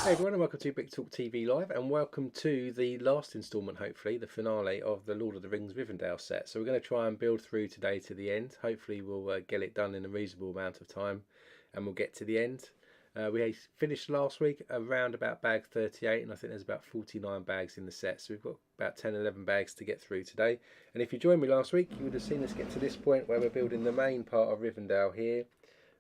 Hey everyone, and welcome to Big Talk TV Live, and welcome to the last instalment, hopefully, the finale of the Lord of the Rings Rivendell set. So we're going to try and build through today to the end. Hopefully we'll get it done in a reasonable amount of time, and we'll get to the end. We finished last week around about bag 38, and I think there's about 49 bags in the set. So we've got about 10-11 bags to get through today. And if you joined me last week, you would have seen us get to this point where we're building the main part of Rivendell here.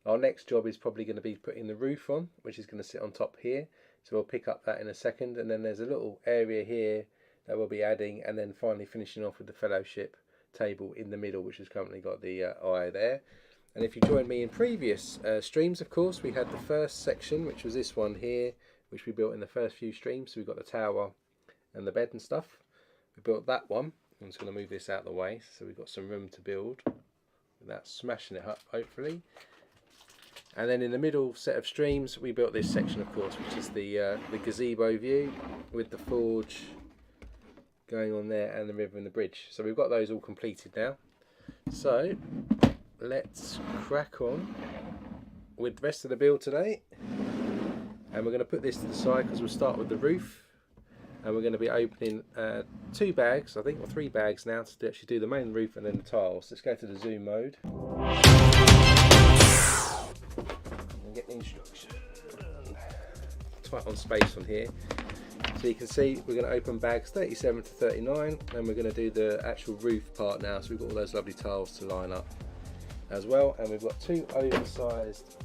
Our next job is probably going to be putting the roof on, which is going to sit on top here. So we'll pick up that in a second, and then there's a little area here that we'll be adding, and then finally finishing off with the fellowship table in the middle, which has currently got the eye there. And if you joined me in previous streams, of course, we had the first section, which was this one here, which we built in the first few streams. So we've got the tower and the bed and stuff. We built that one. I'm just going to move this out of the way so we've got some room to build without smashing it up, hopefully. And then in the middle set of streams, we built this section, of course, which is the gazebo view with the forge going on there and the river and the bridge. So we've got those all completed now. So let's crack on with the rest of the build today. And we're going to put this to the side because we'll start with the roof. And we're going to be opening 2 bags, I think, or 3 bags now to actually do the main roof and then the tiles. Let's go to the zoom mode. Get the instruction. Tight on space on here. So you can see we're going to open bags 37 to 39, and we're going to do the actual roof part now. So we've got all those lovely tiles to line up as well, and we've got 2 oversized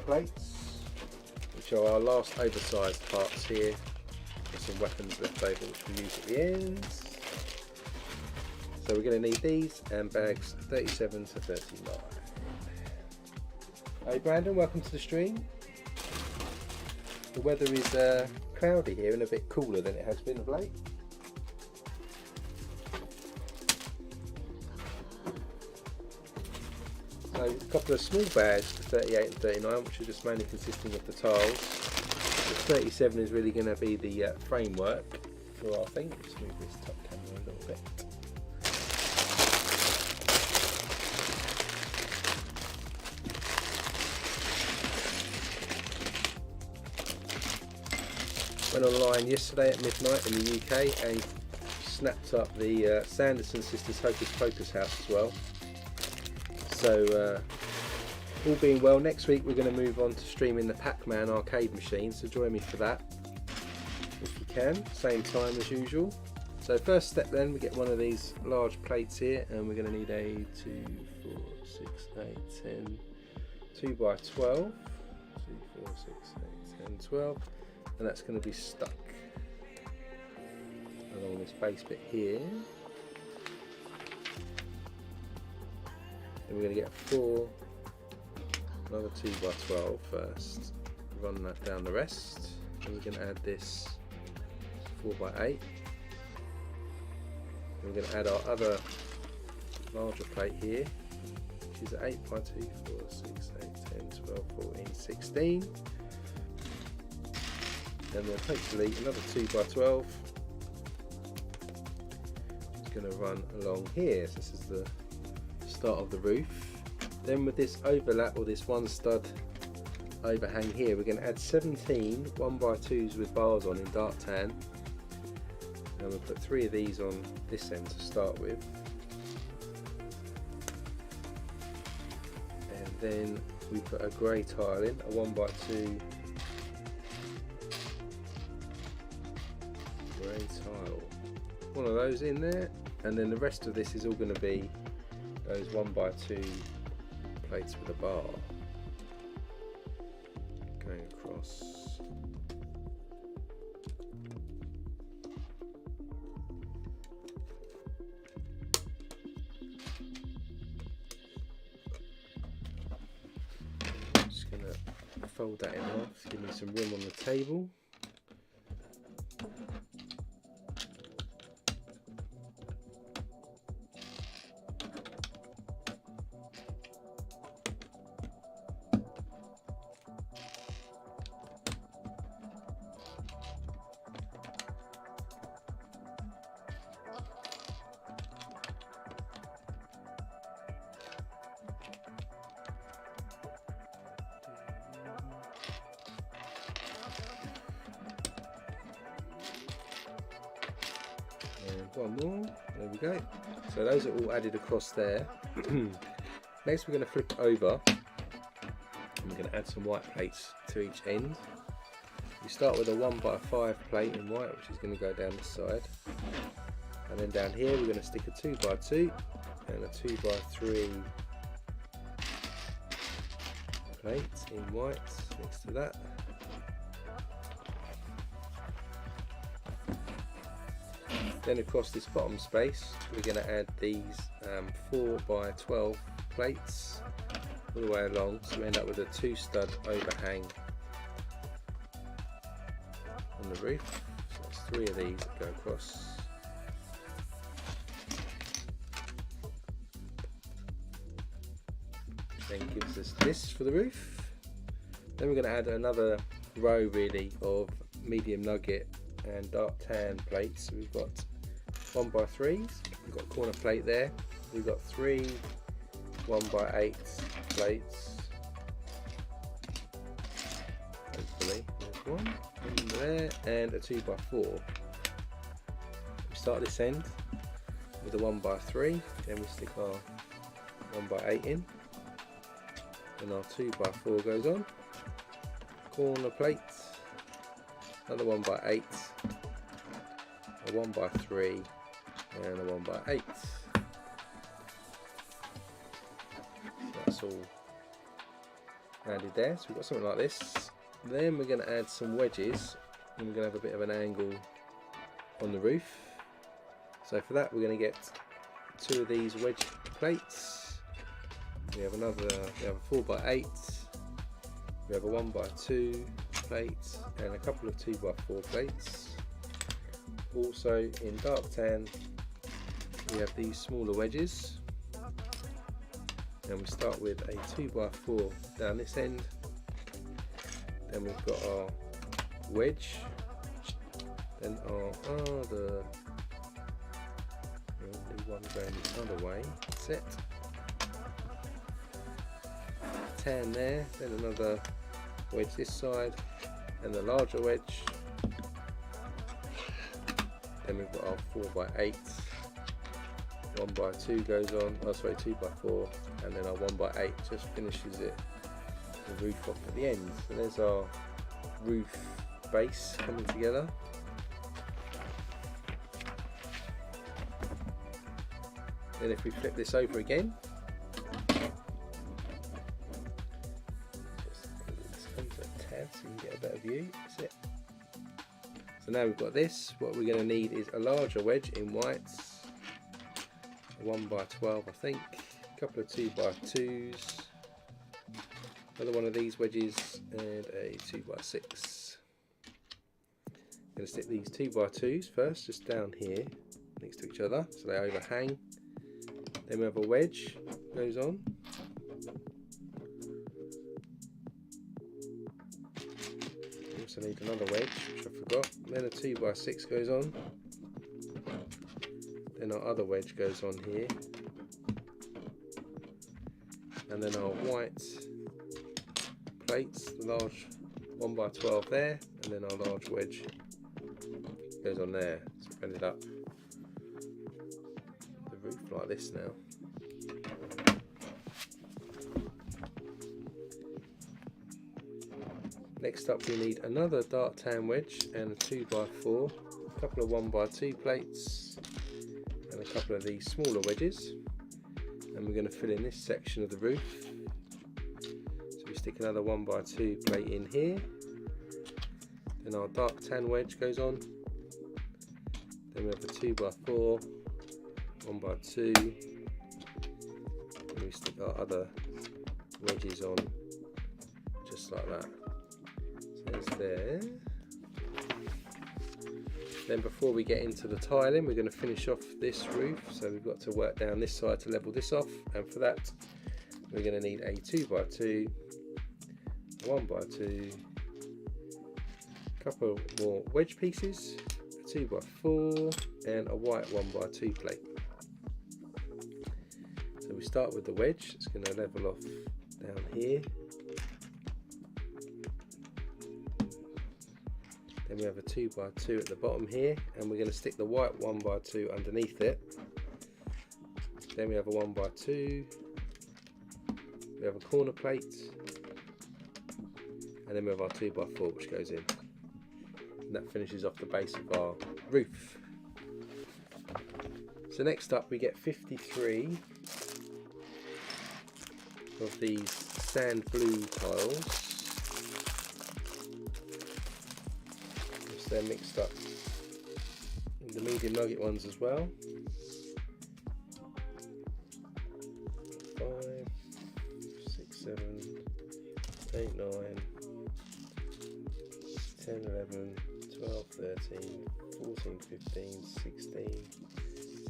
plates, which are our last oversized parts here. There's some weapons left over which we use at the end. So we're going to need these and bags 37 to 39. Hey Brandon, welcome to the stream. The weather is cloudy here and a bit cooler than it has been of late. So a couple of small bags for 38 and 39, which are just mainly consisting of the tiles. The 37 is really going to be the framework for our thing. Just move this top camera a little bit. Went online yesterday at midnight in the UK and snapped up the Sanderson Sisters Hocus Pocus house as well. So all being well, next week we're going to move on to streaming the Pac-Man arcade machine, so join me for that if you can, same time as usual. So first step then, we get one of these large plates here, and we're going to need a 2, 4, 6, 8, 10, 2 by 12, 2, 4, 6, 8, 10, 12. And that's going to be stuck along this base bit here. And we're going to get another 2 by 12 first, run that down the rest, and we're going to add this 4 by 8. And we're going to add our other larger plate here, which is 8 by 2, 4, 6, 8, 10, 12, 14, 16. And then hopefully another 2 by 12 is going to run along here. So this is the start of the roof. Then with this overlap, or this one stud overhang here, we're going to add 17 1 by 2s with bars on in dark tan. And we'll put 3 of these on this end to start with. And then we put a grey tile in, a 1 by 2 grey tile, one of those in there, and then the rest of this is all going to be those 1 by 2 plates with a bar going across. Just going to fold that in half to give me some room on the table. one more, there we go. So those are all added across there. Next we're going to flip it over and we're going to add some white plates to each end. We start with a 1x5 plate in white, which is going to go down this side, and then down here we're going to stick a 2x2 and a 2x3 plate in white next to that. Then across this bottom space we're going to add these 4x12 plates all the way along, so we end up with a 2-stud overhang on the roof. So there's 3 of these that go across. Then gives us this for the roof. Then we're going to add another row really of medium nugget and dark tan plates. So we've got 1x3s, we've got a corner plate there, we've got 3 1x8 plates, hopefully there's one in there, and a 2x4. We start this end with a 1x3, then we stick our 1x8 in, and our 2x4 goes on, corner plate, another 1x8, a 1x3 and a 1x8. That's all added there, so we've got something like this. Then we're going to add some wedges, and we're going to have a bit of an angle on the roof. So for that we're going to get 2 of these wedge plates. We have a 4x8, we have a 1x2 plate and a couple of 2x4 plates. Also in dark tan we have these smaller wedges, and we start with a 2x4 down this end. Then we've got our wedge, then our other, one going the other way, set, tan there, then another wedge this side, and the larger wedge. Then we've got our 4x8, 1x2 goes on, 2x4, and then our 1x8 just finishes it, the roof off at the end. So there's our roof base coming together. Then if we flip this over again, just this comes a tad so you can get a better view. That's it. So now we've got this. What we're going to need is a larger wedge in whites, a 1x12 I think, a couple of 2x2s, another one of these wedges, and a 2x6. I'm going to stick these 2x2s first just down here next to each other so they overhang. Then we have a wedge goes on. We also need another wedge, which I forgot. Then a 2x6 goes on. Then our other wedge goes on here. And then our white plates, the large 1x12 there, and then our large wedge goes on there. So we've ended up the roof like this now. Next up we need another dark tan wedge and a 2x4, a couple of 1x2 plates and a couple of these smaller wedges, and we're going to fill in this section of the roof. So we stick another 1x2 plate in here, then our dark tan wedge goes on, then we have a 2x4, 1x2, and we stick our other wedges on just like that. There's there. Then before we get into the tiling, we're going to finish off this roof, so we've got to work down this side to level this off, and for that we're going to need a 2x2, 1x2, a couple more wedge pieces, a 2x4 and a white 1x2 plate. So we start with the wedge. It's going to level off down here. Then we have a 2x2 at the bottom here, and we're going to stick the white 1x2 underneath it. Then we have a 1x2, we have a corner plate, and then we have our 2x4 which goes in. And that finishes off the base of our roof. So next up we get 53 of these sand blue tiles. They're mixed up with the medium nugget ones as well. 5, 6, 7, 8, 9, 10, 11, 12, 13, 14, 15, 16,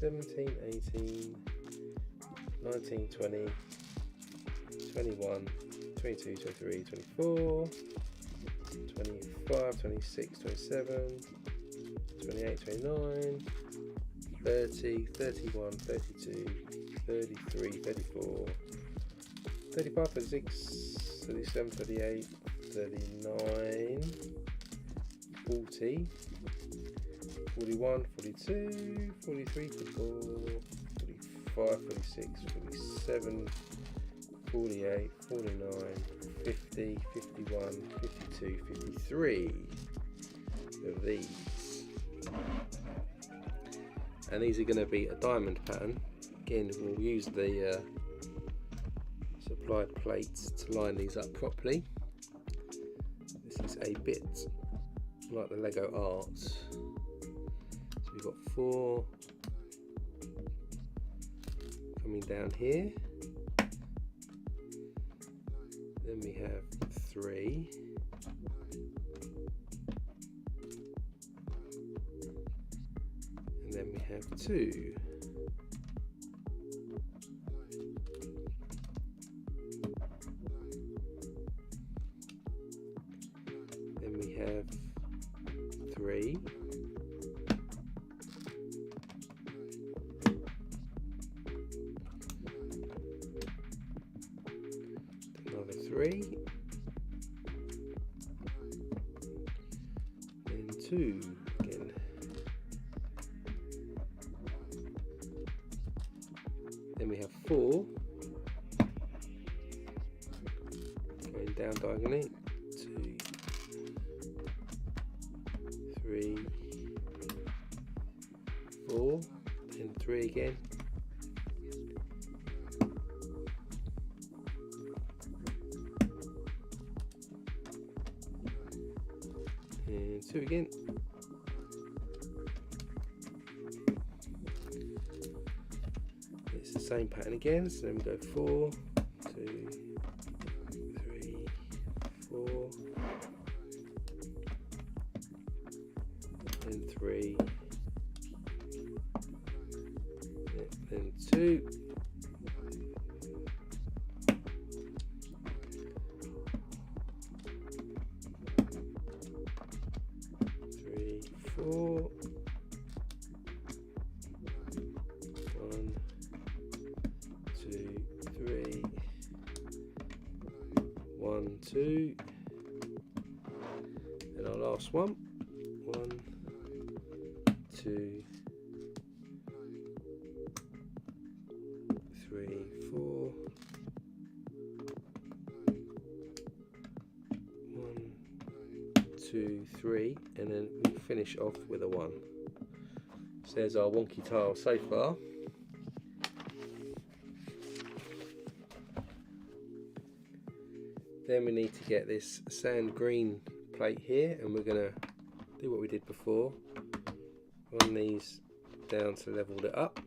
17, 18, 19, 20, 21, 22, 23, 24, 25, 26, 27, 28, 29, 30, 31, 32, 33, 34, 35, 36, 37, 38, 39, 40, 41, 42, 43, 44, 45, 46, 47, 48, 49, 50, 51, 52, 53 of these. And these are going to be a diamond pattern. Again, we'll use the supplied plates to line these up properly. This is a bit like the LEGO art. So we've got 4 coming down here. Then we have 3. And then we have 2. Then we have 3. Another 3. And 2 again. Then we have 4 going down diagonally. 2, 3, 4, and 3 again. And 2 again. It's the same pattern again, so then we go 4, 2, 3, 4, and 3, and 2, 3, 4, 1, 2, 3, 1, 2, and our last one. 1, 2, 3, 4, 1, 2, 3, and then we finish off with a 1. So there's our wonky tile so far. Then we need to get this sand green plate here, and we're going to do what we did before. Run these down to level it up.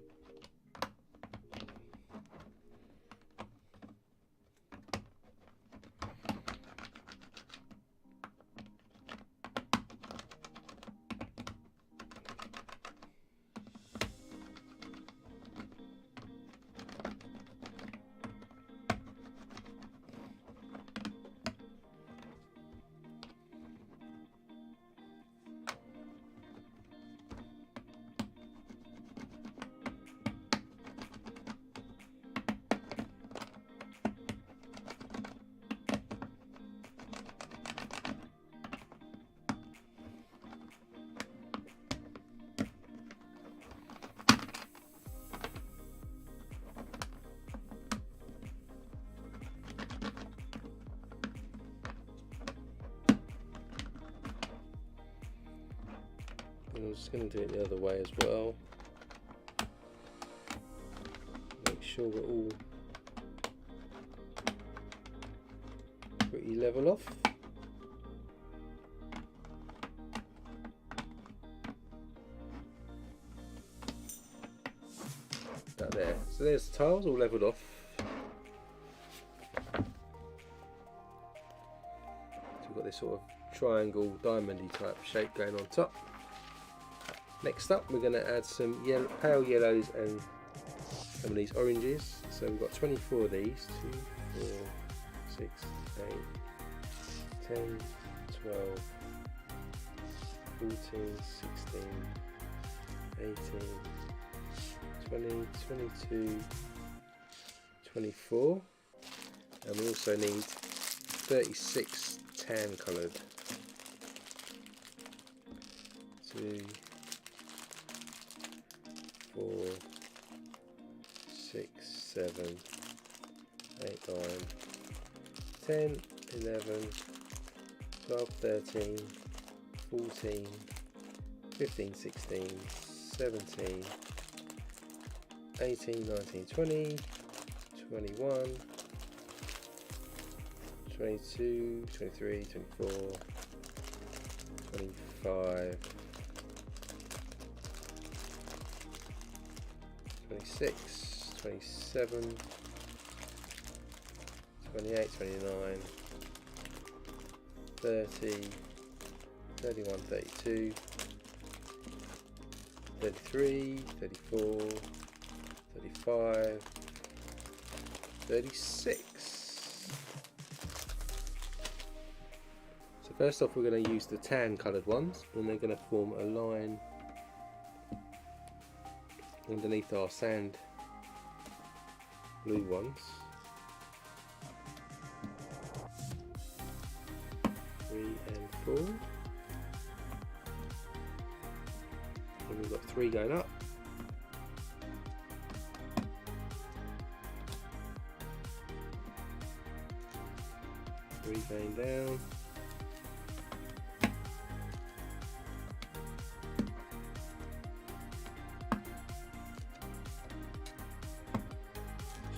And I'm just going to do it the other way as well. Make sure we're all pretty level off. That there. So there's the tiles all leveled off. So we've got this sort of triangle, diamondy type shape going on top. Next up, we're going to add some pale yellows and some of these oranges. So we've got 24 of these. 2, 4, 6, 8, 10, 12, 14, 16, 18, 20, 22, 24. And we also need 36 tan coloured. 2, 4, 6, 7, 8, 9, 10, 11, 12, 13, 14, 15, 16, 17, 18, 19, 20, 21, 22, 23, 24, 25, 26, 27, 28, 29, 30, 31, 32, 33, 34, 35, 36. So first off, we're going to use the tan coloured ones, and they're going to form a line underneath our sand blue ones. 3 and 4. And we've got 3 going up. 3 going down.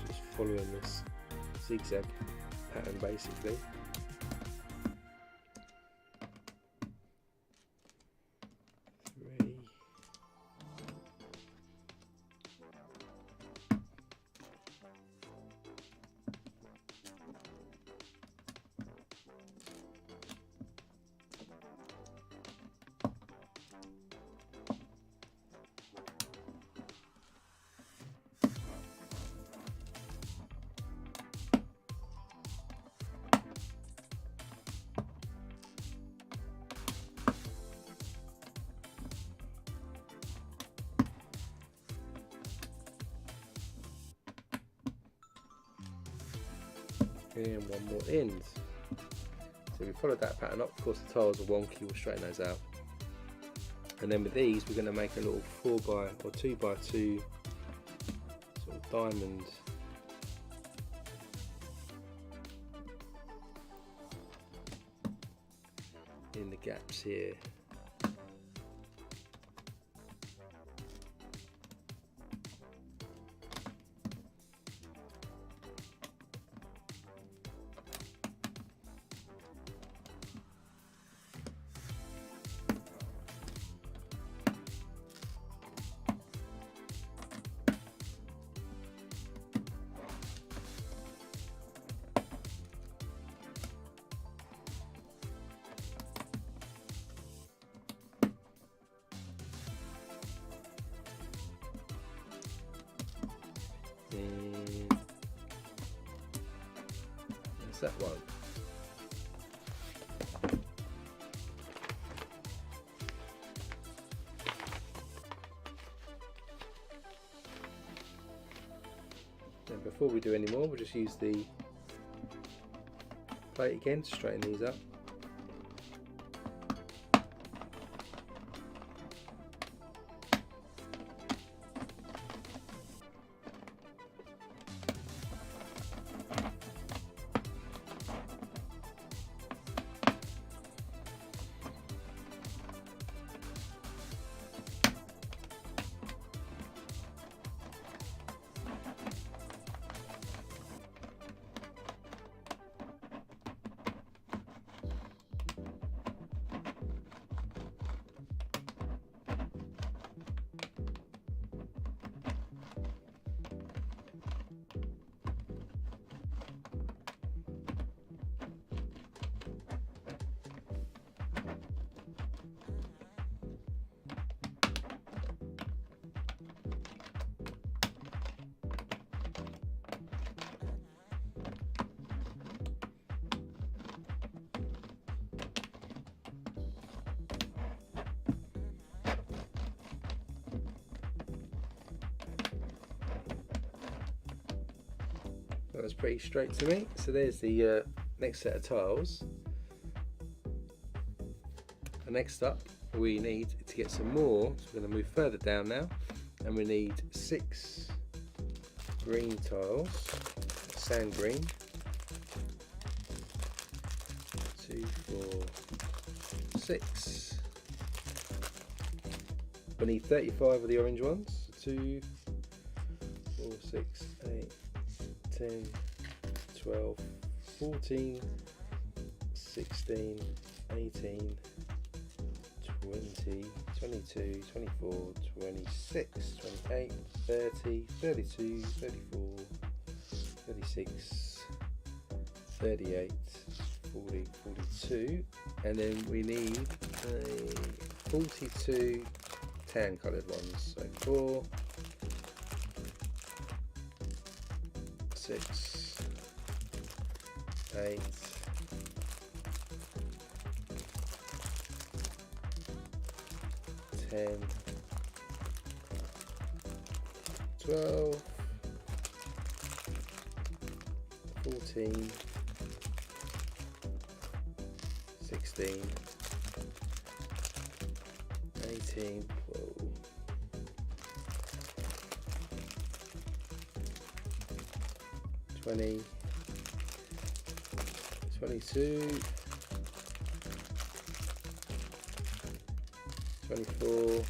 Just following this zigzag pattern basically. And one more end. So we followed that pattern up. Of course the tiles are wonky, we'll straighten those out. And then with these we're going to make a little 4 by or 2 by 2 sort of diamond in the gaps here. There's that one. And before we do any more, we'll just use the plate again to straighten these up. was pretty straight to me. So there's the next set of tiles. And next up we need to get some more, so we're going to move further down now, and we need 6 green tiles, sand green. 2, 4, 6. We need 35 of the orange ones. 2, 4, 6, 8, 10, 12, 14, 16, 18, 20, 22, 24, 26, 28, 30, 32, 34, 36, 38, 40, 42, and then we need 42 tan coloured ones. So 4, 6, 8, 10, 12, 14, 16, 18, 20, 22, 24,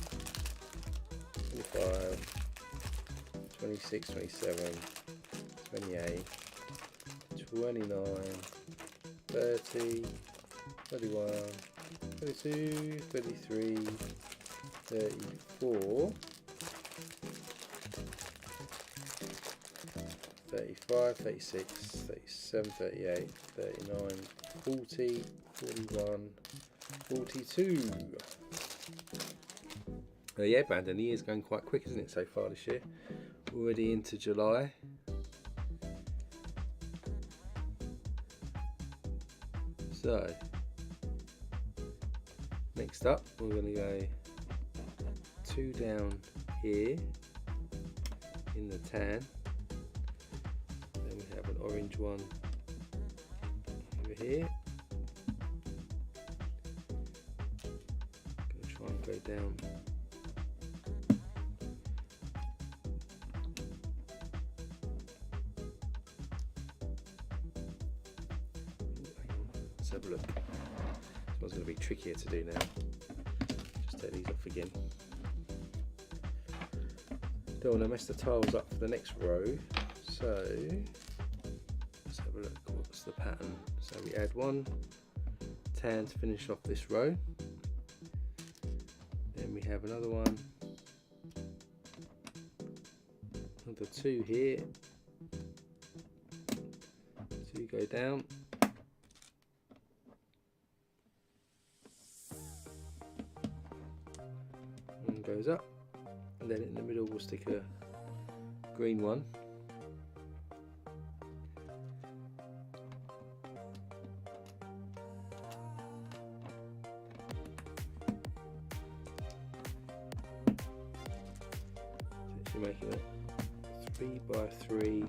25, 26, 27, 28, 29, 30, 31, 32, 33, 34, 35, 36, 37, 38, 39, 40, 41, 42. Yeah, Brandon, the year's going quite quick, isn't it, so far this year? Already into July. So, next up, we're going to go 2 down here in the tan. Then we have an orange one over here. Going to try and go down. Let's have a look. This one's going to be trickier to do now. Just take these off again. Don't want to mess the tiles up for the next row. So let's have a look. What's the pattern? So we add 1 tan to finish off this row. Then we have another one. Another 2 here. 2 go down. One goes up. And then in the middle we'll stick a green one. So you're making a 3 by 3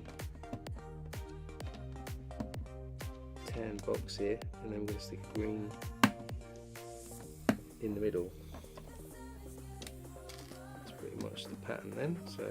tan box here, and then we're going to stick a green in the middle. Pretty much the pattern then. So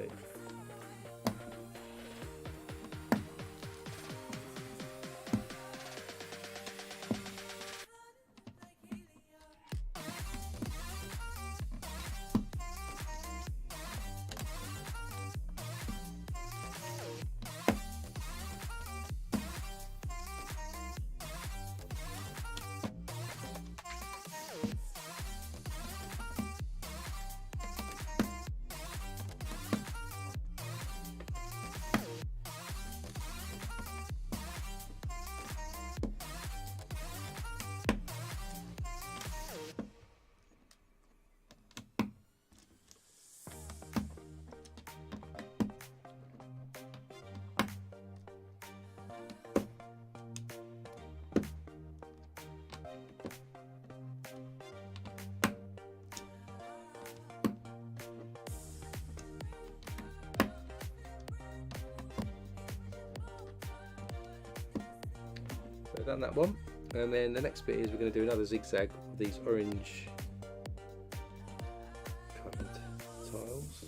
we've done that one, and then the next bit is we're going to do another zigzag of these orange coloured tiles.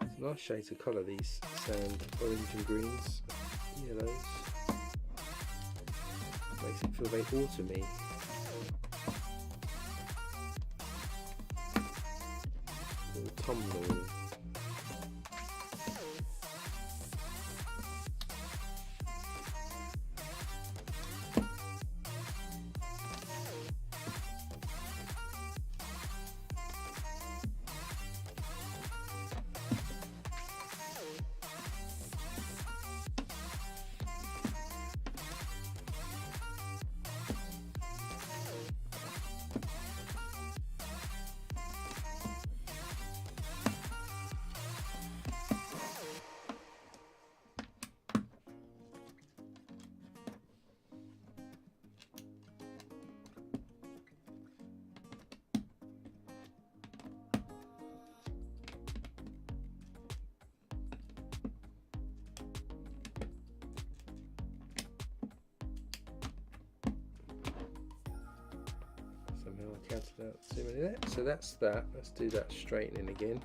It's nice shades of colour, these sand, orange and greens, yellows. Makes it feel very autumny. Autumnal. I counted out too many there. So that's that. Let's do that straightening again.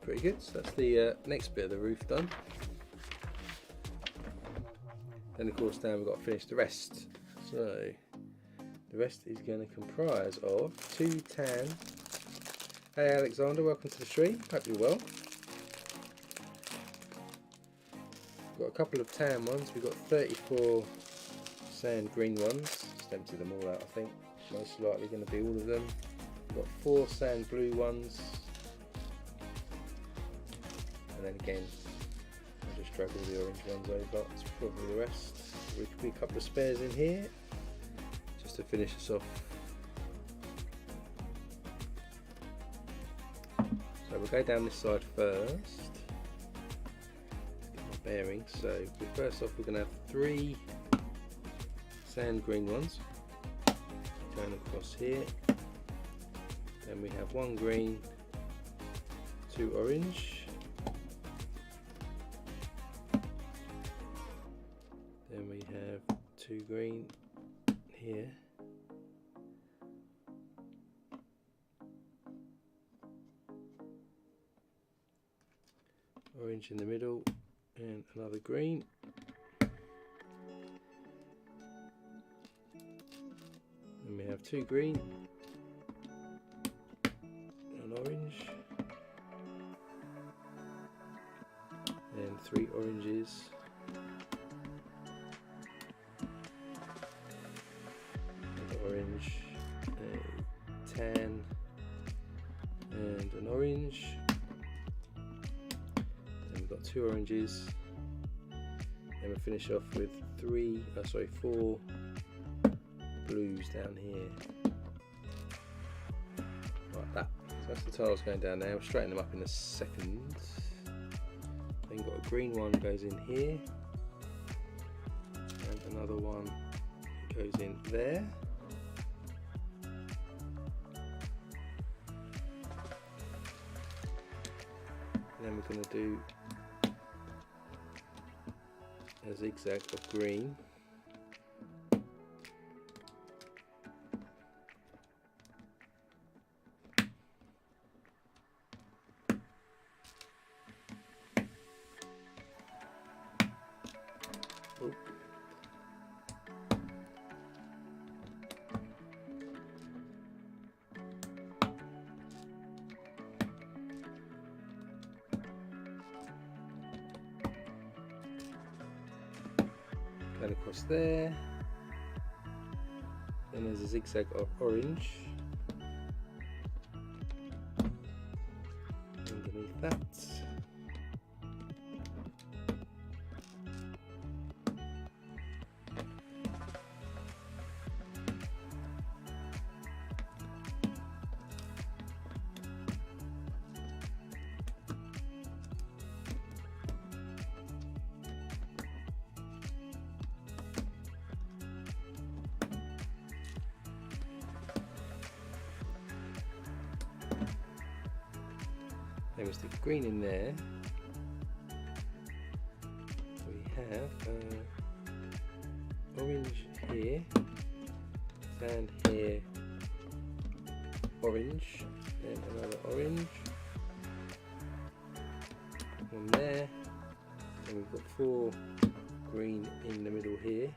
Pretty good. So that's the next bit of the roof done. Then of course now we've got to finish the rest. So the rest is going to comprise of 2 tan. Hey Alexander, welcome to the stream. Hope you're well. Got a couple of tan ones. We've got 34 sand green ones. Just empty them all out, I think. Most likely going to be all of them. We've got 4 sand blue ones. And then again, I'll just drag all the orange ones over. It's probably the rest. We could be a couple of spares in here, just to finish us off. So we'll go down this side first. Get my bearings. So first off, we're going to have 3 sand green ones going across here. Then we have 1 green, 2 orange. Then we have 2 green here. Orange in the middle and another green. Then we have 2 green, an orange, and 3 oranges. Orange, a tan, and an orange. Then we've got 2 oranges, and we'll finish off with 4 blues down here, like that. So that's the tiles going down there. We'll straighten them up in a second. Then got a green one goes in here, and another one goes in there. And then we're going to do a zigzag of green. Going across there, then there's a zigzag of orange underneath that. Then we stick green in there. We have orange here, and here orange, then another orange, one there, and we've got 4 green in the middle here.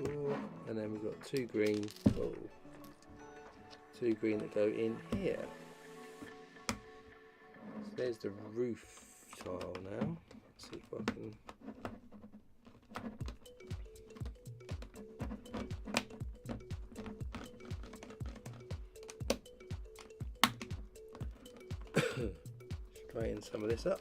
4, and then we've got 2 green. Oh. 2 green that go in here. So there's the roof tile now. Let's see if I can straighten some of this up.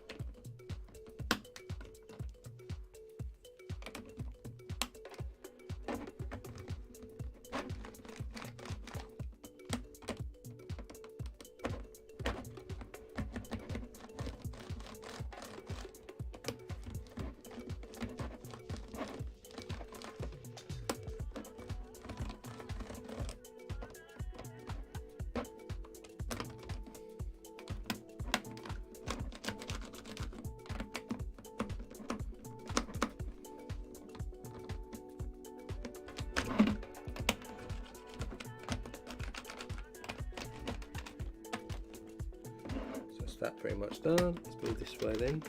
That pretty much done. Let's move this way then.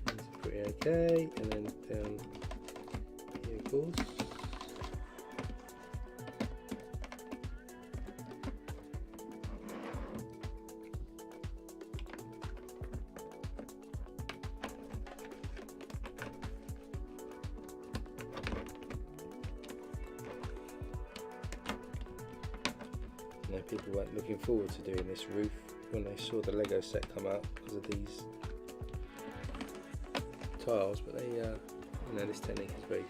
That's pretty okay, and then down here of course. People weren't looking forward to doing this roof when they saw the Lego set come out because of these tiles, but they, you know, this technique is very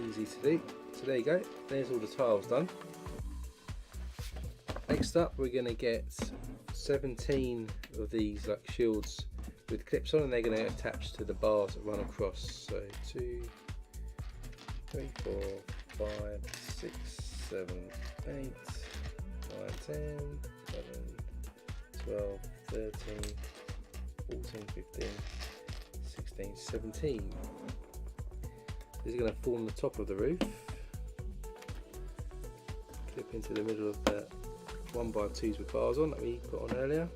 easy to do. So there you go, there's all the tiles done. Next up we're going to get 17 of these like shields with clips on, and they're going to attach to the bars that run across. So 2, 3, 4, 5, 6, 7, 8, 9, 10, 11, 12, 13, 14, 15, 16, 17. These are going to form the top of the roof. Clip into the middle of the 1x2s with bars on that we put on earlier.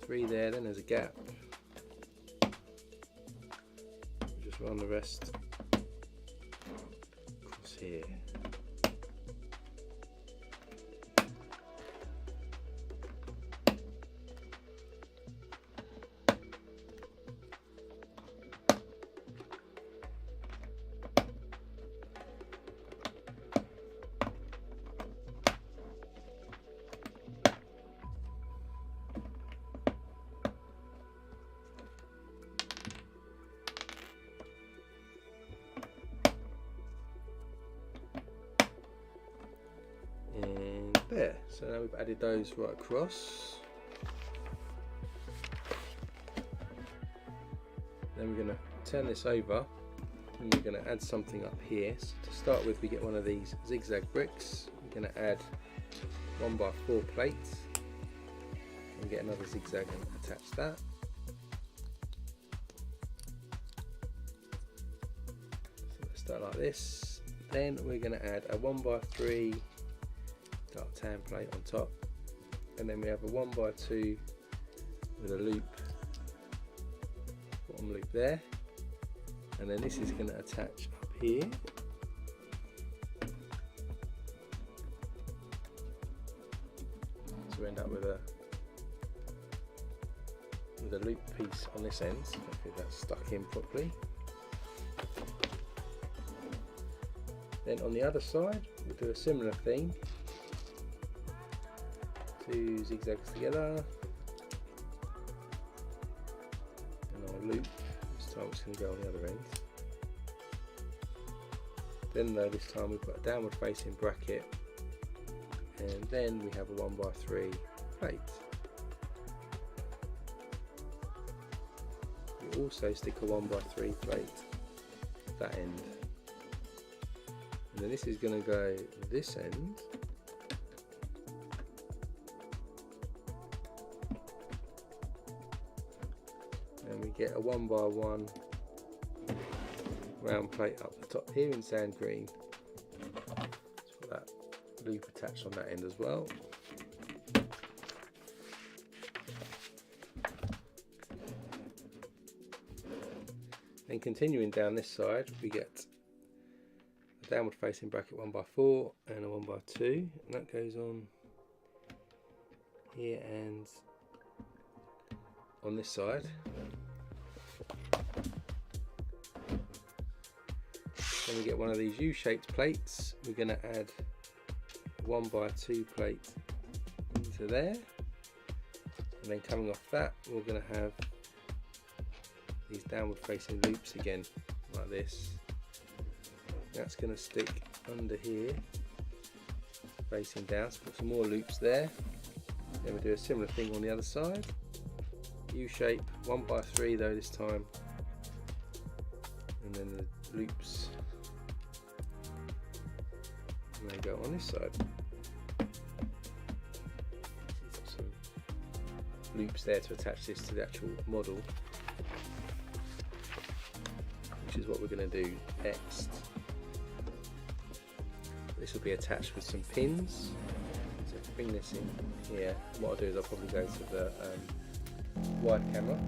3 there, then there's a gap. Just run the rest across here. There, so now we've added those right across. Then we're going to turn this over and we're going to add something up here. So to start with, we get one of these zigzag bricks. We're going to add 1x4 plates and get another zigzag and attach that. So let's start like this. Then we're going to add a 1x3 dark tan plate on top, and then we have a 1x2 with a loop, bottom loop there, and then this is going to attach up here. So we end up with a loop piece on this end. Hopefully that's stuck in properly. Then on the other side we'll do a similar thing. 2 zigzags together and our loop. This time it's going to go on the other end. Then though, this time we've got a downward facing bracket, and then we have a 1x3 plate. We also stick a 1x3 plate at that end, and then this is going to go this end. And we get a 1x1 round plate up the top here in sand green. Let's put that loop attached on that end as well. Then continuing down this side, we get a downward facing bracket 1x4 and a 1x2, and that goes on here and on this side. Then we get one of these U-shaped plates. We're going to add a 1x2 plate into there, and then coming off that we're going to have these downward facing loops again like this. That's going to stick under here facing down, so put some more loops there. Then we do a similar thing on the other side. U-shape, 1x3 though this time, and then the loops, and they go on this side. Got some loops there to attach this to the actual model, which is what we're going to do next. This will be attached with some pins. So if I bring this in here, what I'll do is I'll probably go to the wide camera.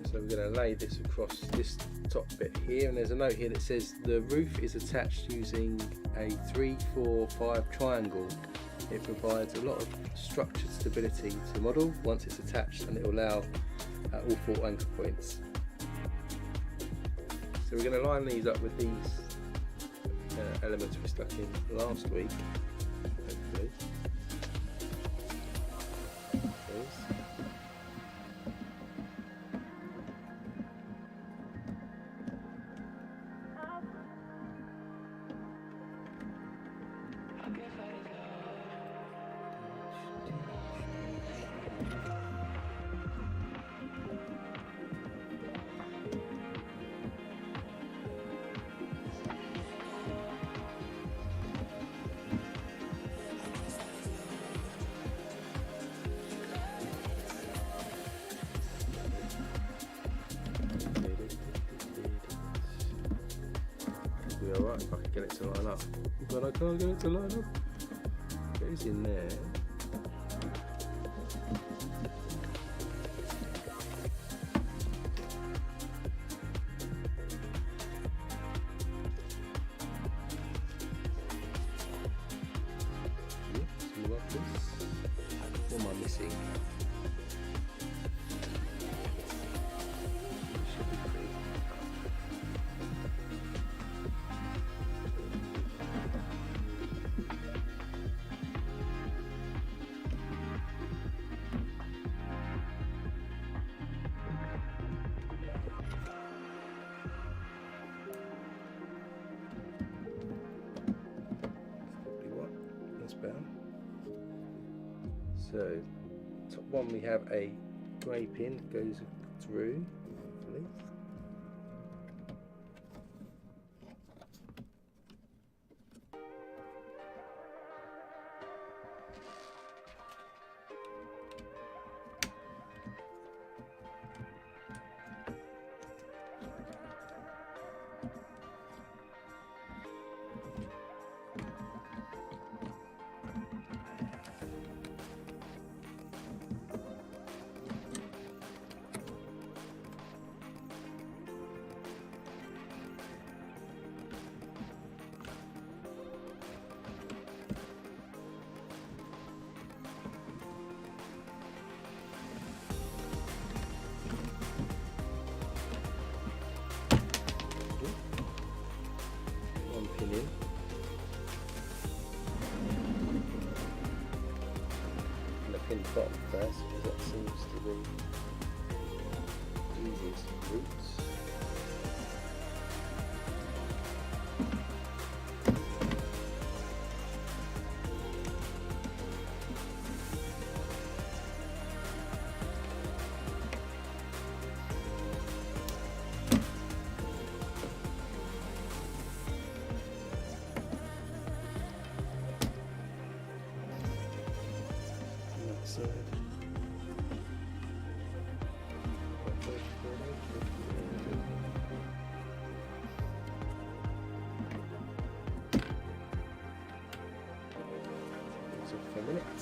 So we're going to lay this across this top bit here, and there's a note here that says the roof is attached using a 3-4-5 triangle. It provides a lot of structured stability to the model once it's attached, and it will allow all 4 anchor points. So we're going to line these up with these elements we stuck in last week, hopefully. Alright if I can get it to line up, but I can't get it to line up. It goes in there. Some ruffles. What am I missing? Should be pretty. So top one we have a grey pin goes through, hopefully. Pin in. And the pin bottom first, because that seems to be the easiest route. Side. For a minute.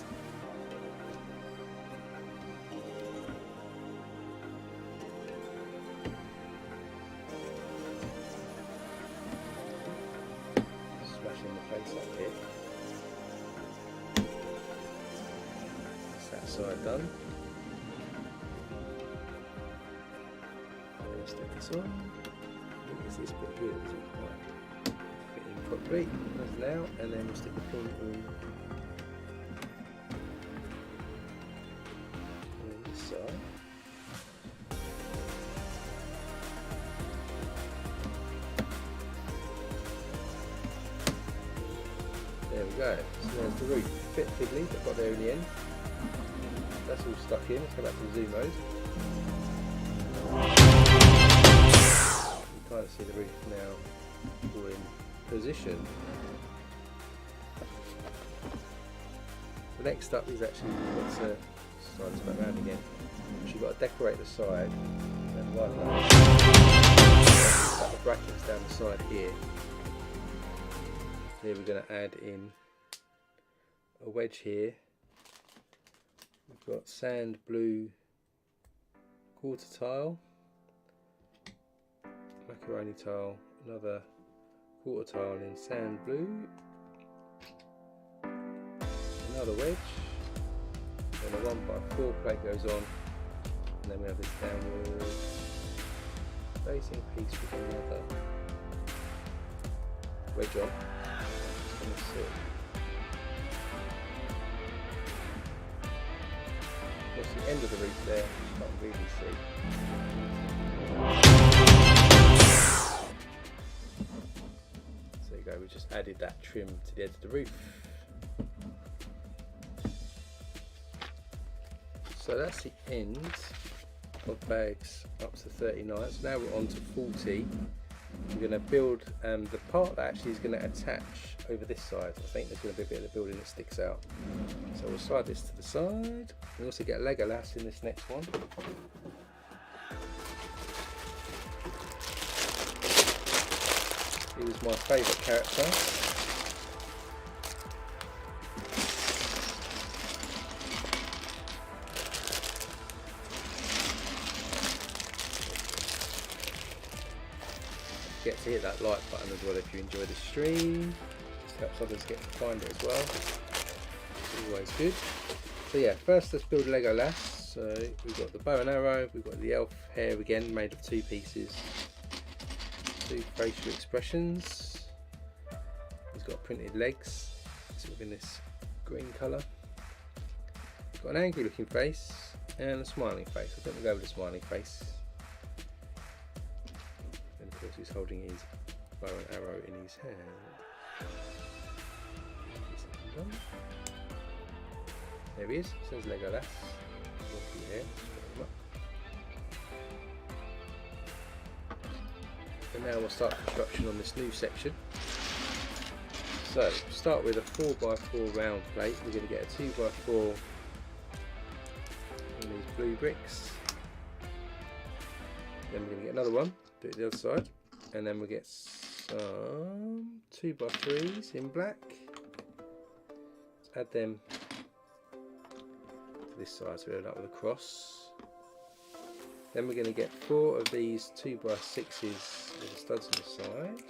Smashing the face up here. That side done. Let's stick this on. Is this bit here? Is it quite fitting properly? As now, and then we'll stick the pin in on this side. There we go. So there's the roof. A bit fiddly, but got there in the end. That's all stuck in. Let's go back to the zoom mode. You kind of see the roof now all in position. The next up is actually got to slide this back around again. You've got to decorate the side and one the brackets down the side here. Here we're going to add in a wedge here. We've got sand blue quarter tile, macaroni tile, another quarter tile in sand blue, another wedge, then a 1x4 plate goes on, and then we have this downward facing piece with another wedge on. Just going to sit. What's the end of the roof there? You can't really see. So there you go, we just added that trim to the edge of the roof. So that's the end of bags up to 39. So now we're on to 40. We're going to build the part that actually is going to attach over this side. I think there's going to be a bit of the building that sticks out. So we'll slide this to the side. We also get Legolas in this next one. He was my favourite character. Get to hit that like button as well if you enjoy the stream. Just helps others get to find it as well. It's always good. So yeah, first let's build Legolas. So we've got the bow and arrow, we've got the elf hair again made of 2 pieces, 2 facial expressions. He's got printed legs, sort of in this green colour. He's got an angry looking face and a smiling face. I think we'll go with the smiling face. And of course he's holding his bow and arrow in his hand. There he is, says Legolas. Here, And now we'll start construction on this new section. So start with a 4x4 round plate. We're going to get a 2x4 on these blue bricks. Then we're going to get another one, do it the other side, and then we'll get some 2x3s in black. Add them to this side, so we'll end up with a cross. Then we're going to get 4 of these 2x6s with the studs on the side,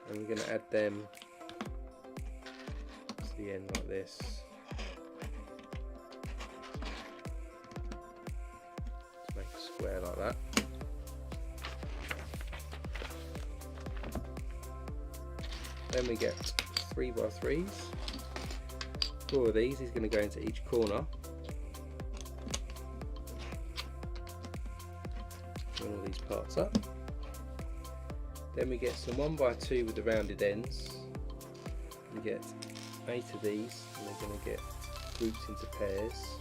and we're going to add them to the end like this. To make a square like that. Then we get 3x3s. 4 of these is going to go into each corner. Join all these parts up. Then we get some 1x2 with the rounded ends. We get 8 of these, and they're going to get grouped into pairs.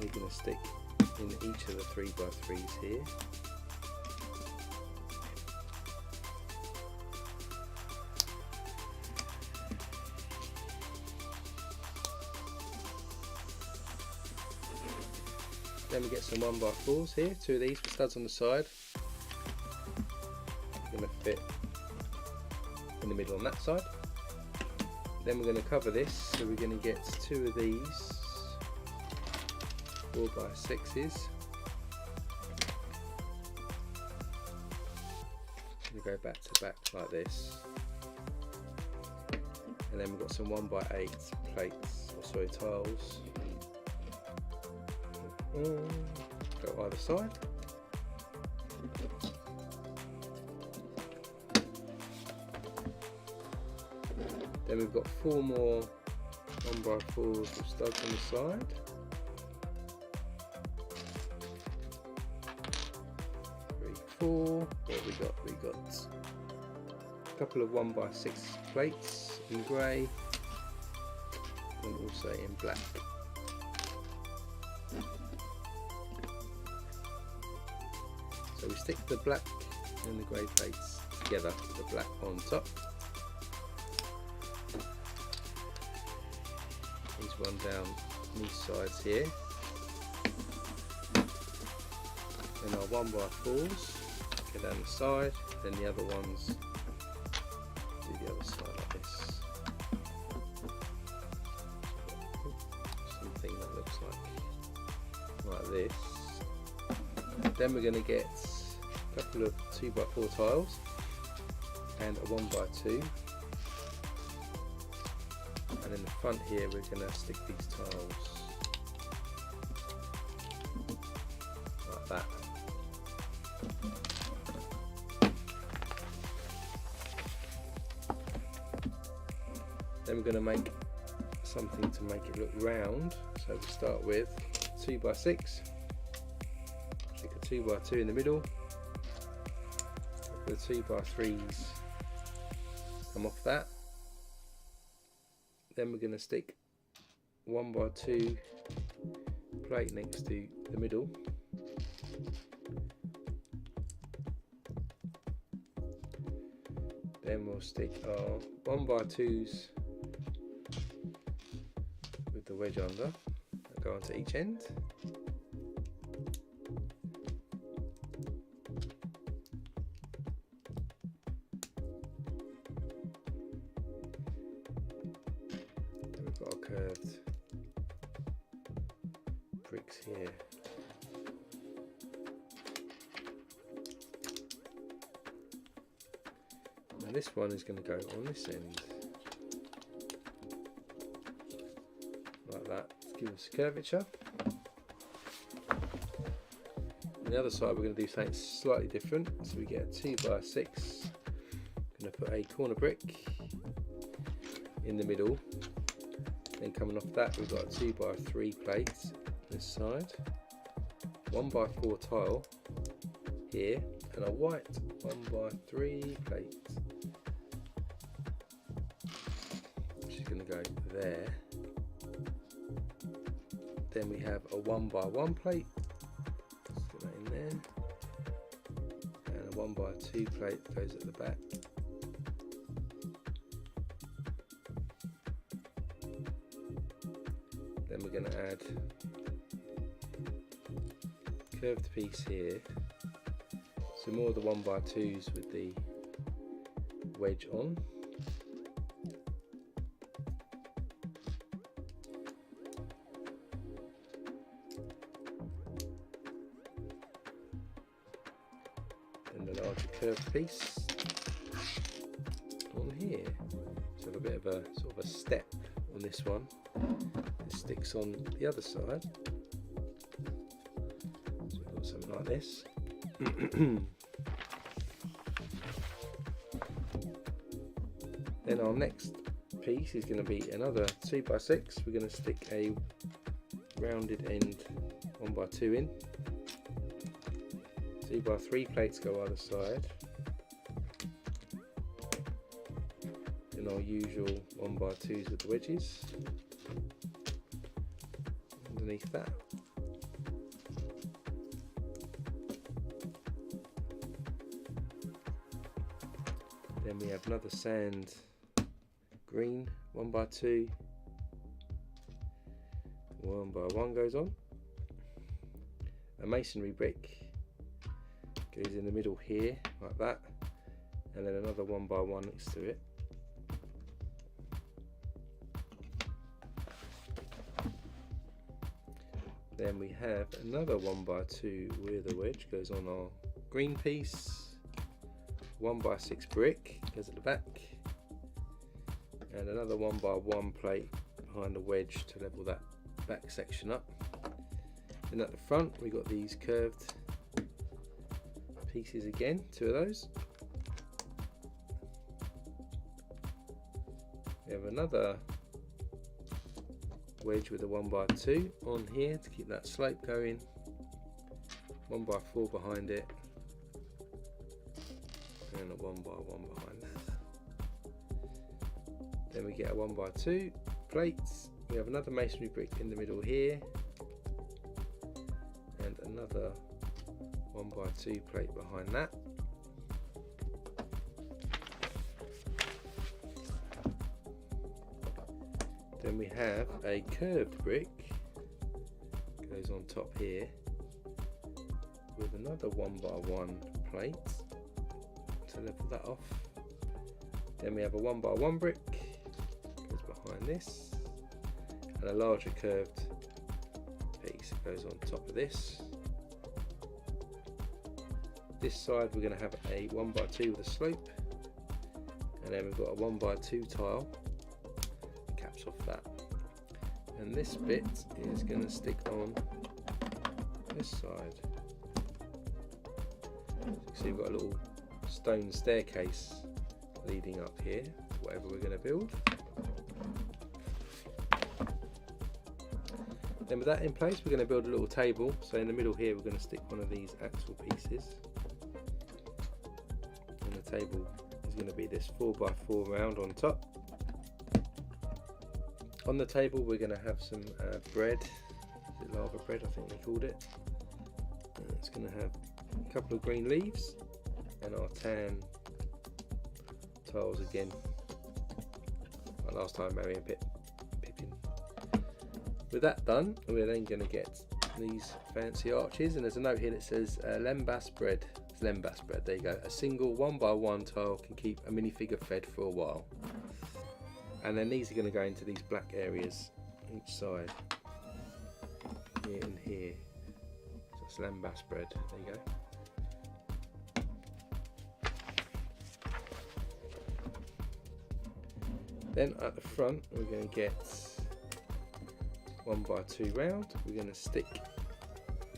We're going to stick in each of the 3x3s here. Then we get some 1x4s here, 2 of these with studs on the side. They're going to fit in the middle on that side. Then we're going to cover this, so we're going to get 2 of these 4x6s. We go back to back like this. And then we've got some 1x8 plates, or sorry, tiles. Go either side. Then we've got 4 more 1x4s with studs on the side. 3, 4. What have we got? We got a couple of 1x6 plates in grey and also in black. So we stick the black and the grey plates together with the black on top. These run down these sides here. Then our 1x4s go down the side, then the other ones do the other side like this. Something that looks like this. Then we're going to get a couple of 2x4 tiles and a 1x2, and in the front here we're going to stick these tiles like that. Then we're going to make something to make it look round, so we start with 2x6. 2x2 in the middle. The 2x3s come off that. Then we're going to stick 1x2 plate next to the middle. Then we'll stick our 1x2s with the wedge under and go onto each end. Curved bricks here. And this one is going to go on this end like that to give us curvature. On the other side we're going to do something slightly different, so we get a 2x6. I'm going to put a corner brick in the middle. Then coming off that we've got a 2x3 plate this side, 1x4 tile here, and a white 1x3 plate, which is going to go there. Then we have a 1x1 plate. Let's get that in there. And a 1x2 plate goes at the back. Then we're going to add a curved piece here. Some more of the 1x2s with the wedge on. And the larger curved piece on here. So a bit of a sort of a step on this one. It sticks on the other side. So we've got something like this. Then our next piece is going to be another 2x6. We're going to stick a rounded end 1x2 in. 2x3 plates go either side. Then our usual 1x2s with the wedges underneath that. Then we have another sand green 1x2, 1x1 goes on. A masonry brick goes in the middle here like that, and then another 1x1 next to it. Then we have another 1x2 with a wedge goes on our green piece. 1x6 brick goes at the back, and another 1x1 plate behind the wedge to level that back section up. Then at the front we got these curved pieces again, 2 of those. We have another wedge with a 1x2 on here to keep that slope going, 1x4 behind it, and a 1x1 behind that. Then we get a 1x2 plates. We have another masonry brick in the middle here, and another 1x2 plate behind that. Then we have a curved brick goes on top here with another 1x1 plate to level that off. Then we have a 1x1 brick goes behind this, and a larger curved piece goes on top of this. This side we're going to have a 1x2 with a slope, and then we've got a 1x2 tile caps off that, and this bit is going to stick on this side. So you've got a little stone staircase leading up here to whatever we're going to build. Then with that in place, we're going to build a little table. So in the middle here we're going to stick one of these axle pieces, and the table is going to be this 4x4 round on top. On the table we're going to have some bread. Is it lava bread, I think they called it. And it's going to have a couple of green leaves and our tan tiles again, like last time, Merry and Pippin. With that done, we're then going to get these fancy arches, and there's a note here that says lembas bread. It's lembas bread, there you go. A single 1x1 tile can keep a minifigure fed for a while. And then these are going to go into these black areas each side, here and here. So it's lembas bread, there you go. Then at the front we're going to get 1x2 round. We're going to stick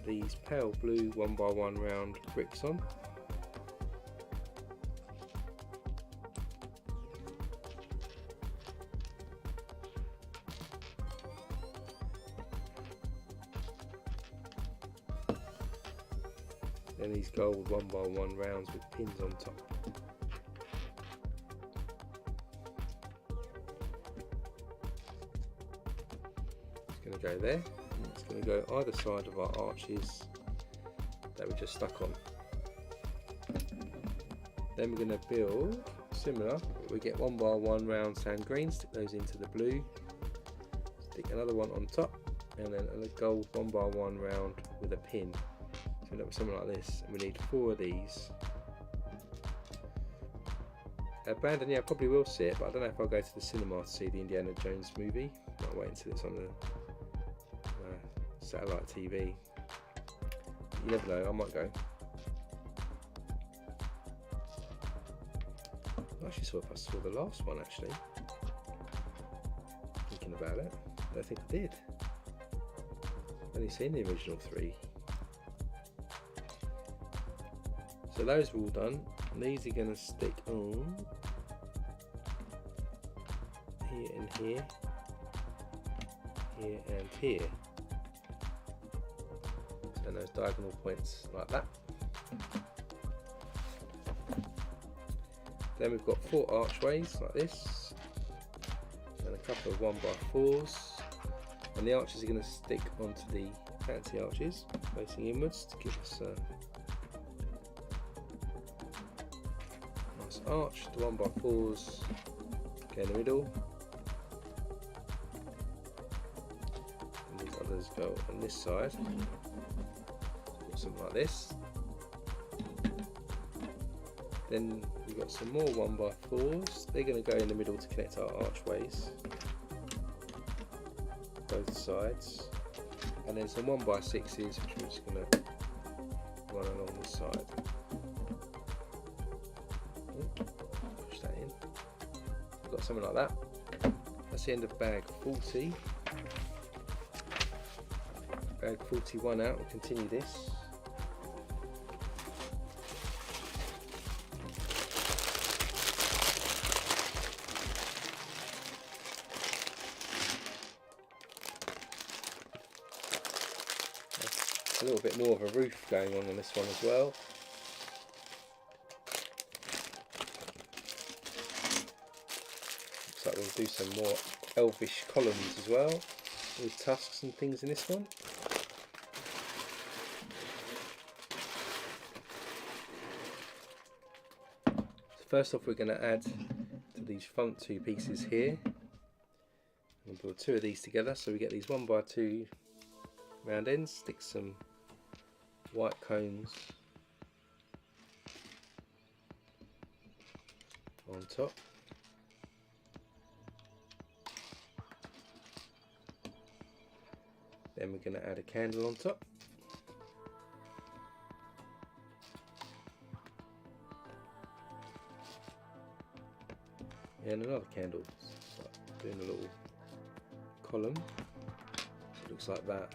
these pale blue 1x1 round bricks on. Then these gold 1x1 rounds with pins on top. Going to go there, It's going to go either side of our arches that we just stuck on. Then we're going to build similar. We get 1 by 1 round sand green, stick those into the blue, stick another one on top, and then a gold 1 by 1 round with a pin. So we end up with something like this, and we need 4 of these. Brandon, yeah, I probably will see it, but I don't know if I'll go to the cinema to see the Indiana Jones movie. Might wait until it's on the satellite TV. You never know, I might go. I actually saw if I saw the last one actually. Thinking about it, I don't think I did. I've only seen the original 3. So those are all done. And these are going to stick on here and here, here and here. So those diagonal points like that. Then we've got 4 archways like this, and a couple of 1 by 4s, and the arches are going to stick onto the fancy arches facing inwards to give us a nice arch. The 1 by 4s go in the middle, and these others go on this side. Something like this. Then we've got some more 1 by 4s. They're going to go in the middle to connect our archways, both sides. And then some 1 by 6s, which we're just going to run along the side. Push that in. We've got something like that. That's the end of bag 40. Bag 41 out. We'll continue this. A little bit more of a roof going on this one as well. Looks like we'll do some more elvish columns as well, with tusks and things in this one. So first off, we're going to add to these front 2 pieces here. We'll build 2 of these together, so we get these 1 by 2 round ends, stick some white cones on top. Then we're going to add a candle on top. And another candle, so doing a little column. It looks like that.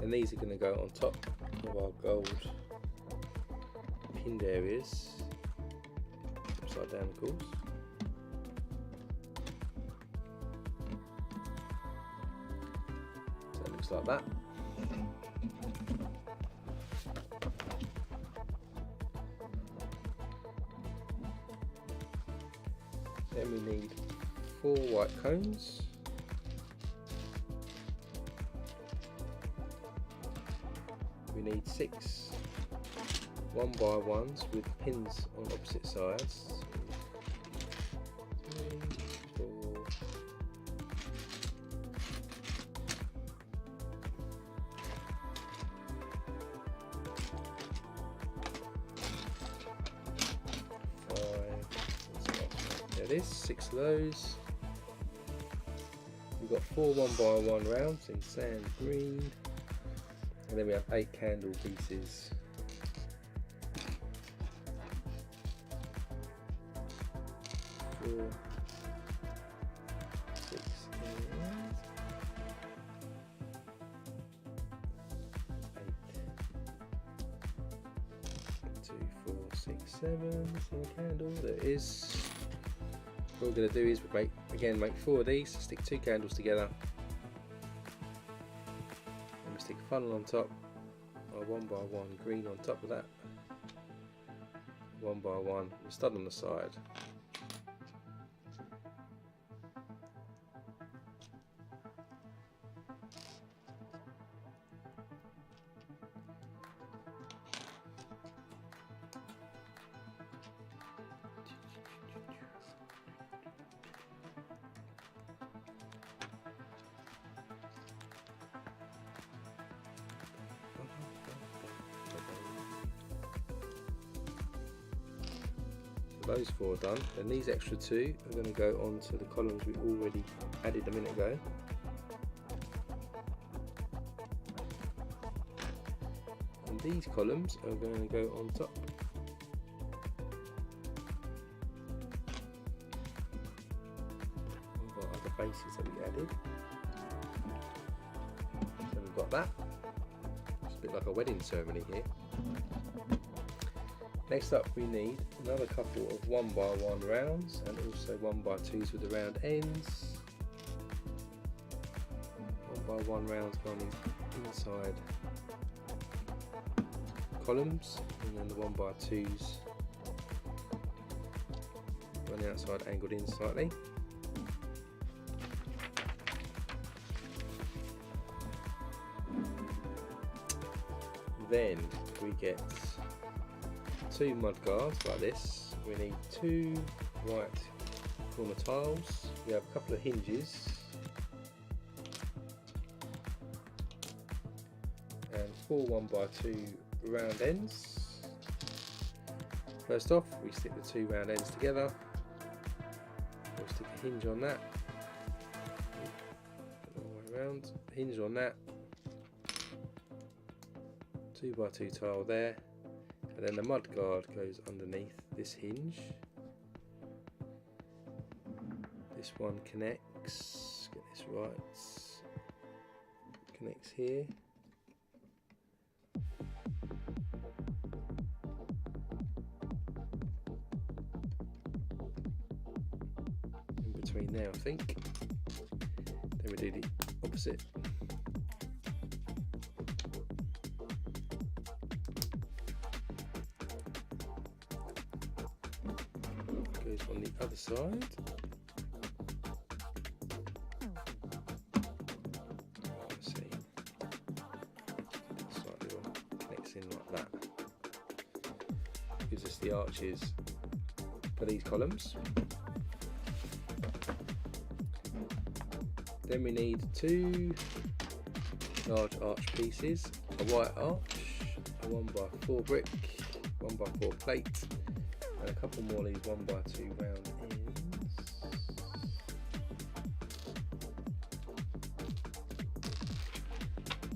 And these are going to go on top of our gold pinned areas, upside down of course. So it looks like that. Then we need 4 white cones. We need 6 1 by 1s with pins on opposite sides. 3, 4, 5. There it is, 6 of those. We've got 4 1 by 1 rounds in sand green. And then we have 8 candle pieces. 4, 6, 8. 2, 4, 6, 7. Missing a candle. There it is. What we're going to do is make 4 of these. Stick 2 candles together. Stick a funnel on top 1 by 1 green on top of that, 1 by 1 stud on the side. Those 4 are done. Then these extra 2 are going to go onto the columns we already added a minute ago. And these columns are going to go on top. Of our other bases that we added. So we've got that. It's a bit like a wedding ceremony here. Next up we need another couple of 1 by 1 rounds and also 1 by 2s with the round ends. 1 by 1 rounds going inside columns, and then the 1 by 2s on the outside angled in slightly. Then we get 2 mud guards like this. We need 2 white corner tiles. We have a couple of hinges and 4 1 by 2 round ends. First off, we stick the 2 round ends together. We'll stick a hinge on that. All the way around. Hinge on that. 2 by 2 tile there. And then the mud guard goes underneath this hinge. This one connects, get this right, connects here. In between there, I think. Then we do the opposite. Goes on the other side. Let's see. Slightly wrong. Connects in like that. Gives us the arches for these columns. Then we need 2 large arch pieces, a white arch, a 1 by 4 brick, 1 by 4 plate, and a couple more of these 1 by 2 round ends.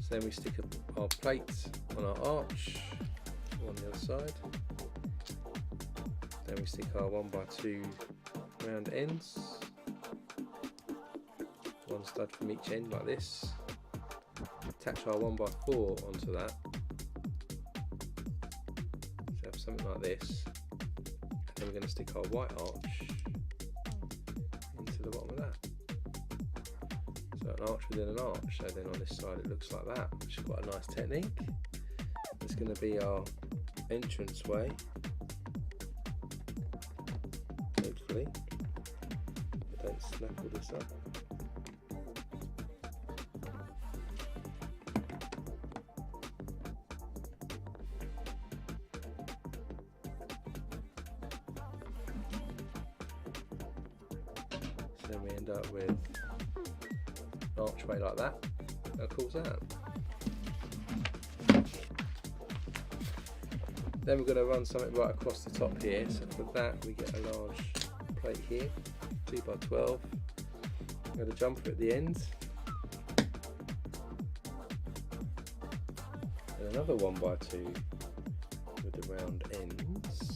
So then we stick our plate on our arch on the other side. Then we stick our 1 by 2 round ends. 1 stud from each end like this. Attach our 1 by 4 onto that. So have something like this. Then we're going to stick our white arch into the bottom of that. So an arch within an arch. So then on this side it looks like that, which is quite a nice technique. It's going to be our entrance way. Hopefully. I don't snap all this up. Then we end up with an archway like that. How cool is that? Then we're going to run something right across the top here. So for that we get a large plate here, 2 by 12. I'm going to jumper at the end. And another 1 by 2 with the round ends.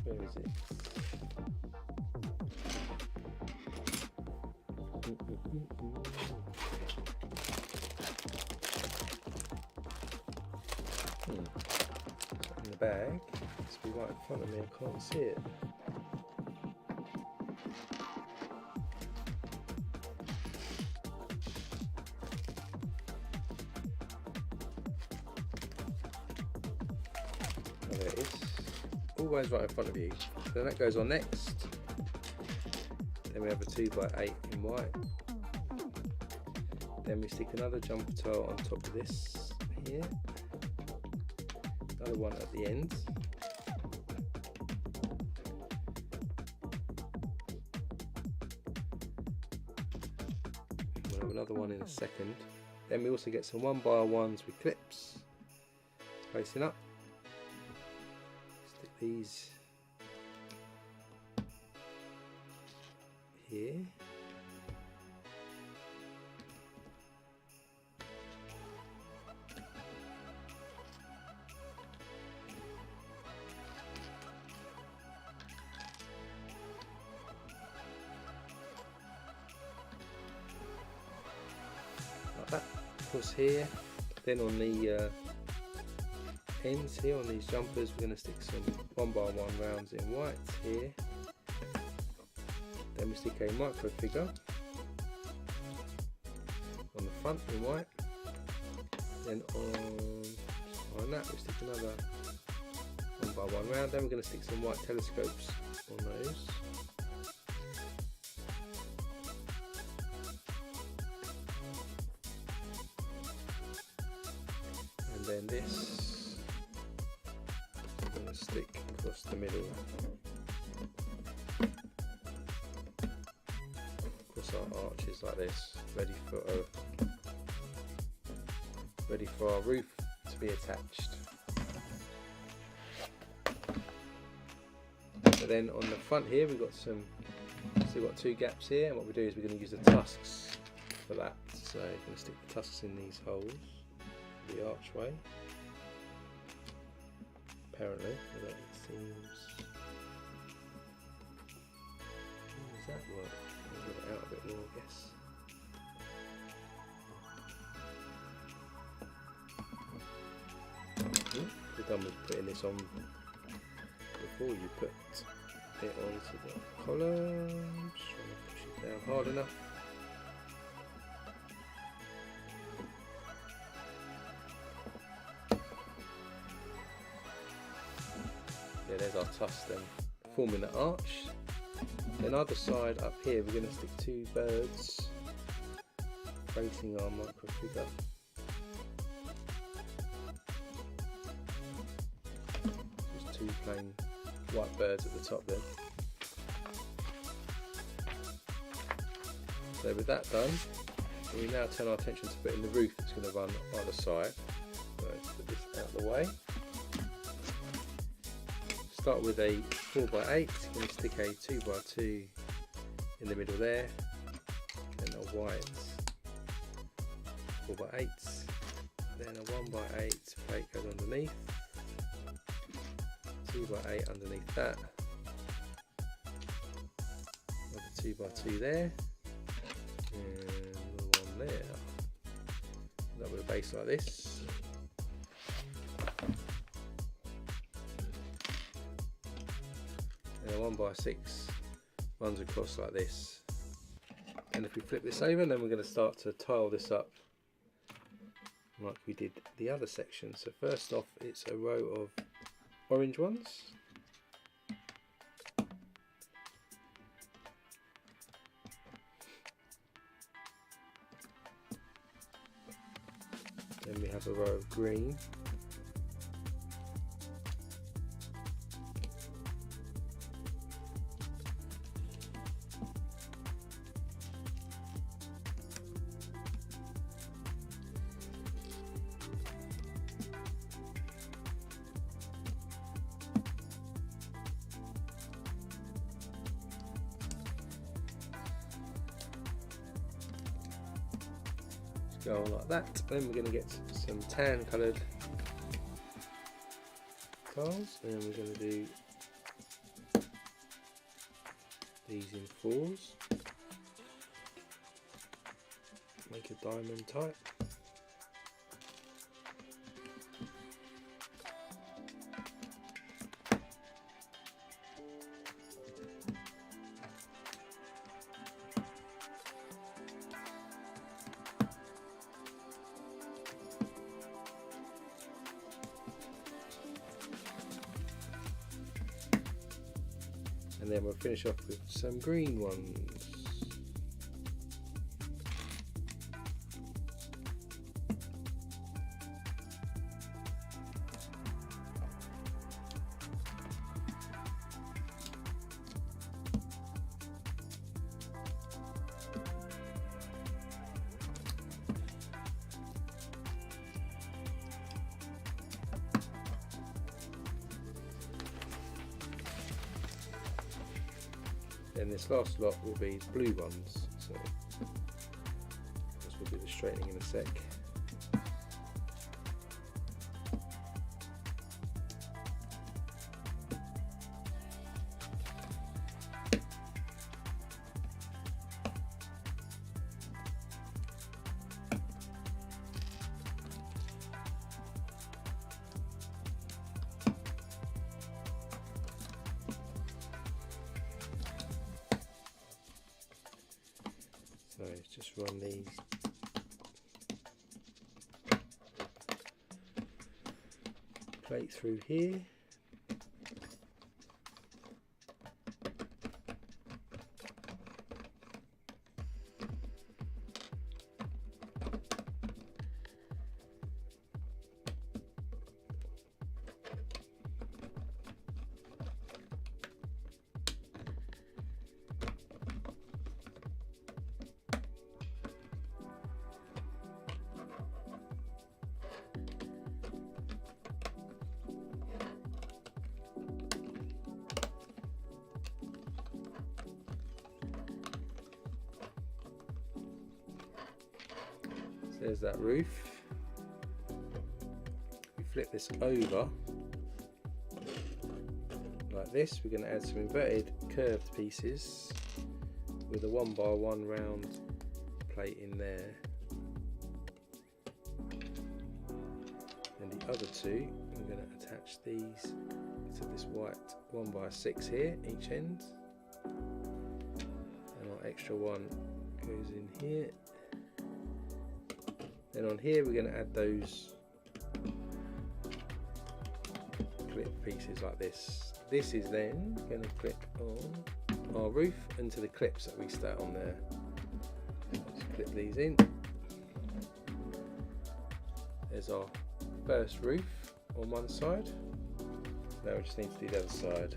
Where is it? In the the bag. It's be right in front of me, I can't see it. Oh, there it is. Always right in front of you. Then that goes on next. Then we have a 2x8 in white. Then we stick another jumper tile on top of this here. Another one at the end. We'll have another one in a second. Then we also get some 1x1s with clips facing up. Stick these here. Like that, across here. Then on the ends here, on these jumpers, we're going to stick some 1x1 rounds in white here. Then we stick a micro figure on the front in white. Then on that we stick another 1x1 round. Then we're going to stick some white telescopes on those. And then this I'm going to stick across the middle. Our arches like this, ready for our roof to be attached. So then on the front here we've got still got two gaps here, and what we do is we're going to use the tusks for that. So we're going to stick the tusks in these holes, the archway. Apparently, although it seems. How does that work? Get it out a bit more, I guess. We're done with putting this on before you put it onto the column. Just trying to push it down hard enough. Yeah, there's our tusk then, forming the arch. Then either side up here we're going to stick two birds facing our micro figure. Just two plain white birds at the top there. So with that done, we now turn our attention to putting the roof that's going to run either side. So let's put this out of the way. Start with a 4x8, going to stick a 2x2 in the middle there, then a white 4x8, then a 1x8 plate goes underneath, 2x8 underneath that, another 2x2 there, and another one there. That with a base like this. And a 1x6 runs across like this. And if we flip this over, then we're going to start to tile this up like we did the other section. So first off, it's a row of orange ones. Then we have a row of green. Go on like that. Then we're going to get some tan coloured tiles, and we're going to do these in fours. Make a diamond type. and then we'll finish off with some green ones. Then this last lot will be blue ones, so this will do the straightening in a sec. So just run these plate through here. There's that roof. We flip this over like this. We're going to add some inverted curved pieces with a 1x1 round plate in there, and the other two we're going to attach these to this white 1x6 here each end, and our extra one goes in here. Then on here we're going to add those clip pieces like this. This is then going to clip on our roof into the clips that we start on there. Let's clip these in. There's our first roof on one side. Now we just need to do the other side.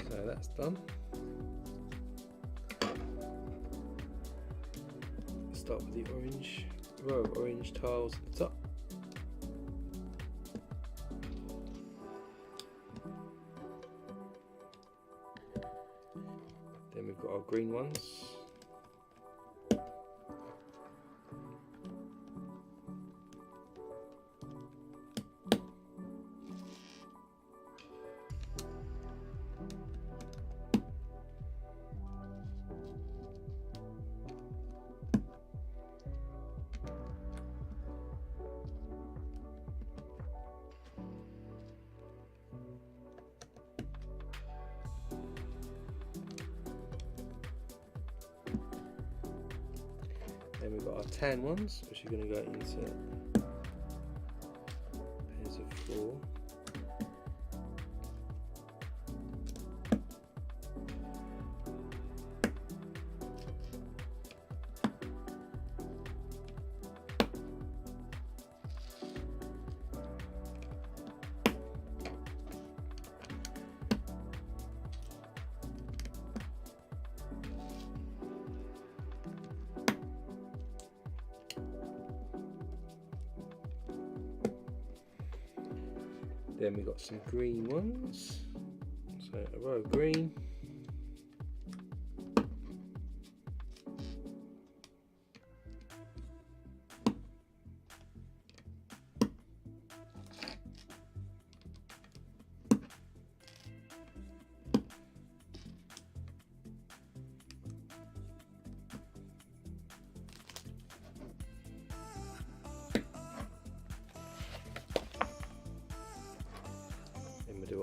So that's done. Start with the orange row of orange tiles at the top. Then we've got our green ones. Then we've got our tan ones, which are going to go into pairs of 4. Then we've got some green ones, so a row of green.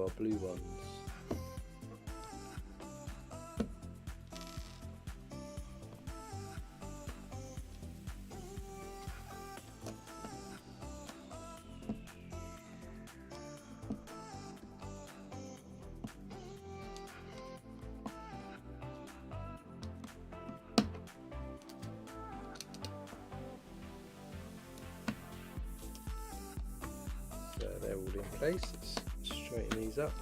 our blue ones. So they're all in place. Let's straighten these up.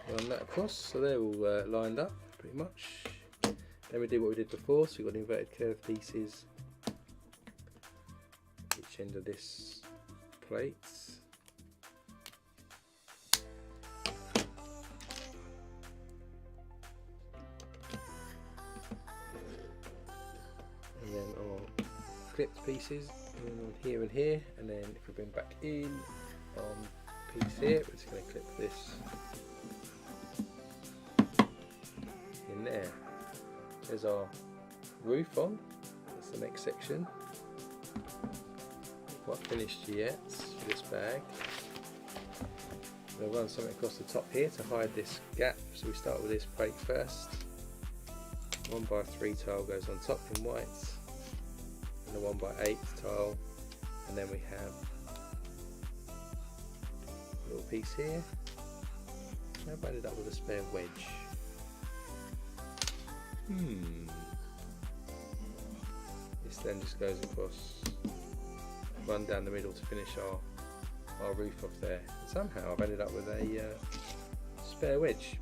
Run that across, so they're all lined up pretty much. Then we do what we did before, so we've got inverted curve pieces each end of this plate. And then our clipped pieces on here and here, and then if we bring back in piece here, we're just going to clip this in there. There's our roof on. That's the next section. Not quite finished yet for this bag. We'll run something across the top here to hide this gap. So we start with this plate first. 1x3 tile goes on top in white, and the 1x8 tile, and then we have a little piece here. I've ended up with a spare wedge. This then just goes across, run down the middle to finish our roof off there. And somehow I've ended up with a spare wedge.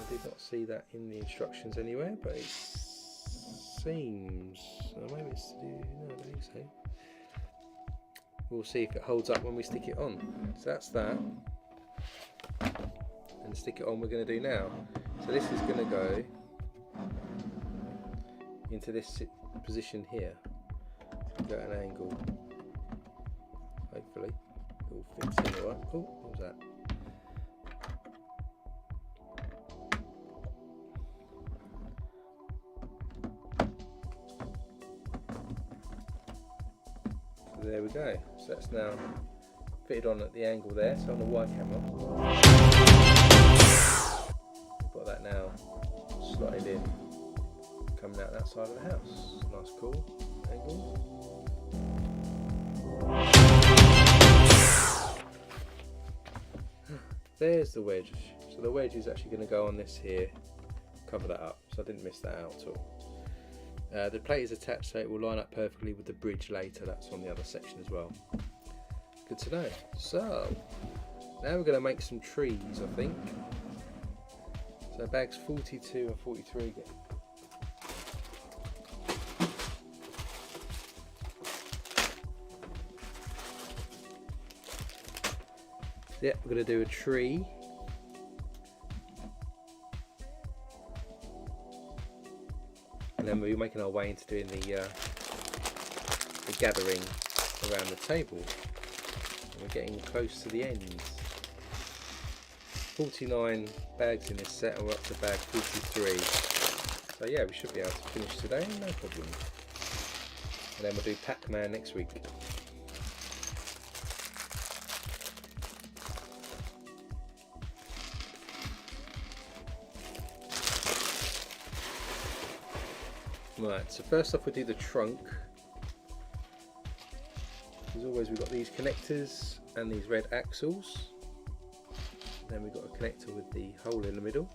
I did not see that in the instructions anywhere, but it seems, maybe it's to do, no, I don't think so. We'll see if it holds up when we stick it on. So that's that. And stick it on we're going to do now. So this is going to go into this position here. Go at an angle. Hopefully it all fits in alright. Oh, what was that? So there we go. So that's now fitted on at the angle there. So on the wide camera, got that now slotted in, coming out that side of the house. Nice, cool angle. There's the wedge. So the wedge is actually going to go on this here, cover that up. So I didn't miss that out at all. The plate is attached, so it will line up perfectly with the bridge later. That's on the other section as well. Good to know. So now we're going to make some trees, I think. So bags 42 and 43 again. Yeah, we're going to do a tree. And then we're making our way into doing the gathering around the table. And we're getting close to the end. 49 bags in this set, and we're up to bag 43. So yeah, we should be able to finish today, no problem. And then we'll do Pac-Man next week. Right, so first off we'll do the trunk. As always we've got these connectors and these red axles. Then we've got a connector with the hole in the middle.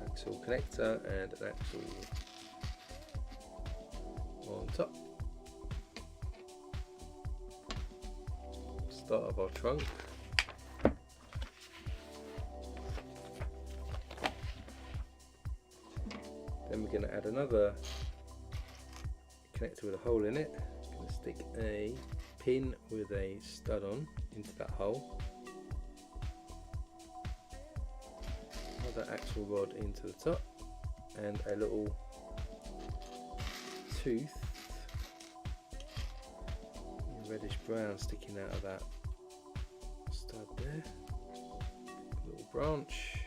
Axle connector and an axle on top. start of our trunk. Then we're going to add another connector with a hole in it. I'm going to stick a pin with a stud on into that hole. Another axle rod into the top, and a little tooth, reddish brown, sticking out of that stud there. Little branch.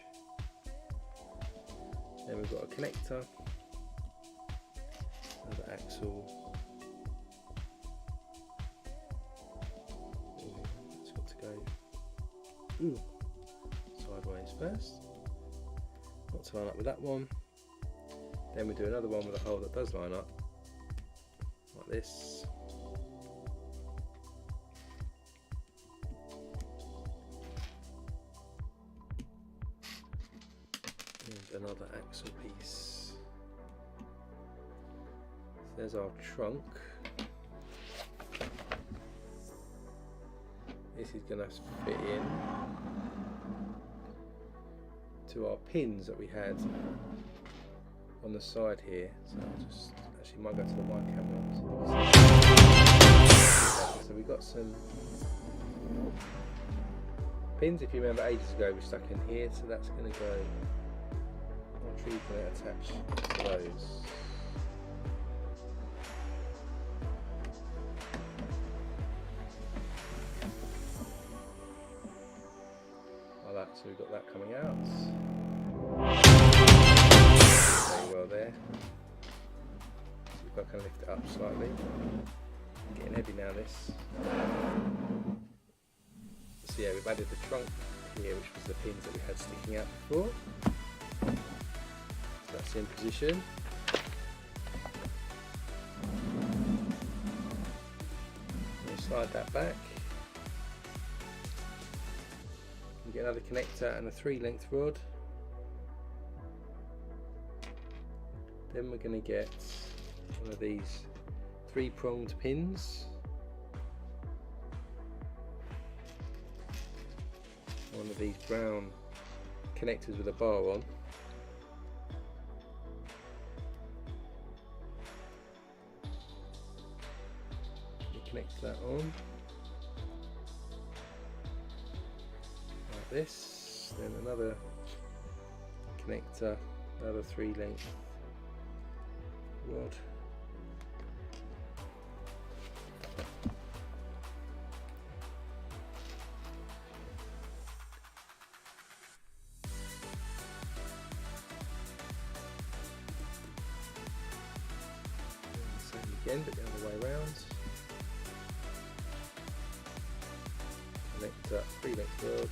Then we've got a connector, another axle. It's got to go sideways first. Not to line up with that one. Then we do another one with a hole that does line up, like this. And another axle piece. So there's our trunk. This is going to fit in to our pins that we had on the side here. So I'll just actually might go to the wide camera. So we've got some pins, if you remember ages ago we stuck in here, so that's going to go, our tree's going to attach to those. So we've got that coming out. Very well there. So we've got to kind of lift it up slightly. Getting heavy now, this. So yeah, we've added the trunk here, which was the pins that we had sticking out before. So that's in position. We'll slide that back. Get another connector and a 3-length rod. Then we're going to get one of these 3-pronged pins. One of these brown connectors with a bar on. You connect that on. This, then another connector, another 3-length rod. Same again, but the other way around. Connector, 3-length rod.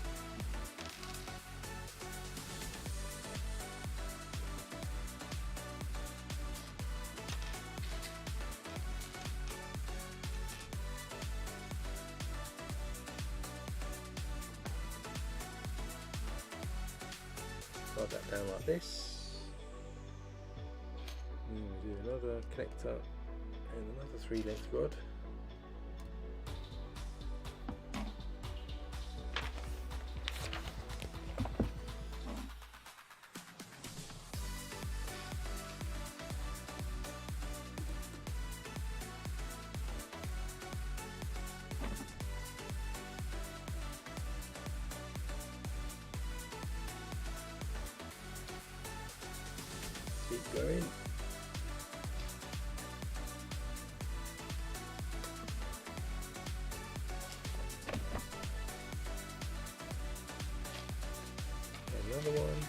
Slide that down like this. And we do another connector and another 3-length rod. Keep going. Another one.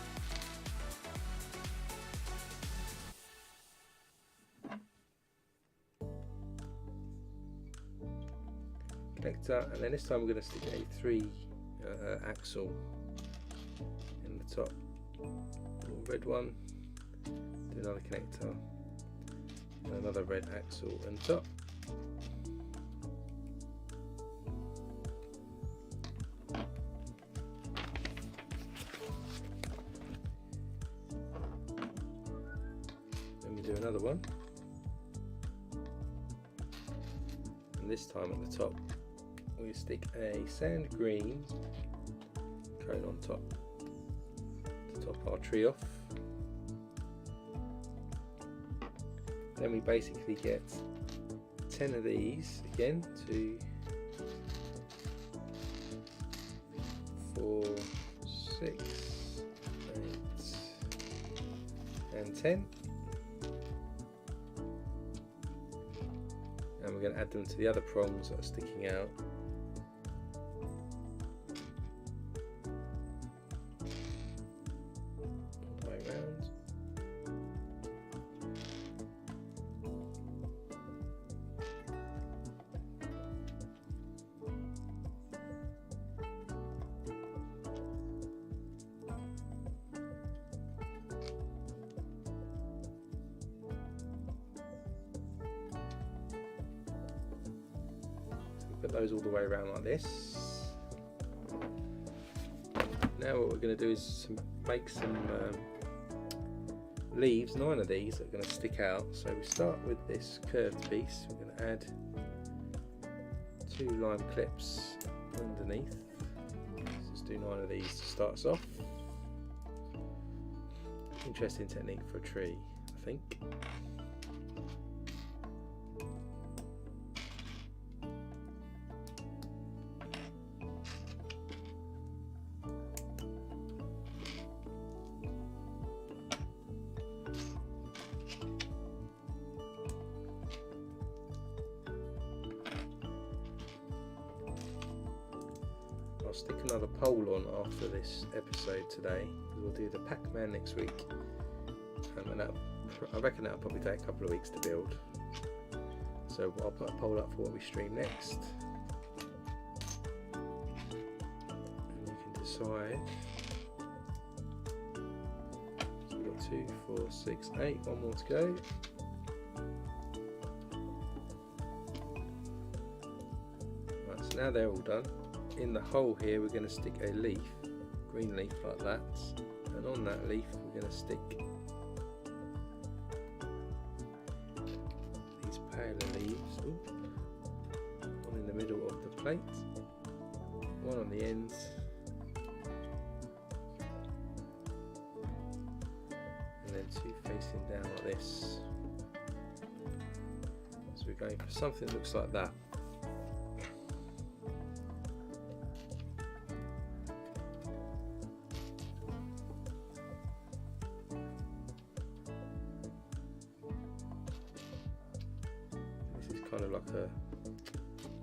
Connector, and then this time we're going to stick a 3 axle in the top. Little red one. Do another connector and another red axle on top. Then we do another one, and this time at the top we stick a sand green cone on top to top our tree off. Then we basically get 10 of these again, 2, 4, 6, 8 and 10, and we're going to add them to the other prongs that are sticking out. All the way around. Put those all the way around like this. Now what we're going to do is make some leaves, 9 of these that are going to stick out. So we start with this curved piece. We're going to add 2 lime clips underneath. Let's just do 9 of these to start us off. Interesting technique for a tree, I think. I'll stick another poll on after this episode today. We'll do the Pac-Man next week, and I reckon that'll probably take a couple of weeks to build. So I'll put a poll up for what we stream next, and you can decide. So we've got 2, 4, 6, 8. One more to go. Right, so now they're all done. In the hole here we're going to stick a leaf, green leaf like that, and on that leaf we're going to stick these paler leaves. Ooh. One in the middle of the plate, one on the ends, and then 2 facing down like this. So we're going for something that looks like that. Kind of like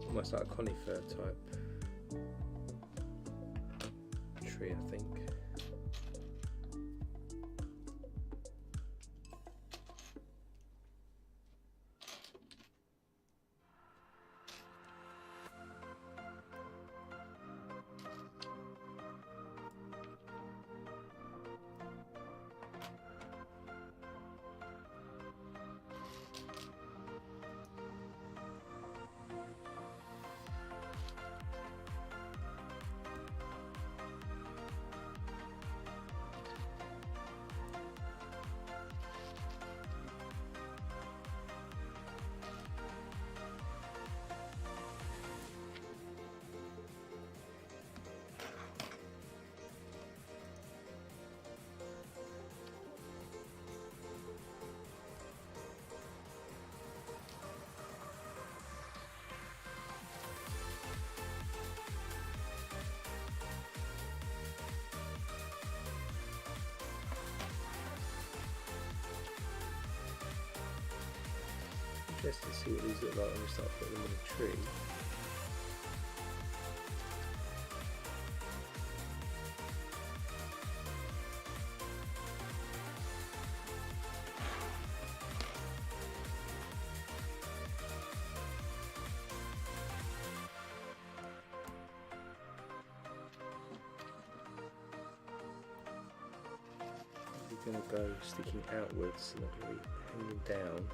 almost like a conifer type tree, I think. Just to see what these look like when we start putting them in a tree. We're going to go sticking outwards, not really hanging down.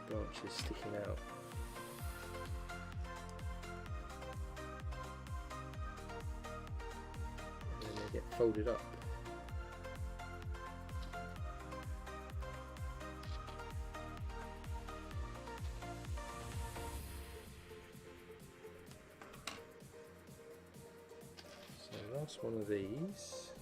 Branches sticking out. And then they get folded up. last one of these.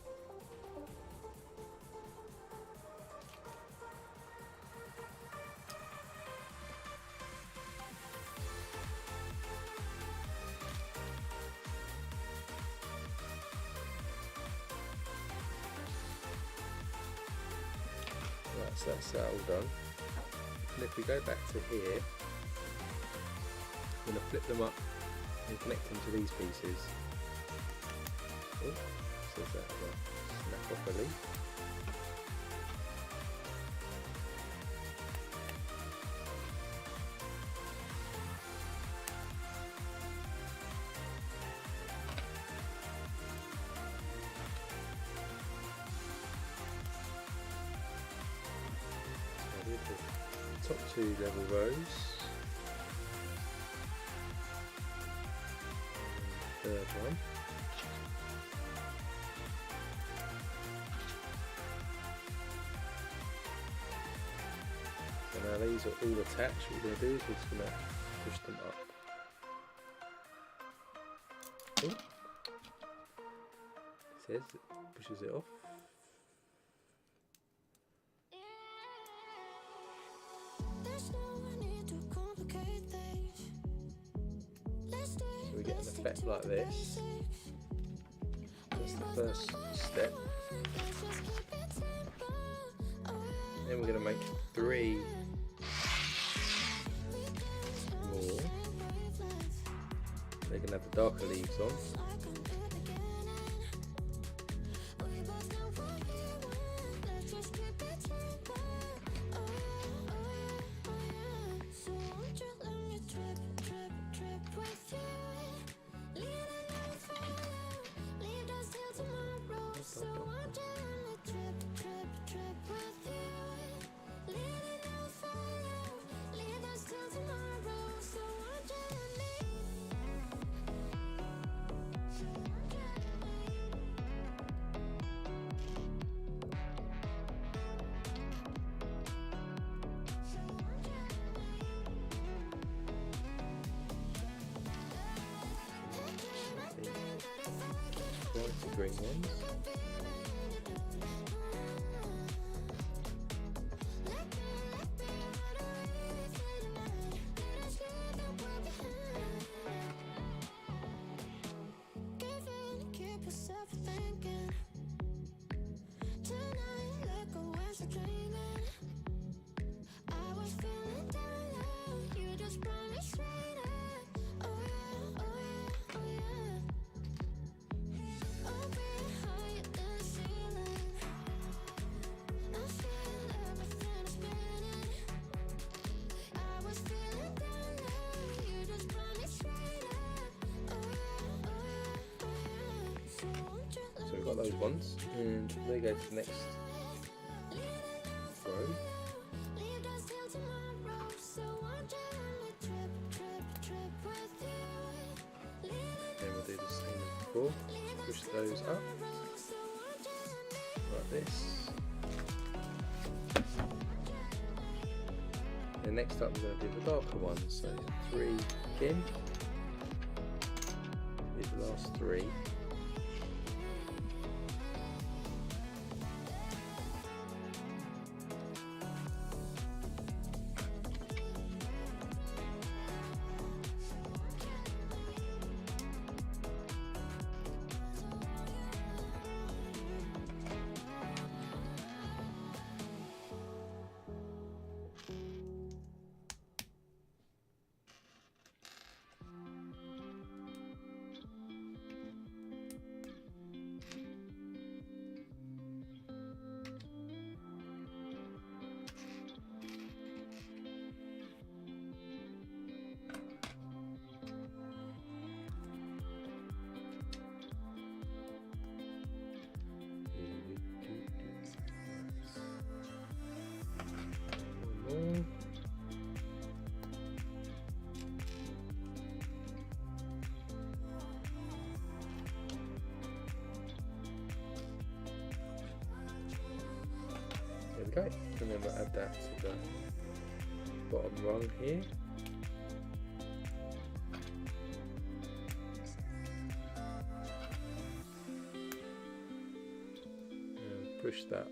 Right, so that's that all done. And if we go back to here, I'm going to flip them up and connect them to these pieces. Oh, says that as well. Snap off a leaf. The top two level rows. Third one. So now these are all attached. What we're going to do is we're just going to push them up. Oh. It says it pushes it off. So we get an effect like this. That's the first step. Then we're going to make 3 more. They're going to have the darker leaves on. The green ones. So we've got those ones, and they go to the next row. Then we'll do the same as before. Push those up like this. And next up we're going to do the darker ones. So 3 again. Do the last 3. There we go, and then we'll add that to the bottom rung here. push that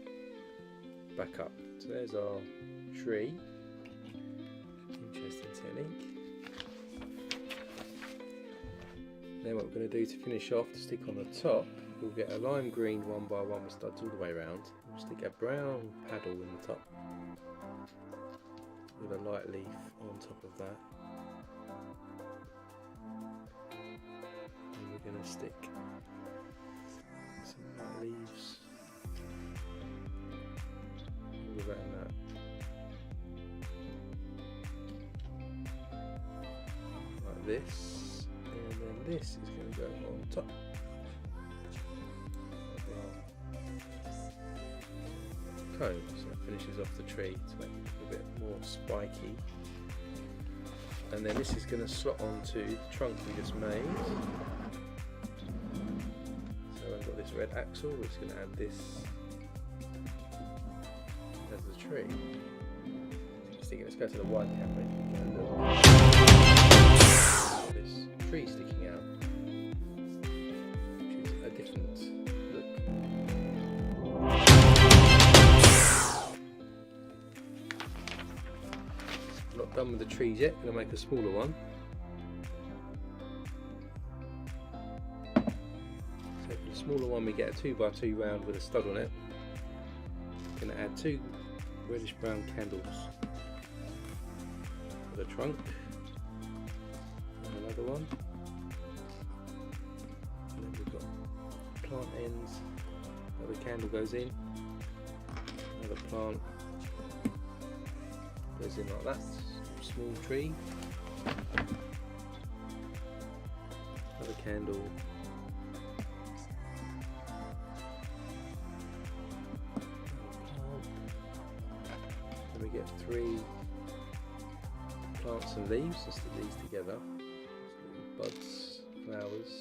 back up. So there's our tree. Interesting technique. Then what we're going to do to finish off, to stick on the top, we'll get a lime green 1x1 with studs all the way around. We'll stick a brown paddle in the top with a light leaf on top of that. And we're going to stick some light leaves all around that. Like this. And then this is going to go on top. Cone, so it finishes off the tree to make it a bit more spiky. And then this is going to slot onto the trunk we just made. So I've got this red axle, we're just going to add this as the tree. Let's go to the wide camera. This tree sticking out, which is a different look. Not done with the trees yet, going to make a smaller one. So for the smaller one we get a 2x2 round with a stud on it. Going to add 2 reddish brown candles for the trunk. Another one, and then we've got plant ends where the candle goes in, another plant goes in like that, small tree, another candle, then we get 3 plants and leaves, just stick these together. Buds, flowers.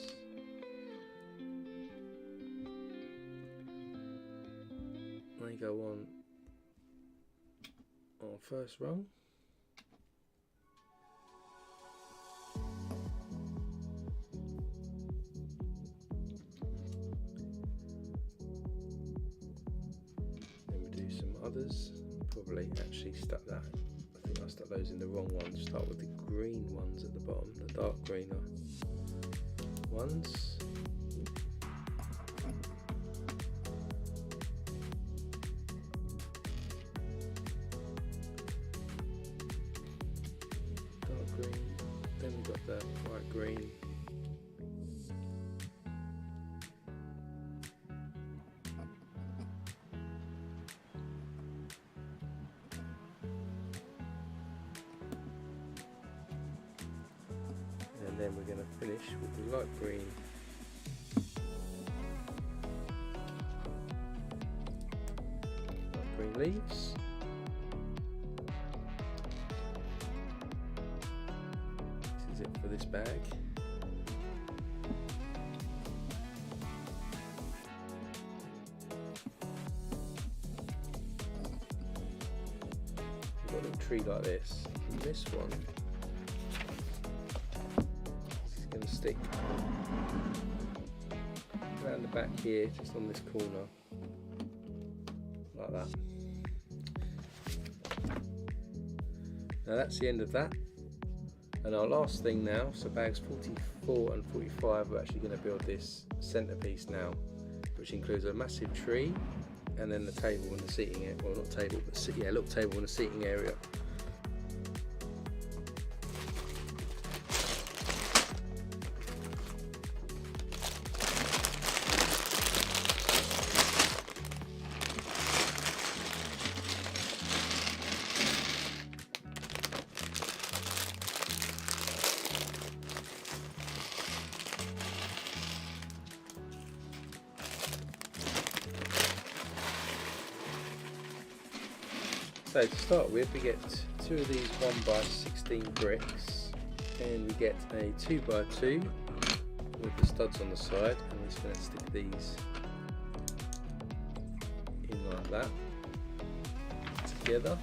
They go on first rung. Then we do some others. Probably actually stuck that. I think I stuck those in the wrong ones. Start with the green ones at the bottom, the dark greener ones. Dark green, then we've got the light green. And then we're going to finish with the light green. Light green leaves. This is it for this bag. We've got a little tree like this. And this one going to stick around the back here, just on this corner, like that. Now that's the end of that. And our last thing now, so bags 44 and 45, we're actually going to build this centerpiece now, which includes a massive tree and then the table and the seating area. Well, not table, but yeah, a little table and a seating area. So to start with, we get 2 of these 1x16 bricks, and we get a 2x2 with the studs on the side, and we're just going to stick these in like that together.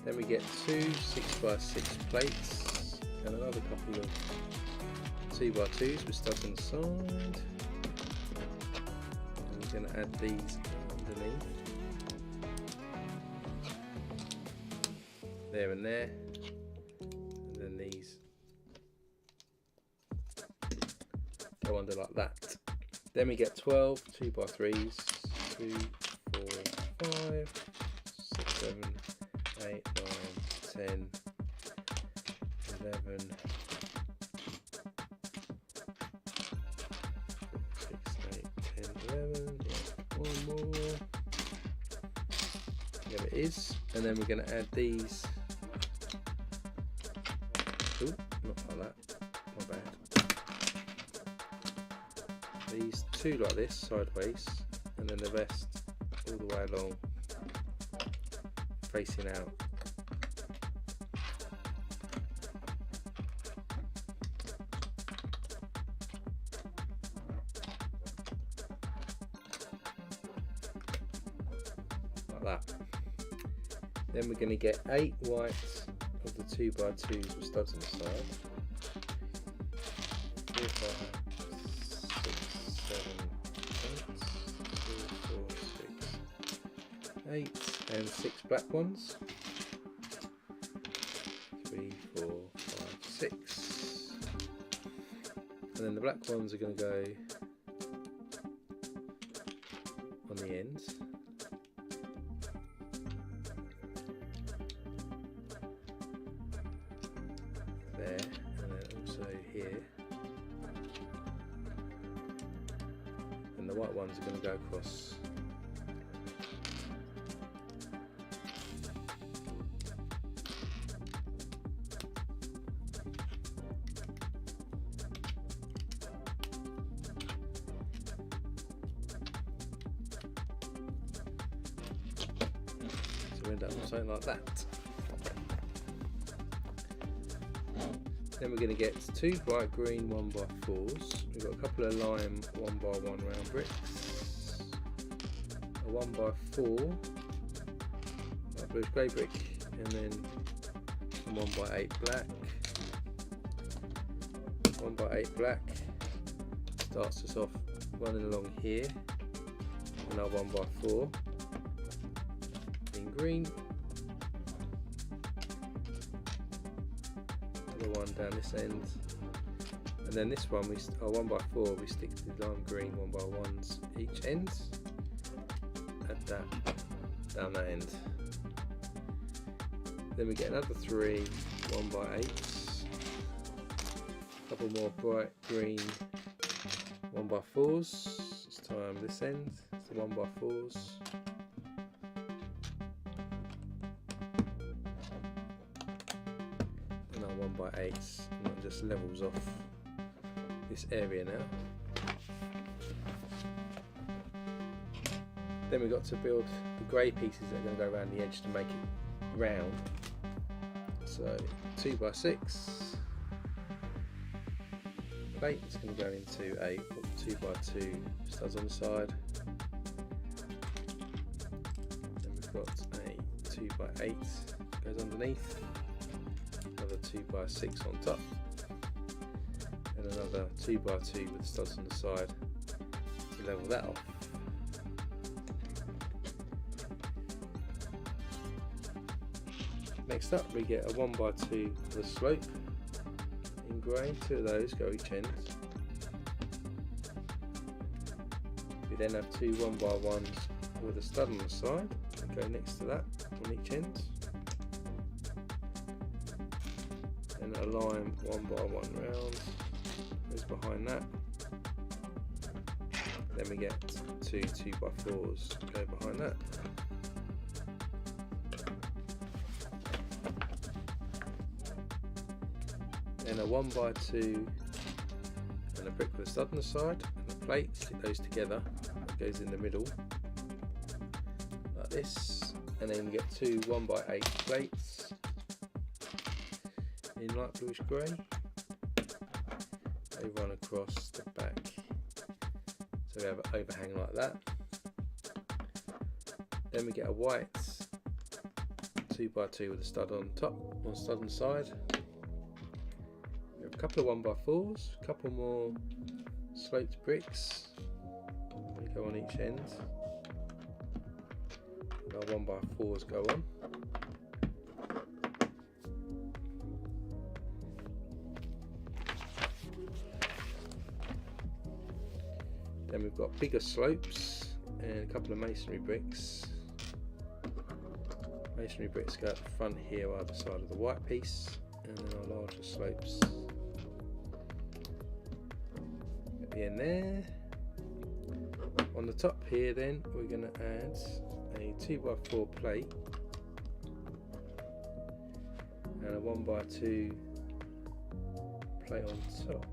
Then we get 2 6x6 plates and another couple of 2x2s with studs on the side. And we're going to add these underneath, there and there, and then these go under like that. Then we get 12 2x3s, 2, 4, 5, 6, 7, 8, 9, 10, 11, 6, 8, 10, 11, one more, there it is. And then we're going to add these, ooh, not like that, my bad, these two like this sideways, and then the rest all the way along facing out. Like that. Then we're going to get 8 whites of the 2x2s with studs on the side. 4, 5, 6, 7, 8, 2, 4, 6, 8, and 6 black ones. 3, 4, 5, 6. And then the black ones are going to go on the ends. There, and then also here. And the white ones are going to go across. So we end up with something like that. Then we're going to get 2 bright green 1x4s. We've got a couple of lime 1x1 round bricks, a 1x4 light bluish grey brick, and then some 1x8 black. 1x8 black starts us off running along here, and our 1x4 in green. One down this end, and then this one our 1x4 we stick to the lime green 1x1s each end. Add that down that end. Then we get another 3 1x8s, a couple more bright green 1x4s. This time this end, it's the 1x4s. And our 1x8s, and that just levels off this area now. Then we've got to build the grey pieces that are going to go around the edge to make it round. So 2x6 plate is going to go into a 2x2 studs on the side. Then we've got a 2x8 goes underneath, another 2x6 on top, and another 2x2 with studs on the side to level that off. Next up we get a 1x2 with a slope in grey, 2 of those go each end. We then have 2 1x1s with a stud on the side and go next to that on each end. And a lime 1x1 round goes behind that. Then we get 2 2x4s go behind that. Then a 1x2 and a brick with a stud on the side and a plate, stick those together, that goes in the middle like this, and then we get 2 1x8 plates in light bluish grey. They run across the back, so we have an overhang like that. Then we get a white 2x2 with a stud on top, or stud on the side. A couple of 1x4s, a couple more sloped bricks. There we go on each end. And our 1x4s go on. Then we've got bigger slopes and a couple of masonry bricks. Masonry bricks go at the front here either side of the white piece, and then our larger slopes at the end there. On the top here then we're going to add a 2x4 plate and a 1x2 plate on top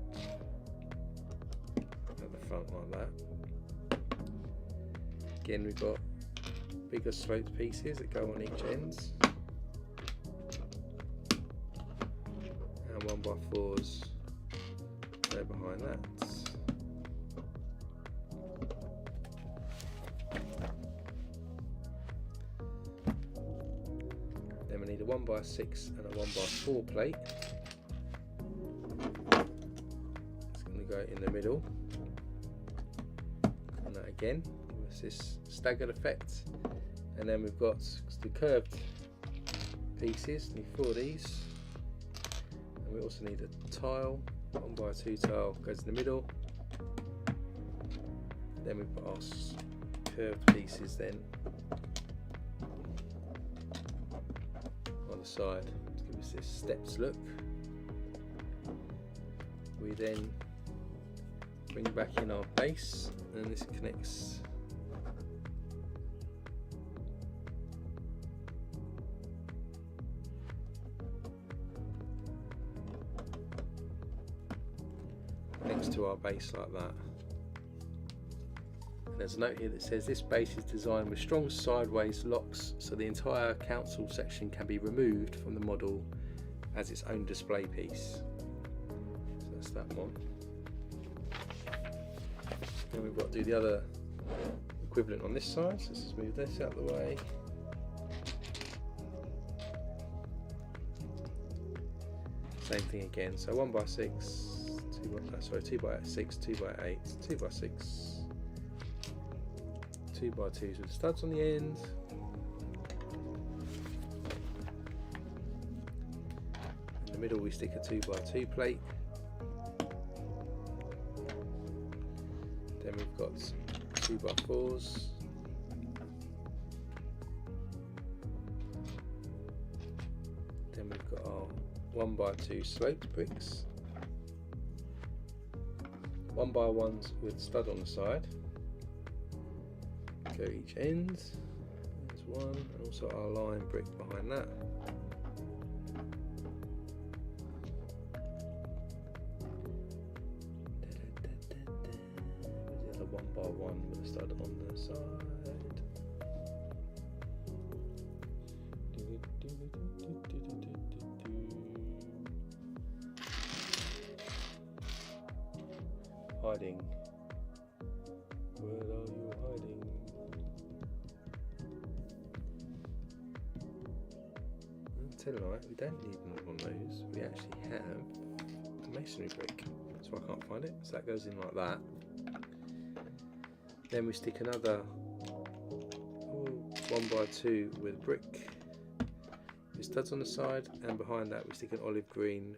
at the front like that. Again, we've got bigger sloped pieces that go on each end, and 1x4s go behind that. Then we need a 1x6 and a 1x4 plate. It's going to go in the middle, and that again with this staggered effect. And then we've got the curved pieces, need 4 of these, and we also need a tile, 1x2 tile goes in the middle. Then we've got our curved pieces then on the side to give us this steps look. We then bring back in our base, and this connects next to our base like that. And there's a note here that says this base is designed with strong sideways locks so the entire council section can be removed from the model as its own display piece. So that's that one. Then we've got to do the other equivalent on this side, so let's just move this out of the way. Same thing again, so 1x6, 2x6, 2x8, 2x6, 2x2s with studs on the end. In the middle we stick a 2x2 plate. Then we've got 2x4s. Then we've got our 1x2 sloped bricks. 1x1s with stud on the side. Go each end. There's one, and also our line brick behind that. There's the other 1x1 with a stud on the side. Hiding. Where are you hiding? Tell you what, we don't need one of those. We actually have a masonry brick, so I can't find it. So that goes in like that. Then we stick another 1x2 with brick with studs on the side, and behind that we stick an olive green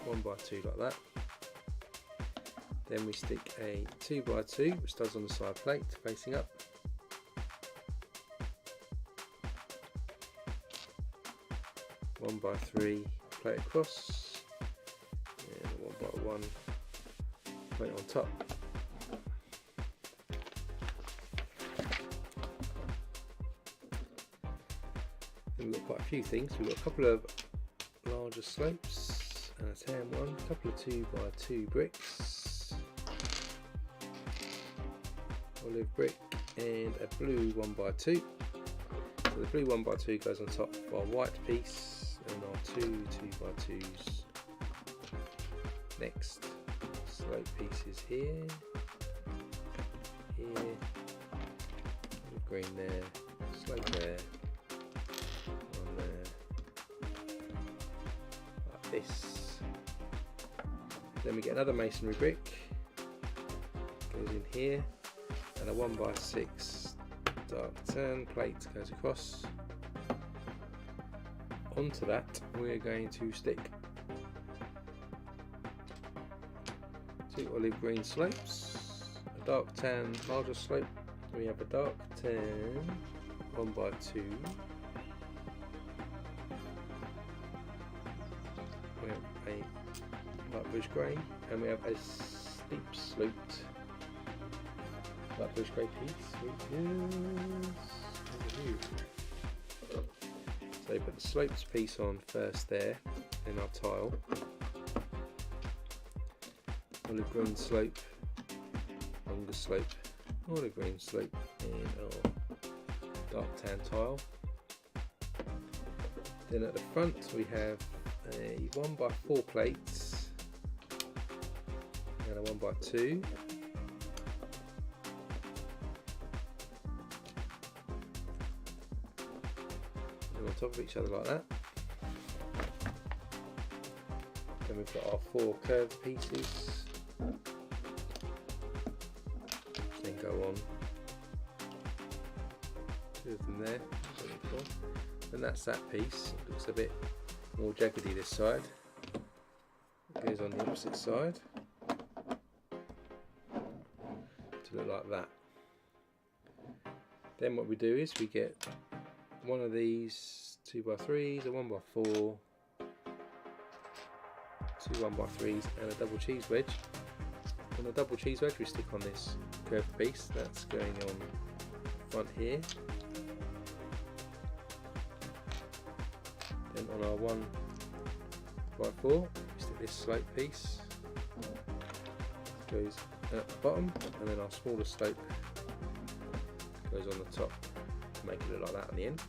1x2 like that. Then we stick a 2x2 with studs on the side plate facing up. One by 3 plate across, and a 1x1 plate on top. Then we've got quite a few things. We've got a couple of larger slopes and a tan one, a couple of 2x2 bricks, olive brick, and a blue 1x2. So the blue 1x2 goes on top of our white piece, and our 2x2s next. Slope pieces here, green there, slope there, one there, like this. Then we get another masonry brick, goes in here, and a 1x6 dark tan plate goes across. Onto that we're going to stick 2 olive green slopes, a dark tan larger slope. We have a dark tan 1x2. We have a light bush grey, and we have a steep sloped light bush grey piece, which is so put the slopes piece on first there in our tile. Olive green slope, longer slope, olive green slope in our dark tan tile. Then at the front we have a 1x4 plate and a 1x2. On top of each other like that. Then we've got our 4 curved pieces. Then go on 2 of them there. And that's that piece. It looks a bit more jaggedy this side. It goes on the opposite side to look like that. Then what we do is we get one of these 2x3s, a 1x4, 2 1x3s, and a double cheese wedge. On the double cheese wedge we stick on this curved piece that's going on front here. Then on our 1x4 we stick this slope piece, goes at the bottom, and then our smaller slope goes on the top to make it look like that on the end.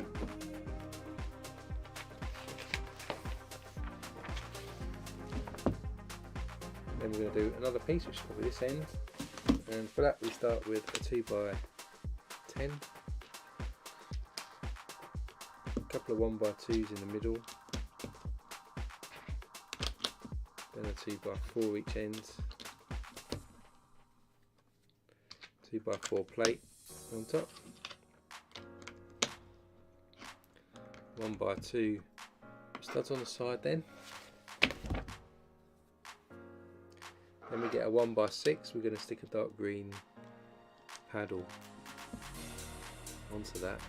Then we're going to do another piece which is probably this end, and for that we start with a 2x10, a couple of 1x2s in the middle, then a 2x4 each end, 2x4 plate on top, 1x2 studs on the side then. Then we get a 1x6, we're going to stick a dark green paddle onto that.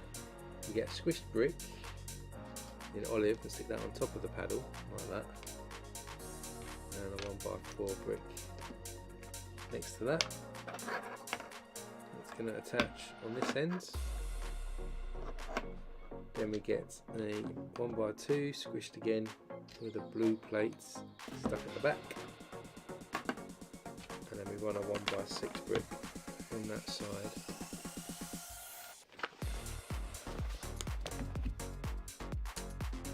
We get a squished brick in olive and stick that on top of the paddle, like that. And a 1x4 brick next to that. It's going to attach on this end. Then we get a 1x2 squished again with a blue plate stuck at the back. And then we run a 1x6 brick from that side.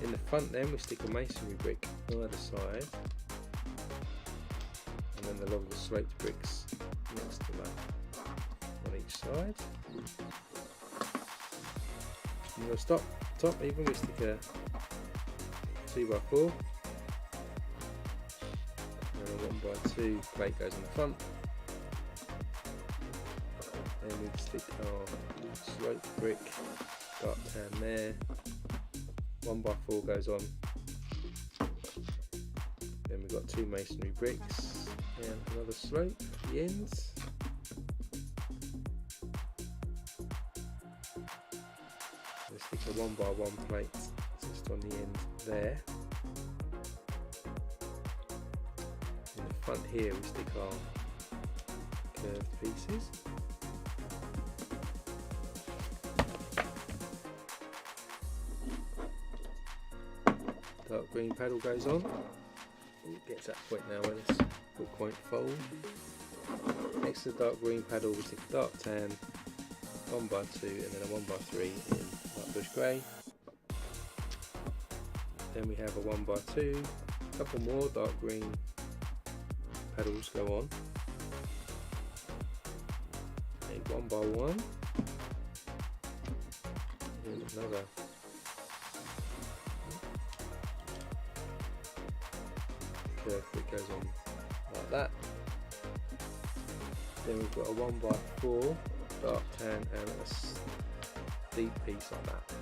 In the front then we stick a masonry brick on either side, and then the longer sloped bricks next to that on each side. And the top even we stick a 2x4. And a 1x2 plate goes on the front. Then we stick our slope brick, dark tan there. 1x4 goes on. Then we've got 2 masonry bricks and another slope at the ends. We'll stick a 1x1 plate just on the end there. In the front here we stick our curved pieces. Dark green paddle goes on. It gets to that point now where this hook won't fold. Next to the dark green paddle we stick a dark tan, 1x2 and then a 1x3 in light bush grey. Then we have a 1x2, a couple more dark green paddles go on. A 1x1 and another curve that goes on like that. Then we've got a 1x4 dark tan and a deep piece like that.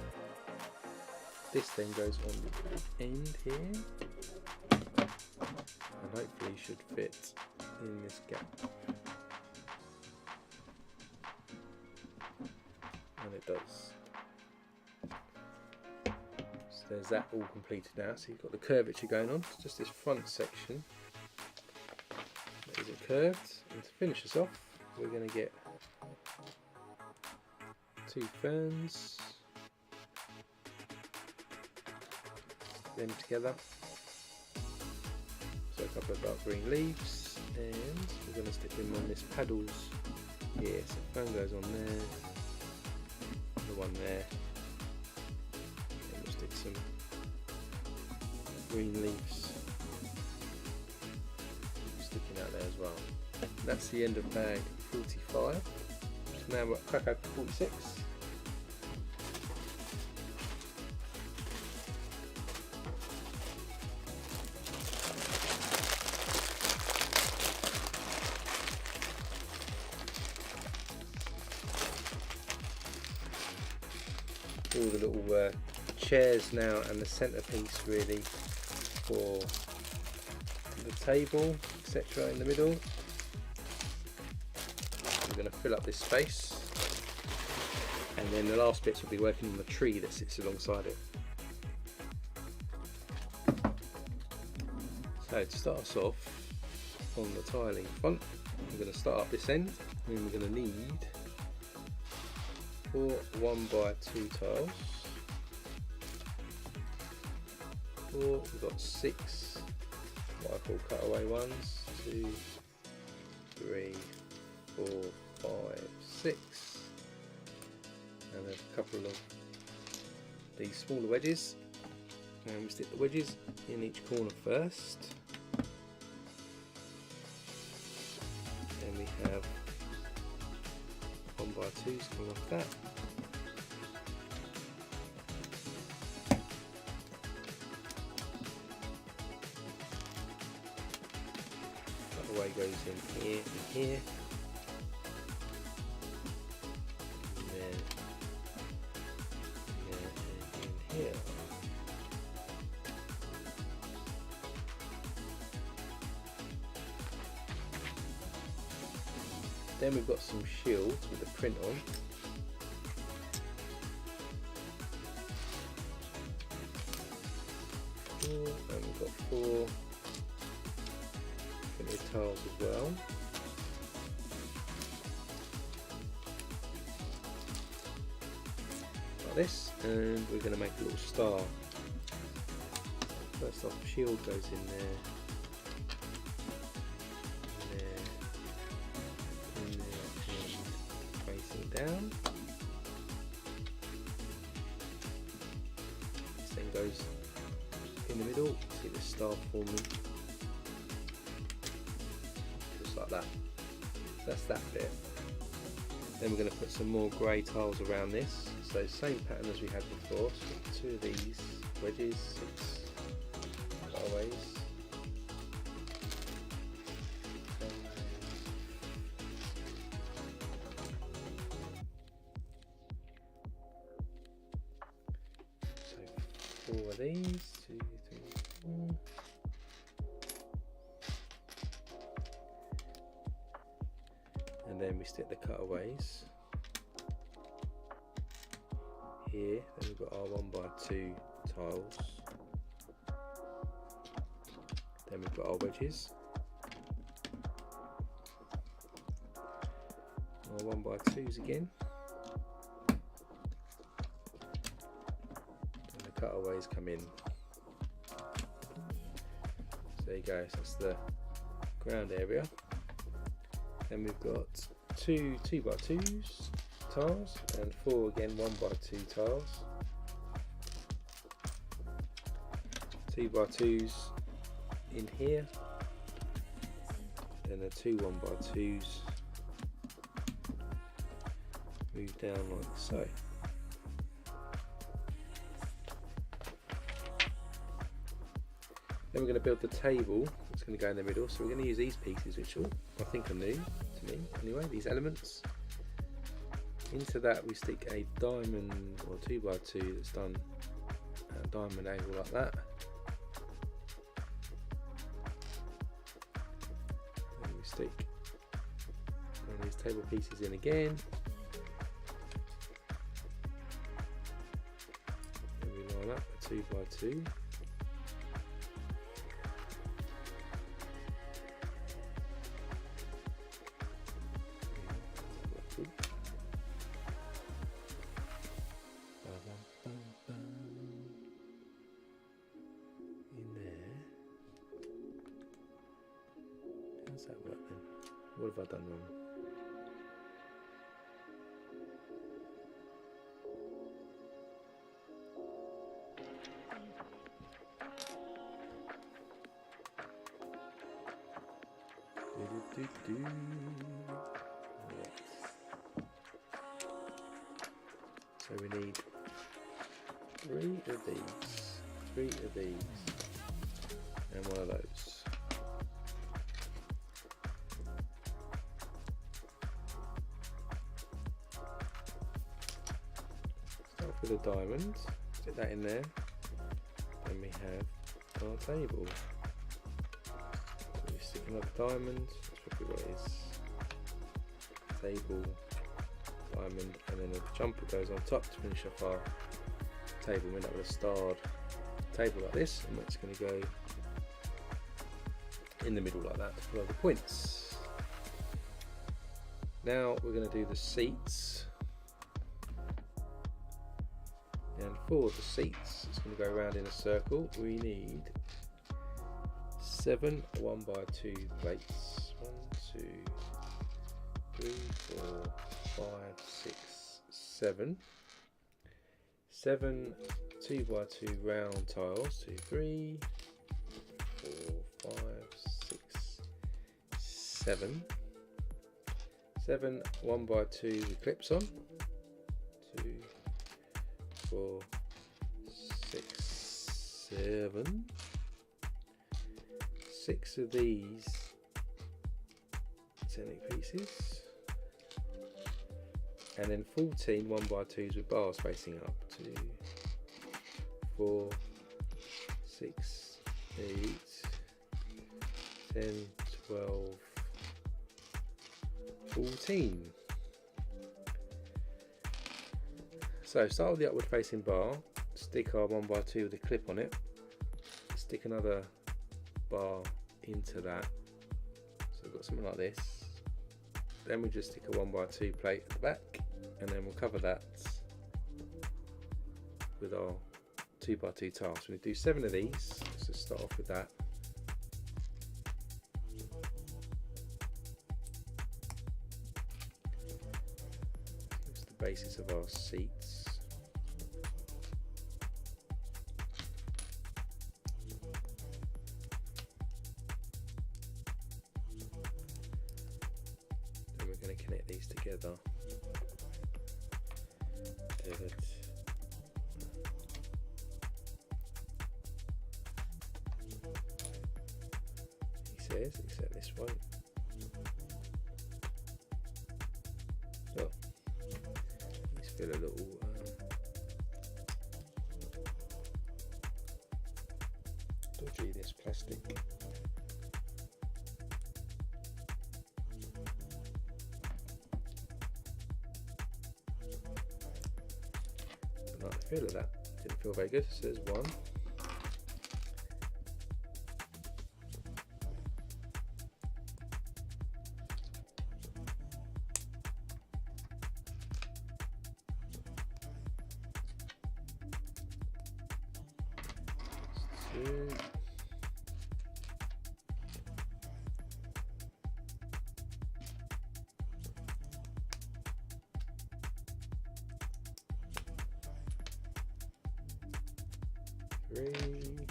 This then goes on the end here, and hopefully should fit in this gap. And it does. So there's that all completed now. So you've got the curvature going on. It's just this front section that isn't curved. And to finish us off, we're going to get 2 ferns, them together. So a couple of dark green leaves, and we're going to stick them on this paddles here. So fern goes on there, the one there, and we'll stick some green leaves sticking out there as well. And that's the end of bag 45. So now we're at crack open 46. All the little chairs now and the centerpiece really for the table, etc. in the middle. We're going to fill up this space, and then the last bits will be working on the tree that sits alongside it. So to start us off on the tiling front, we're going to start up this end, and then we're going to need 4 1x2 tiles. 4, we've got 6 what I call cutaway ones. 2, 3, 4, 5, 6, and a couple of these smaller wedges, and we stick the wedges in each corner first. Then we have 1x2s coming off that. Cutaway goes in here and here. And then in here. Then we've got some shields with the print on. And we've got 4 printed tiles as well. Like this, and we're going to make a little star. First off, the shield goes in there. Down. This then goes in the middle. See the star forming, just like that. So that's that bit. Then we're going to put some more grey tiles around this. So same pattern as we had before. So 2 of these wedges, 6 cutaways. Of these, 2, 3, 4. And then we stick the cutaways here. Then we've got our 1x2 tiles. Then we've got our wedges. Our 1x2s again. Cutaways come in. So there you go, so that's the ground area. Then we've got 2 2x2s tiles and 4 again 1x2 tiles. 2x2s in here, then the 2 1x2s move down like so. Then we're going to build the table that's going to go in the middle. So we're going to use these pieces, which I think are new to me anyway, these elements. Into that we stick a diamond or 2x2 that's done at a diamond angle like that. Then we stick one of these table pieces in again. Then we line up a 2x2. How's that work then? What have I done wrong? Right. So we need 3 of these, and one of those. With a diamond, stick that in there, then we have our table. So we stick another diamond, that's probably what it is, table, diamond, and then a jumper goes on top to finish off our table. We end up with a starred table like this, and that's going to go in the middle like that to follow the points. Now we're going to do the seats. And for the seats, it's going to go around in a circle. We need 7 1x2 plates. 1, 2, 3, 4, 5, 6, 7. 7 2x2 round tiles. 2, 3, 4, 5, 6, 7. 7 1x2 with clips on. 2, 4, 6, 7. 6 of these centerpieces, and then 14 1x2s with bars facing up. 2, 4, 6, 8, 10, 12, 14. So start with the upward facing bar, stick our 1x2 with a clip on it, stick another bar into that, so we've got something like this. Then we just stick a 1x2 plate at the back, and then we'll cover that with our 2x2 tiles. So we do 7 of these. Let's just start off with that. That's the basis of our seats. Going to connect these together. Edit. He says, except this one. So let's feel a little dodgy, this plastic. Feel of that didn't feel very good. So there's 1, 2, 3, 4,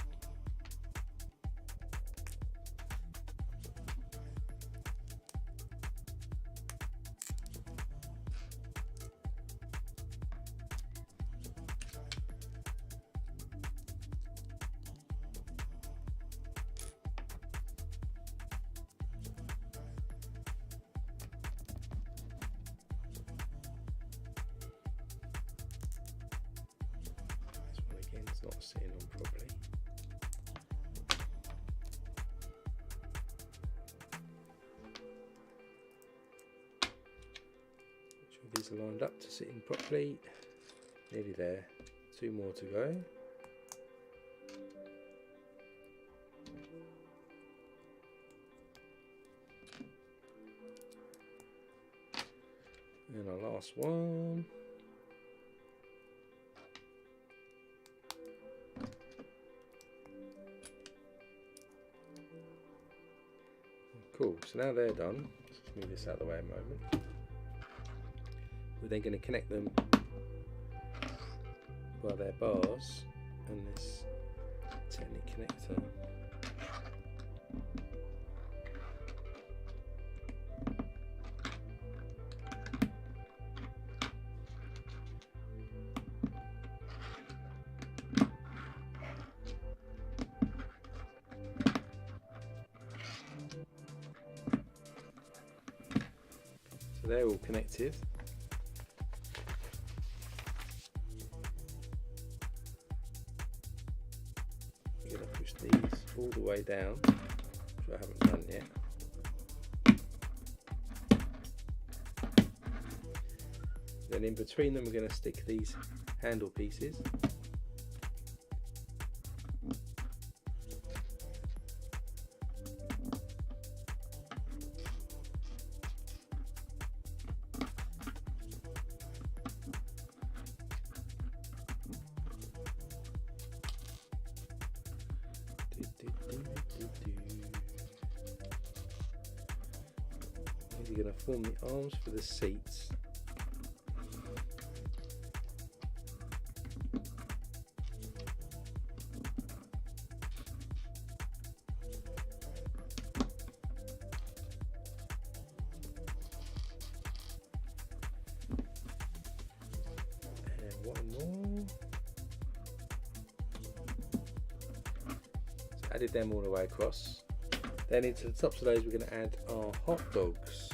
not sitting on properly. Make sure these are lined up to sit in properly. Nearly there. 2 more to go. And our last one. Cool, so now they're done. Let's just move this out of the way a moment. We're then going to connect them by their bars and this Technic connector. So they're all connected. I'm going to push these all the way down, which I haven't done yet. Then in between them we're going to stick these handle pieces. You're going to form the arms for the seats. And one more. So added them all the way across. Then into the tops of those we're going to add our hot dogs.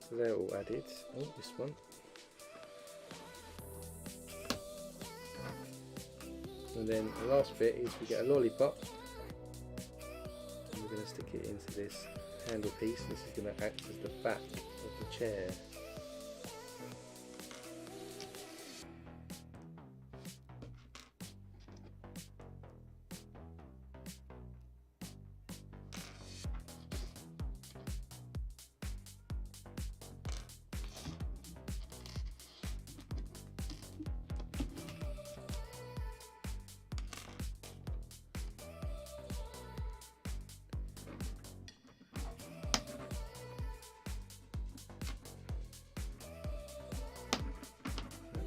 So they're all added. Oh, this one. And then the last bit is we get a lollipop. And we're going to stick it into this handle piece. This is going to act as the back of the chair.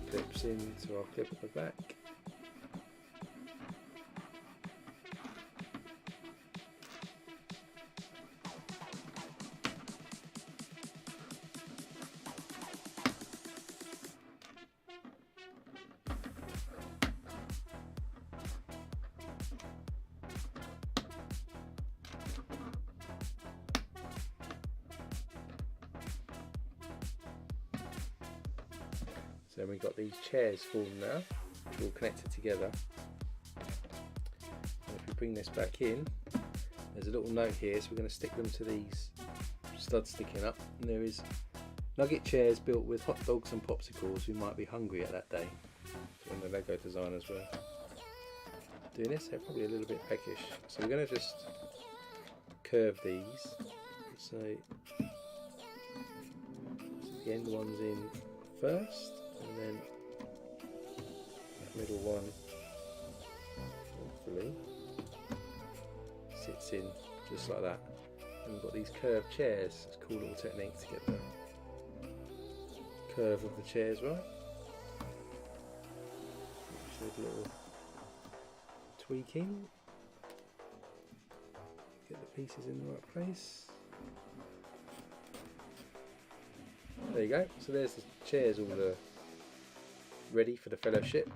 Clips into our clip at the back. So we've got these chairs formed now, which are all connected together. And if we bring this back in, there's a little note here, so we're going to stick them to these studs sticking up. And there is nugget chairs built with hot dogs and popsicles. We might be hungry at that day, when the LEGO designers were doing this, they're probably a little bit peckish. So we're going to just curve these. So the end one's in first, and then that middle one hopefully sits in just like that. And we've got these curved chairs. It's a cool little technique to get the curve of the chairs right. Just a little tweaking. Get the pieces in the right place. There you go. So there's the chairs all ready for the fellowship.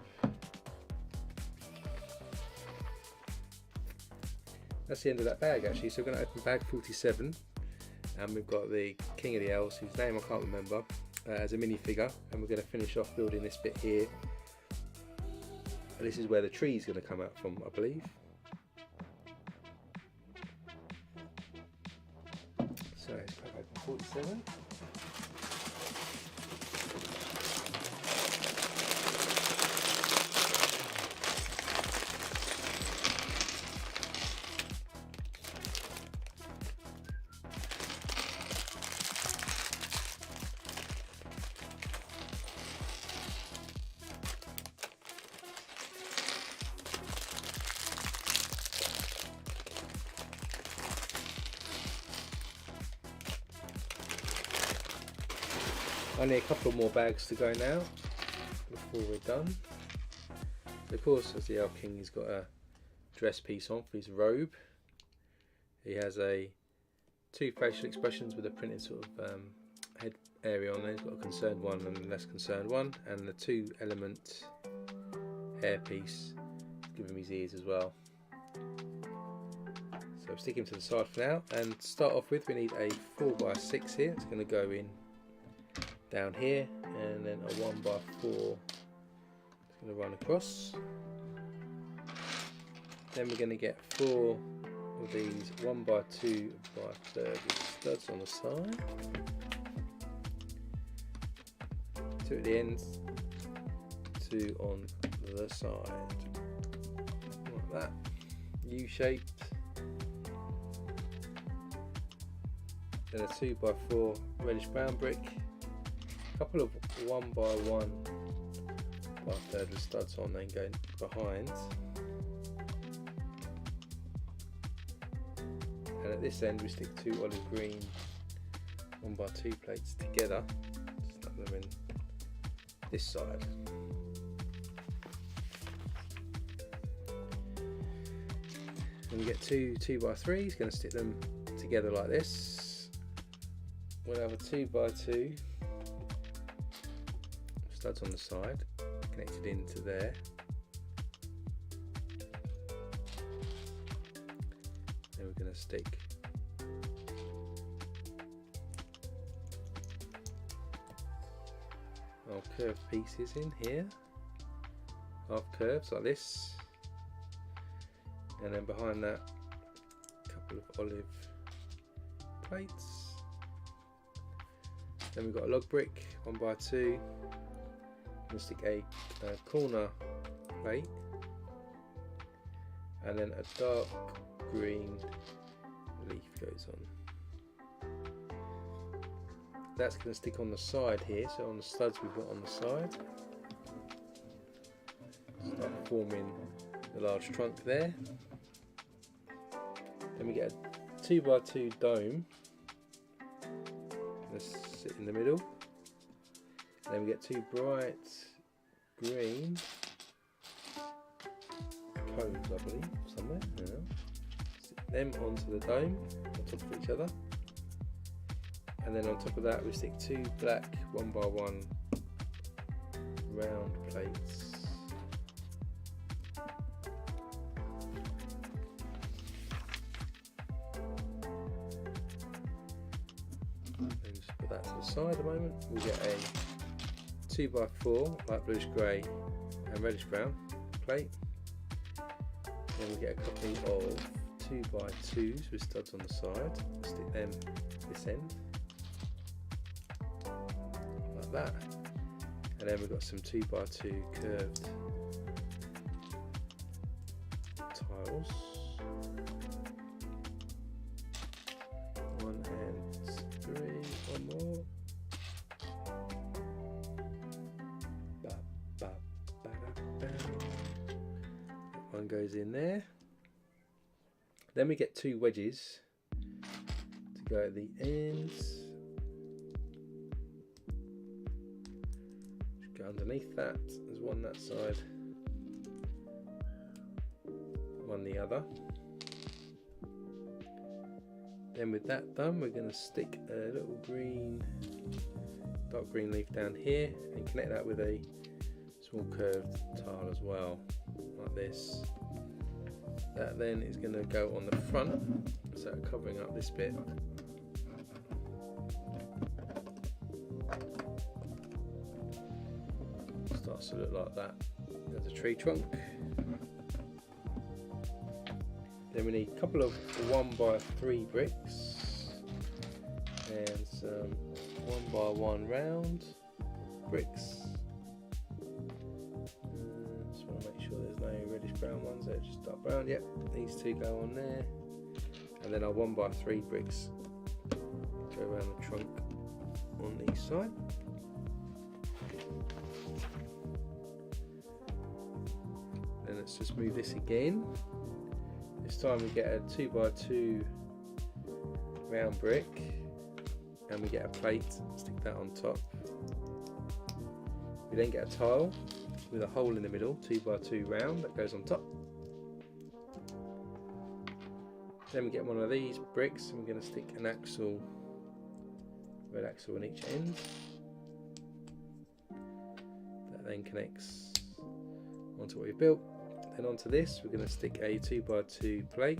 That's the end of that bag actually. So we're going to open bag 47, and we've got the King of the Elves, whose name I can't remember, as a minifigure, and we're going to finish off building this bit here. And this is where the tree is going to come out from, I believe. So let's crack open 47. Only a couple more bags to go now before we're done. Of course, as the Elf King, he's got a dress piece on for his robe. He has two facial expressions with a printed sort of head area on there. He's got a concerned one and a less concerned one, and the 2-element hair piece. Give him his ears as well. So stick him to the side for now, and to start off with we need a 4x6 here. It's going to go in down here, and then a 1x4 is going to run across. Then we're going to get 4 of these 1x2 by 30 studs on the side, 2 at the ends, 2 on the side, like that, U-shaped. Then a 2x4 reddish brown brick, a couple of 1x1 by 30 studs on, then going behind. And at this end we stick 2 olive green 1x2 plates together, stuck them in this side. And we get 2 2x3s, going to stick them together like this. We'll have a 2x2 studs on the side, connected into there. Then we're going to stick our curved pieces in here, half curves like this, and then behind that a couple of olive plates. Then we've got a log brick 1x2. We'll stick a corner plate, and then a dark green leaf goes on. That's going to stick on the side here, so on the studs we've got on the side. Start forming the large trunk there. Then we get a 2x2 dome. Let's sit in the middle. Then we get 2 bright green cones, I believe, somewhere. Yeah. Stick them onto the dome on top of each other. And then on top of that we stick 2 black 1x1 round plates. And just put that to the side a moment. We'll get a 2x4 light bluish grey and reddish brown plate. Then we get a couple of 2x2s with studs on the side. We'll stick them this end, like that. And then we've got some 2x2 curved tiles. 1 and 3, 1 more. That one goes in there. Then we get 2 wedges to go at the ends. Just go underneath that. There's one that side, one the other. Then with that done, we're going to stick a little dark green leaf down here and connect that with a small curved tile as well, like this. That then is going to go on the front, so covering up this bit. Starts to look like that. There's a tree trunk. Then we need a couple of 1x3 bricks and some 1x1 round bricks. Just want to make sure there's no reddish brown ones there, just dark brown. Yep, these 2 go on there. And then our 1x3 bricks go around the trunk on each side. Then let's just move this again. This time we get a 2x2 round brick and we get a plate, stick that on top. We then get a tile with a hole in the middle, 2x2 round, that goes on top. Then we get one of these bricks and we're going to stick an axle, red axle on each end. That then connects onto what we've built. Then onto this we're going to stick a 2x2 plate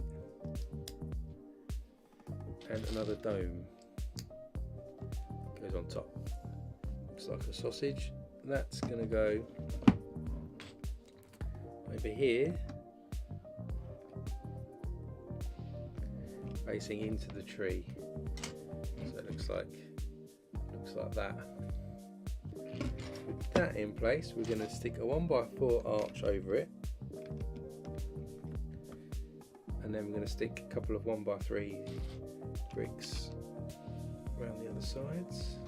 and another dome goes on top. Looks like a sausage. That's going to go over here facing into the tree, so it looks like that. With that in place, we're going to stick a 1x4 arch over it, and then we're going to stick a couple of 1x3 bricks around the other sides.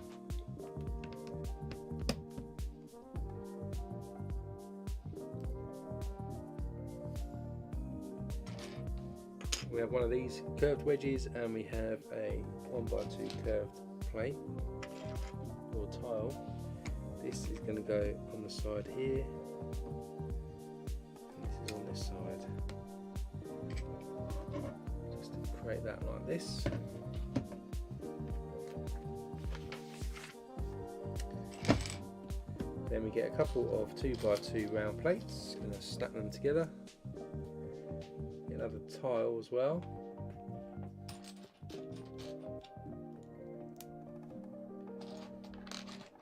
We have one of these curved wedges and we have a 1x2 curved plate or tile. This is going to go on the side here, and this is on this side. Just to create that like this. Then we get a couple of 2x2 round plates, going to snap them together. Another tile as well.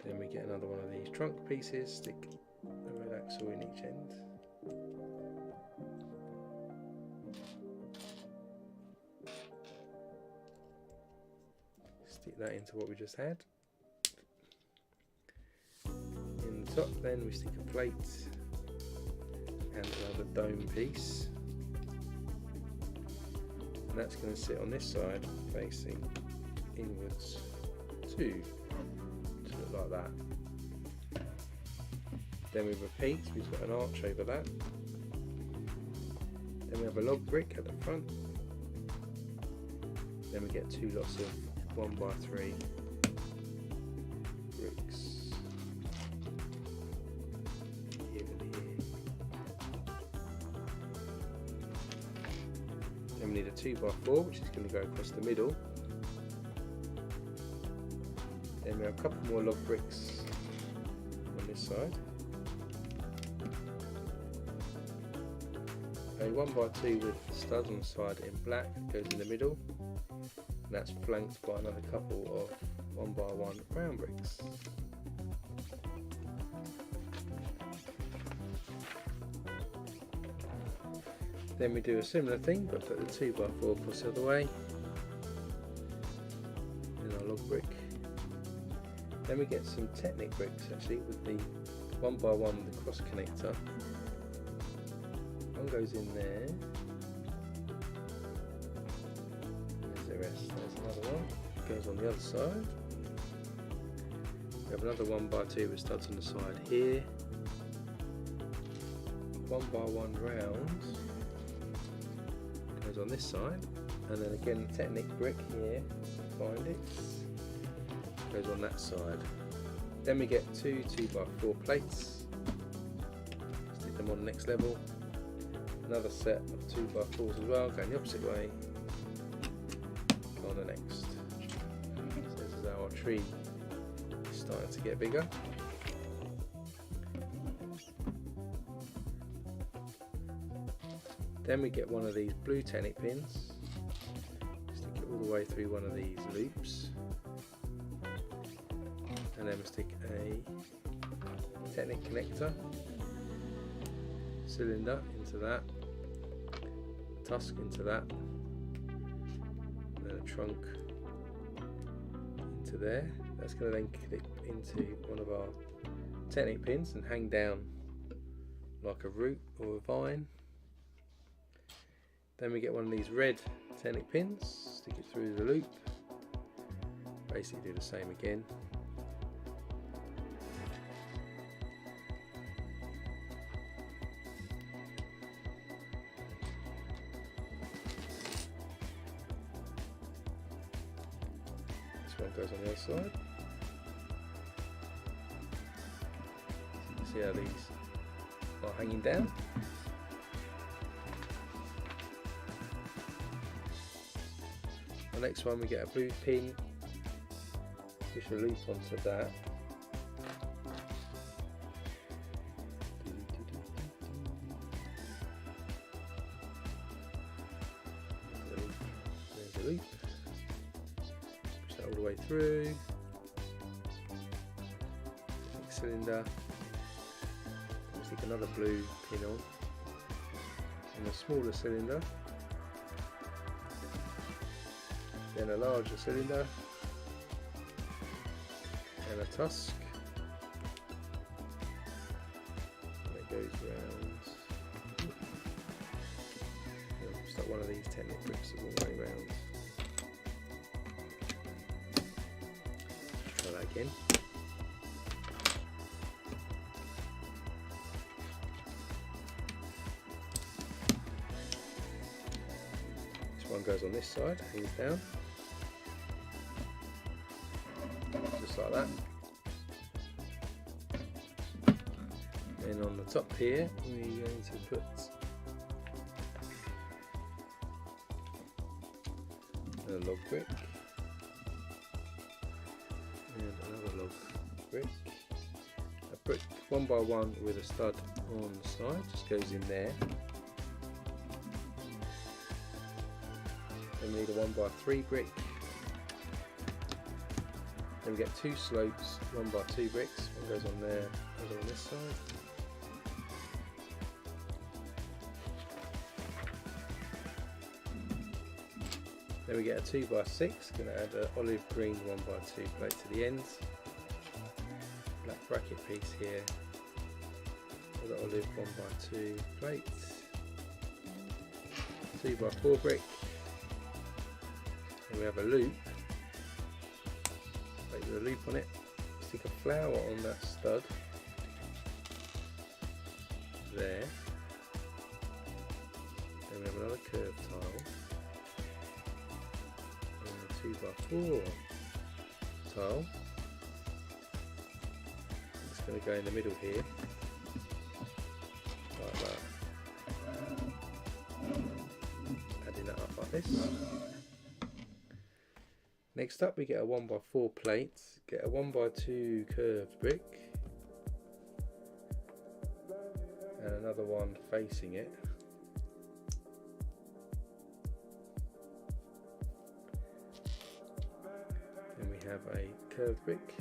Then we get another one of these trunk pieces, stick the red axle in each end. Stick that into what we just had. In the top then we stick a plate and another dome piece. And that's going to sit on this side facing inwards too, to look like that. Then we repeat, we've got an arch over that. Then we have a log brick at the front. Then we get 2 lots of 1x3 bricks. Then we need a 2x4, which is going to go across the middle. Then we have a couple more log bricks on this side. A 1x2 with studs on the side in black goes in the middle, and that's flanked by another couple of 1x1 round bricks. Then we do a similar thing, but put the 2x4 across the other way, in our log brick. Then we get some Technic bricks actually with the 1x1 the cross connector one goes in there. There's the rest. There's another one. Goes on the other side. We have another 1x2 with studs on the side here. 1x1 round goes on this side, and then again the Technic brick here, find it, goes on that side. Then we get two 2x4 plates, stick them on the next level. Another set of 2x4s as well, going the opposite way on the next. So this is our tree starting to get bigger. Then we get one of these blue Technic pins, stick it all the way through one of these loops, and then we stick a Technic connector cylinder into that, tusk into that, and then a trunk into there. That's going to then clip into one of our Technic pins and hang down like a root or a vine. Then we get one of these red Technic pins, stick it through the loop, basically do the same again. This one goes on the other side. So you can see how these are hanging down. The next one we get a blue pin, push a loop onto that. There's a loop, push that all the way through, cylinder, we'll stick another blue pin on, and a smaller cylinder. Then a larger cylinder and a tusk, and it goes round. Just like one of these Technic bricks all the way round. Try that again. This one goes on this side, hangs down. Just like that. Then on the top here we're going to put a log brick and another log brick. A brick 1x1 with a stud on the side just goes in there. Then we need a 1x3 brick. Then we get two slopes, 1x2 bricks, one goes on there, goes on this side. Then we get a 2x6, going to add an olive green 1x2 plate to the ends. Black bracket piece here, with an olive 1x2 plate. 2x4 brick. Then we have a loop. With a loop on it, stick a flower on that stud there. Then we have another curved tile and a 2x4 tile. It's going to go in the middle here, like that. Adding that up like this. Next up we get a 1x4 plate, get a 1x2 curved brick and another one facing it. Then we have a curved brick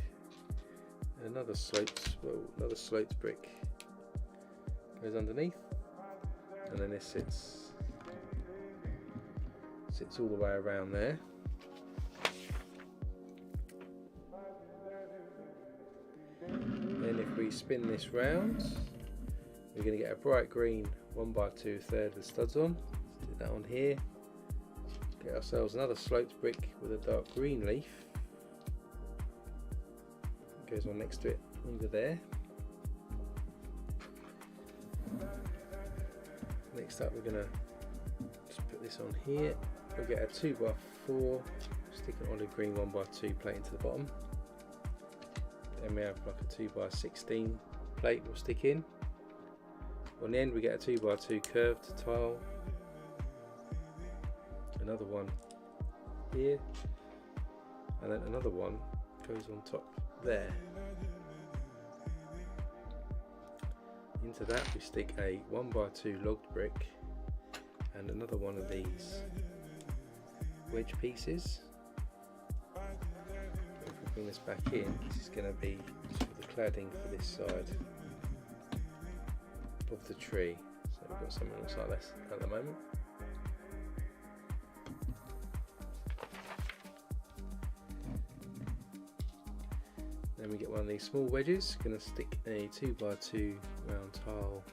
and another sloped brick goes underneath, and then this sits all the way around there. Then if we spin this round, We're going to get a bright green 1x2 third of the studs on. Stick that on here. Get ourselves another sloped brick with a dark green leaf. It goes on next to it under there. Next up, we're going to just put this on here. We'll get a 2x4, stick an olive green 1x2 plate into the bottom. Then we have like a 2x16 plate we'll stick in. On the end we get a 2x2 curved tile, another one here, and then another one goes on top there. Into that we stick a 1x2 logged brick and another one of these wedge pieces. If we bring this back in, this is going to be sort of the cladding for this side of the tree. So we've got something that looks like this at the moment. Then we get one of these small wedges. Going to stick a 2x2 round tile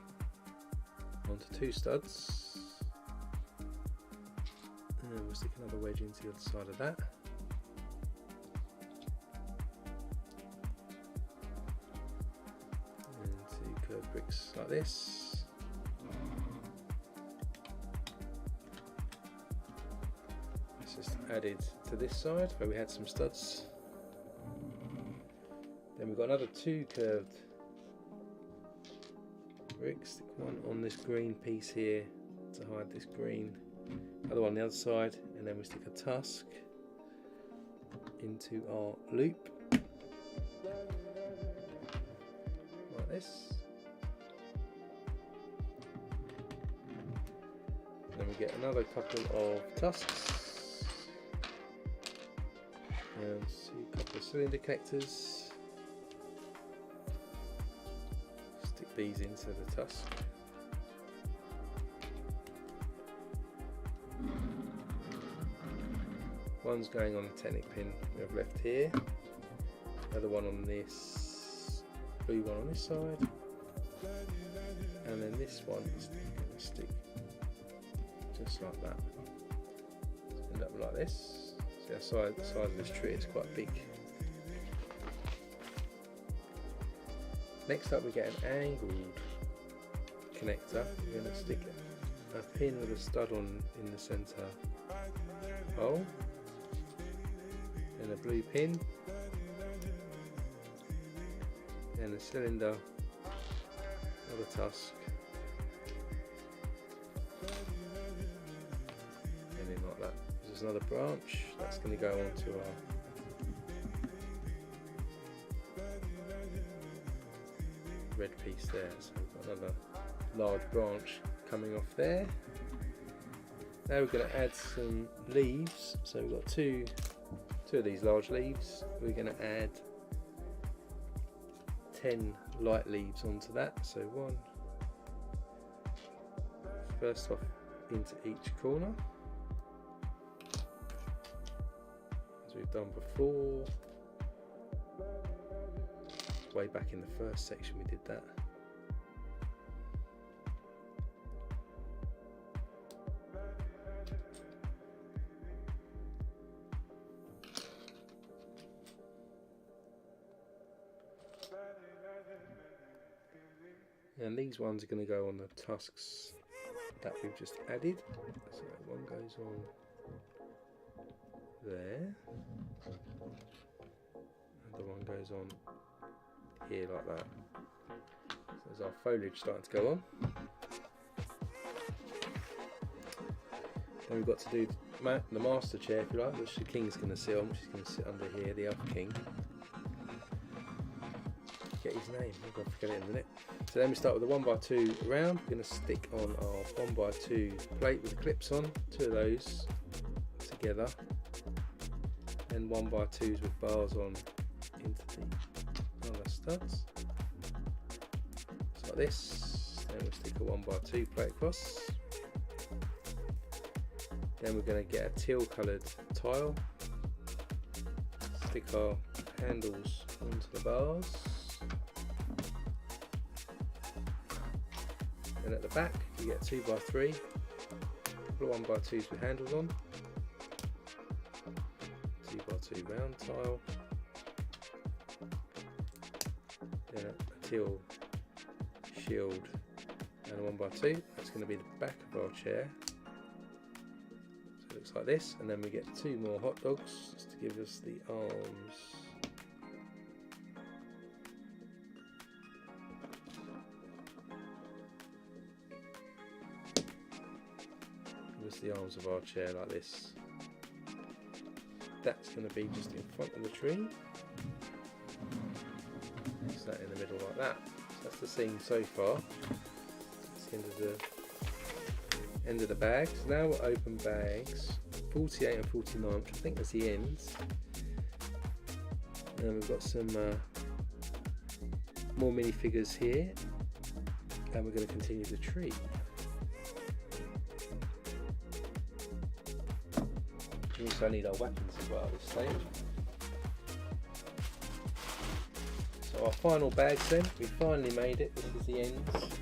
onto two studs. And we'll stick another wedge into the other side of that. And two curved bricks like this. This is added to this side where we had some studs. Then we've got another two curved bricks. Stick one on this green piece here to hide this green. Other one on the other side, and then we stick a tusk into our loop like this. Then we get another couple of tusks and a couple of cylinder connectors. Stick these into the tusk. One's going on the Technic pin we have left here, the other one on this blue one on this side, and then this one is going to stick just like that. It's end up like this. See the size of this tree is quite big. Next up we get an angled connector. We're going to stick a pin with a stud on in the centre hole. And a blue pin and a cylinder of a tusk, and then like that. There's another branch that's going to go onto our red piece there. So we've got another large branch coming off there. Now we're going to add some leaves. So we've got two of these large leaves. We're going to add 10 light leaves onto that. So one first off into each corner, as we've done before. Way back in the first section we did that. And these ones are going to go on the tusks that we've just added. So one goes on there, and the one goes on here like that. So there's our foliage starting to go on. Then we've got to do the master chair, if you like, which the king's going to sit on, which is going to sit under here, the elf king. Get his name, I'm going to forget it in a minute. So then we start with the 1x2 round. We're going to stick on our 1x2 plate with the clips on, two of those together, and 1x2s with bars on into the other studs. Just like this. Then we'll stick a 1x2 plate across. Then we're going to get a teal coloured tile, stick our handles onto the bars. And at the back you get 2x3, couple of 1x2s with handles on, 2x2 round tile, then a teal shield and a 1x2. That's going to be the back of our chair. So it looks like this, and then we get 2 more hot dogs just to give us the arms. Give us the arms of our chair like this. That's going to be just in front of the tree. Place that in the middle like that. So that's the scene so far. That's the end of the bags. Now we'll open bags 48 and 49, which I think is the ends. And we've got some more minifigures here, and we're going to continue the tree. We also need our weapons as well at this stage. So our final bags then, we finally made it. This is the ends.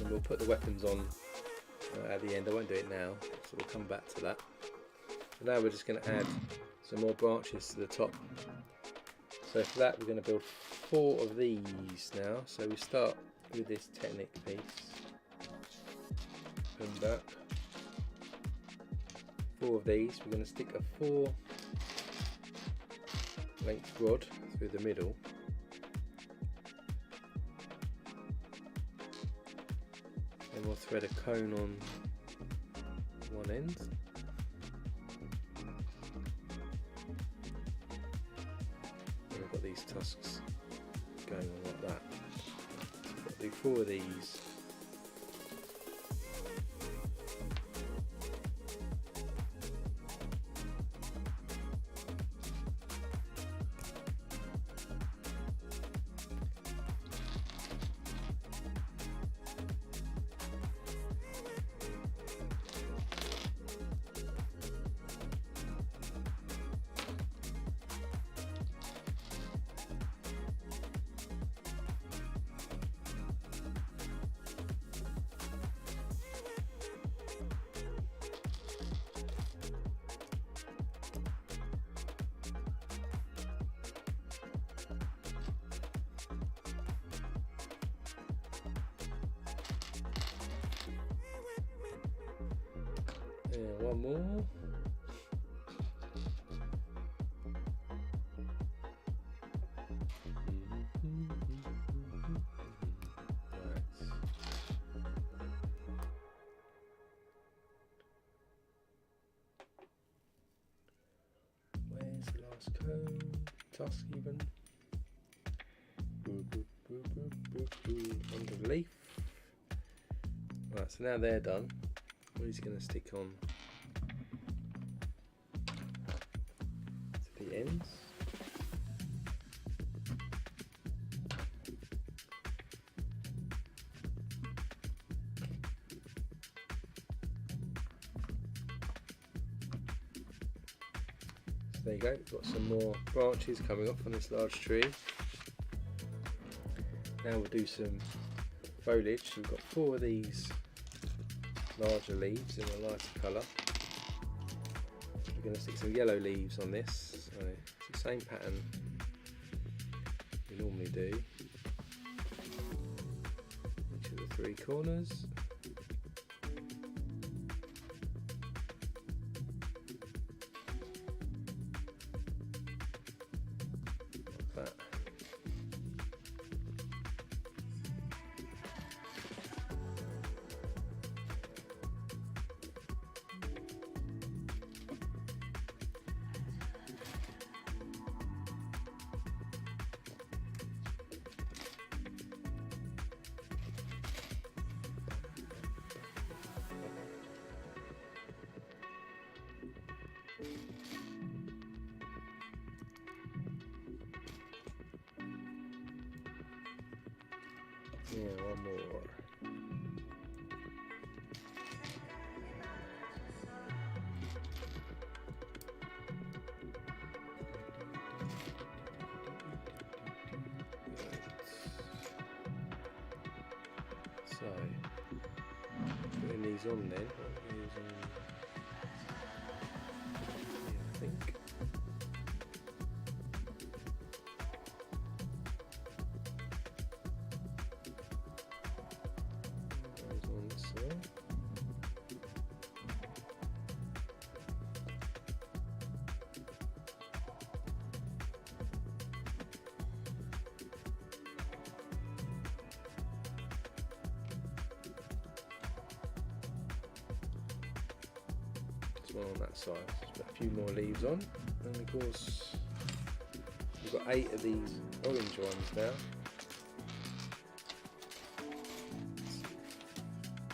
And we'll put the weapons on at the end. I won't do it now, so we'll come back to that. So now we're just going to add some more branches to the top. So for that we're going to build 4 of these now. So we start with this Technic piece. Come back. 4 of these. We're going to stick a 4 length rod through the middle. And we'll thread a cone on one end. And we've got these tusks going on like that. So we've got to do 4 of these. And one more. Where's the last cone? Tusk even. Under the leaf. Right, so now they're done. What is he going to stick on to the ends? So there you go, we've got some more branches coming up on this large tree. Now we'll do some foliage. So we've got 4 of these larger leaves in a lighter colour. We're going to stick some yellow leaves on this, so it's the same pattern we normally do. Each of the 3 corners. Like that. Yeah, one more. So, putting these on then, I think. Those on this side. One on that side. Just put a few more leaves on, and of course we've got 8 of these orange ones now.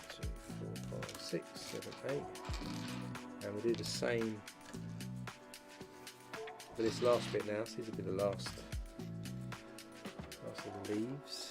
2, 4, 5, 6, 7, 8, and we'll do the same for this last bit now. So these will be the last of the leaves.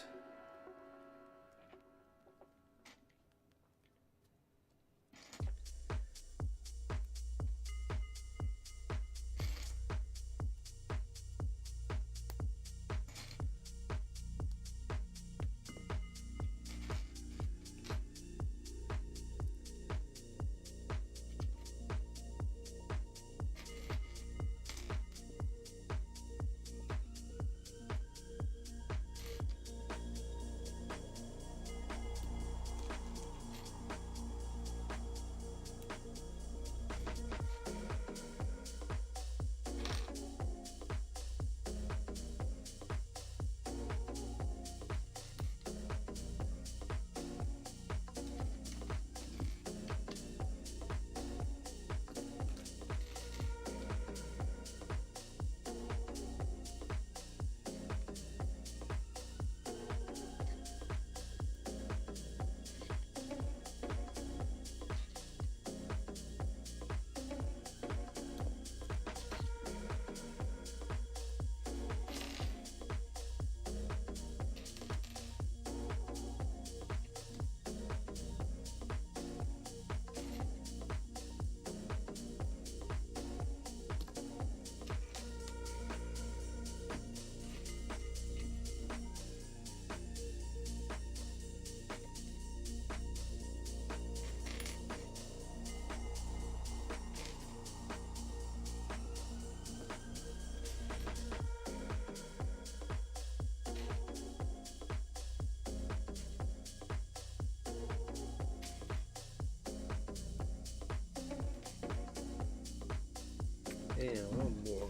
Yeah, one more.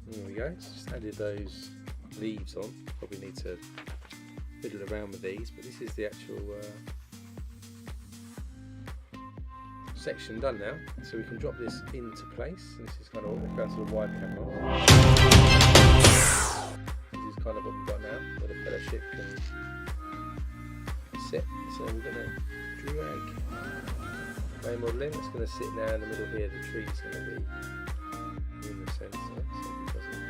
There we go, just added those leaves on. Probably need to fiddle around with these, but this is the actual section done now. So we can drop this into place. And this is kind of what we've got to the wide camera. This is kind of what we've got now, where the fellowship can set. So I'm going to drag my model in. It's going to sit now in the middle here. The tree's going to be in the centre, so it doesn't.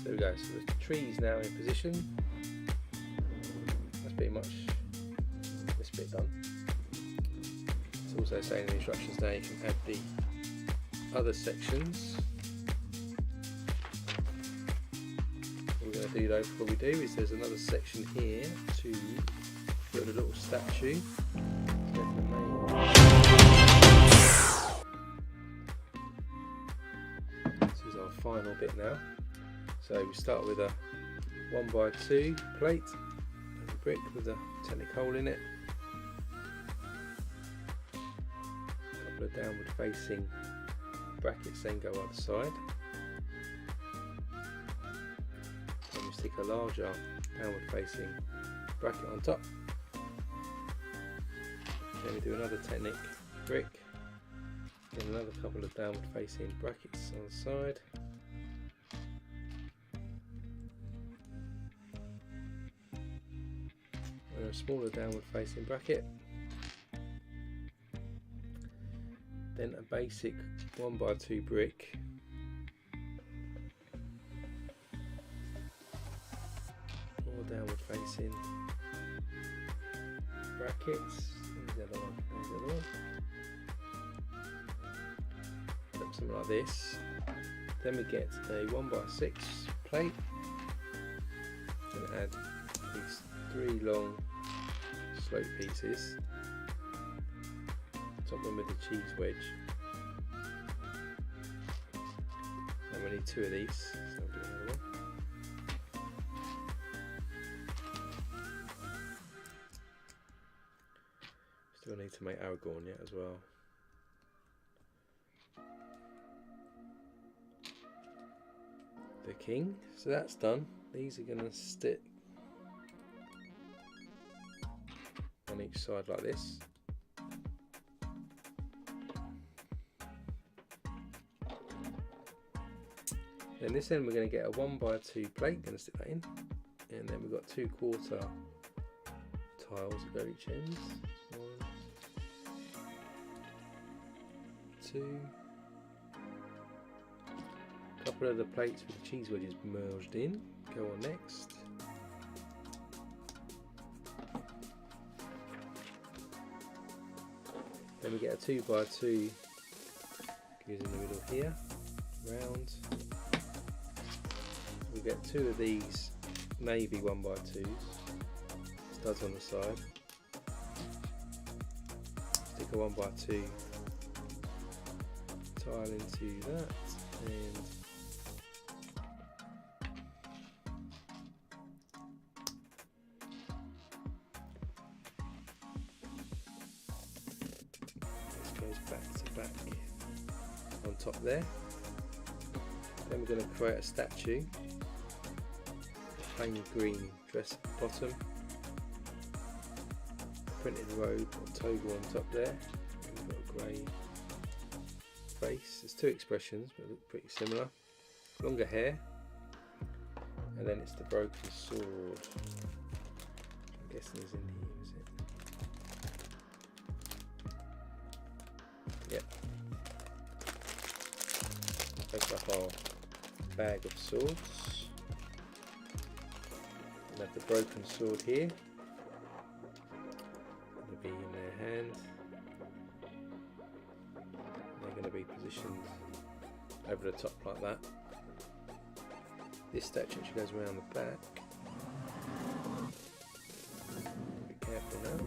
There we go, so the tree's now in position. That's pretty much this bit done. It's also saying in the instructions now you can add the other sections. What we're going to do though before we do is there's another section here to build a little statue. Final bit now. So we start with a 1x2 plate and a brick with a technic hole in it. A couple of downward facing brackets then go either side. Then we stick a larger downward facing bracket on top. Then we do another technic brick. Then another couple of downward facing brackets on the side. A smaller downward facing bracket, then a basic 1x2 brick, more downward facing brackets. There's the other one. There's the other one. Look something like this. Then we get a 1x6 plate and add these 3 long slope pieces, top them with the cheese wedge, and we need 2 of these, so I'll do another one. Still need to make Aragorn yet as well. The king, so that's done. These are going to stick on each side like this. Then this end we're going to get a 1x2 plate, going to stick that in, and then we've got 2/4 tiles that go each end. 1, 2. A couple of the plates with the cheese wedges merged in go on next. Then we get a 2x2 goes in the middle here, round. We get 2 of these navy 1x2s, studs on the side. Stick a 1x2 tile into that, and back to back on top there. Then we're going to create a statue, a plain green dress bottom, printed robe or toga on top there, and we've got a grey face. There's 2 expressions but look pretty similar. Longer hair, and then it's the broken sword. I'm guessing is in here, is it? Yep. Open up our bag of swords. And have the broken sword here. It'll be in their hand. They're going to be positioned over the top like that. This statue actually goes around the back. Be careful now.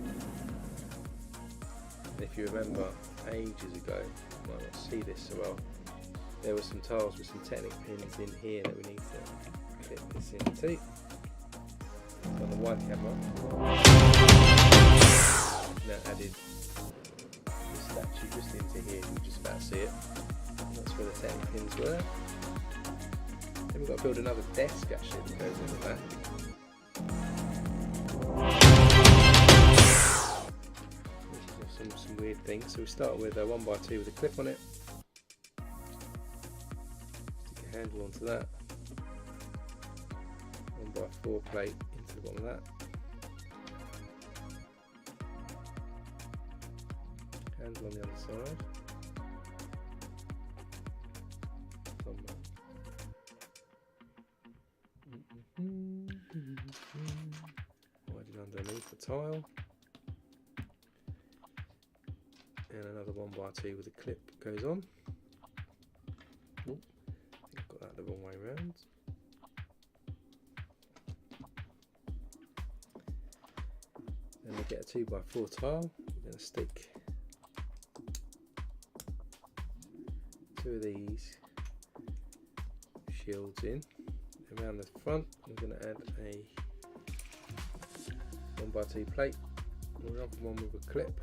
And if you remember ages ago, you might not see this so well, there were some tiles with some technic pins in here that we need to clip this into. On the wide camera, now added the statue just into here, you can just about see it. That's where the technic pins were. Then Then we've got to build another desk actually that goes into that. Some weird things. So we start with a 1x2 with a clip on it. Stick a handle onto that. 1x4 plate into the bottom of that. Handle on the other side. Widening underneath the tile. And another 1x2 with a clip goes on. Oh, I think I've got that the wrong way around. Then we get a 2x4 tile. We're going to stick 2 of these shields in. Around the front, we're going to add a 1x2 plate, another one with a clip.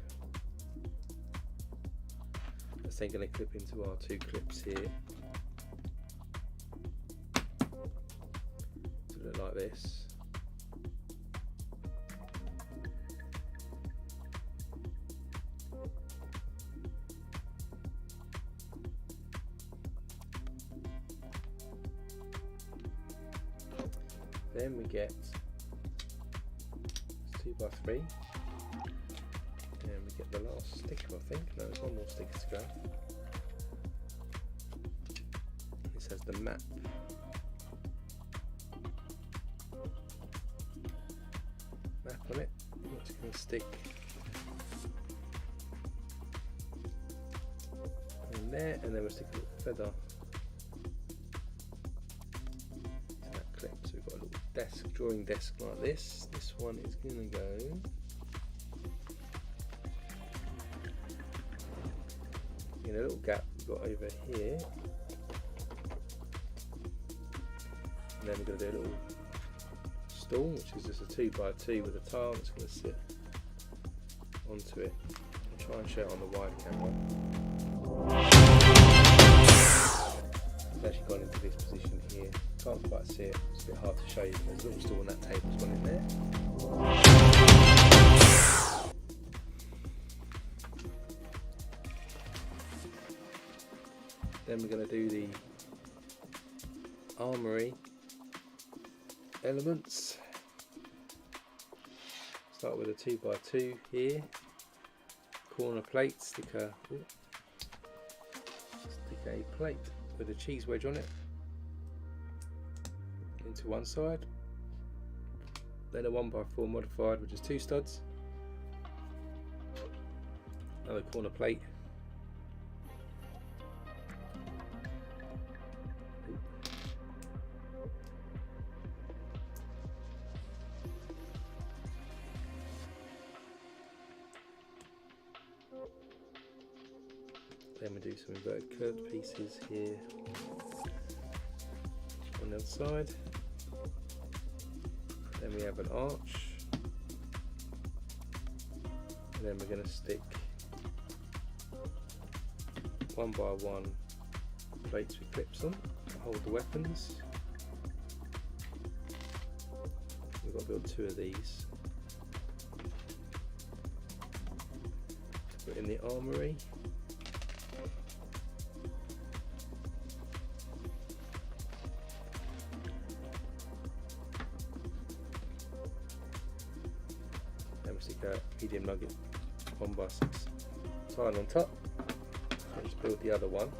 That's then going to clip into our 2 clips here to look like this. Then we get 2x3, and we get the last sticker, I think. No, there's one more sticker to go. This has the map. Map on it. I'm just going to stick in there, and then we'll stick a little feather. So we've got a little desk, drawing desk like this. This one is going to go in a little gap we've got over here, and then we're going to do a little stool, which is just a 2x2 with a tile that's going to sit onto it. I'll try and show it on the wide camera. It's actually gone into this position here. Can't quite see it, it's a bit hard to show you. There's a little stool on that table's gone in there. Then we're going to do the armoury elements. Start with a 2x2 here. Corner plate, stick a plate with a cheese wedge on it into one side, then a 1x4 modified with just 2 studs, another corner plate, then we do some inverted curved pieces here on the other side. Then we have an arch, and then we're going to stick 1x1 plates with clips on to hold the weapons. We've got to build 2 of these to put in the armoury. Stick a medium nugget 1x6 tile on top. Let's build the other one.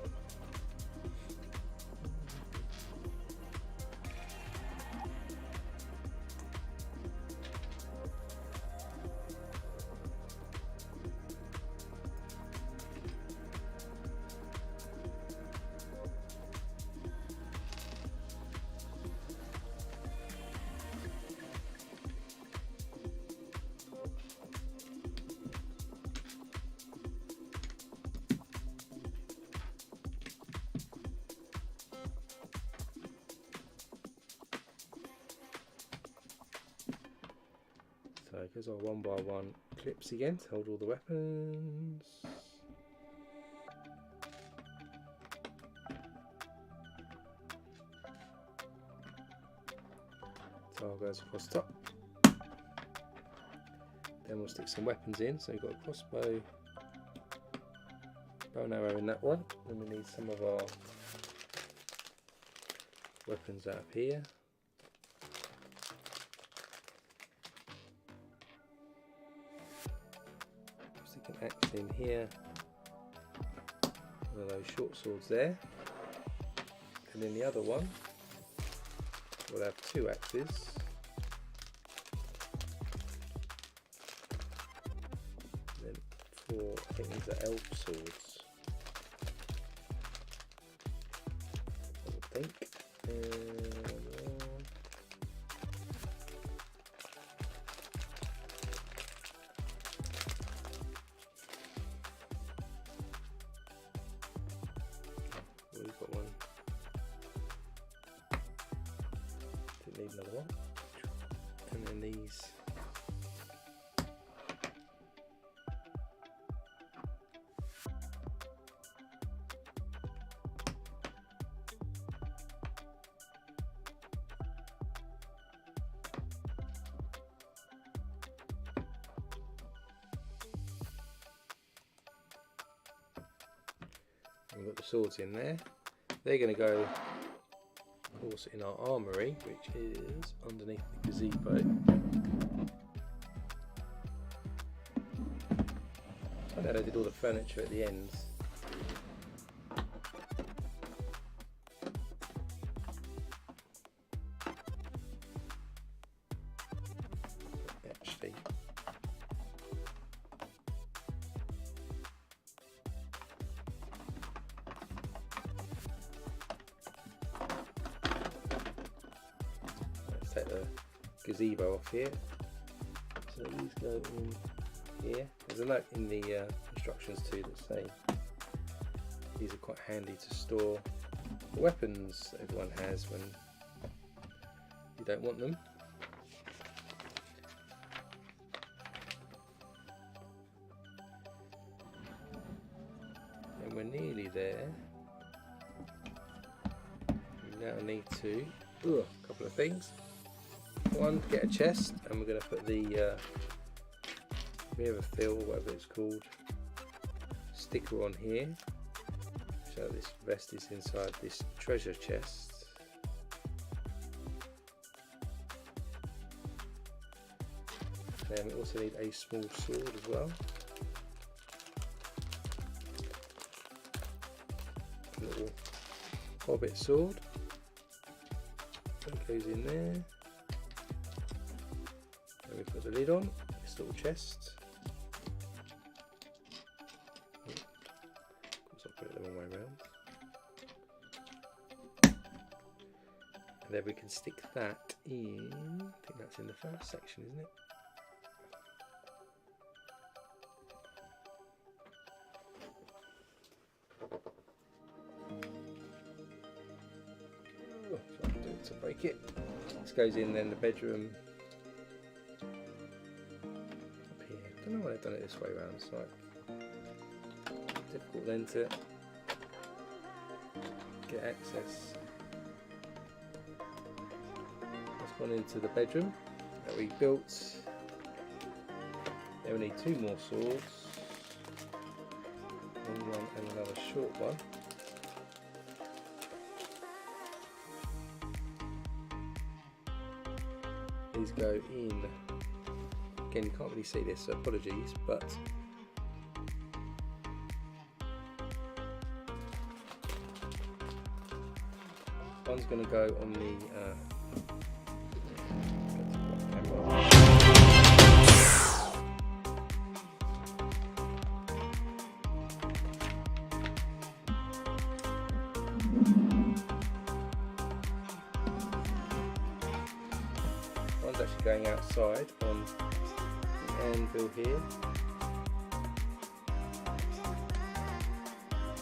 So here's our 1x1 clips again to hold all the weapons. Tile goes across the top. Then we'll stick some weapons in. So we've got a crossbow, bow and arrow in that one. Then we need some of our weapons out of here. Stick an axe in here. One of those short swords there. And then the other one, we'll have 2 axes. And then 4, I think these are elf swords. I would think. We've got one. Didn't need another one. And then these. We've got the swords in there. They're going to go, of course, in our armoury, which is underneath the gazebo. I know they did all the furniture at the ends. Actually, take the gazebo off here. So these go in here. There's a note in the instructions too that say these are quite handy to store the weapons that everyone has when you don't want them. And we're nearly there. We now need to do a couple of things. One, get a chest, and we're going to put the mirror fill, whatever it's called, sticker on here. So this vest is inside this treasure chest. Then we also need a small sword as well. A little hobbit sword. That goes in there. We put the lid on this little chest. Of course, I'll put it the wrong way around. And then we can stick that in. I think that's in the first section, isn't it? Oh, so I can do it to break it. This goes in then the bedroom. I don't know why they've done it this way around. It's like difficult then to get access. That's gone into the bedroom that we built. Then we need 2 more swords, one and another short one. These go in. Again, you can't really see this, so apologies, but one's going to go on the one's actually going outside on anvil here,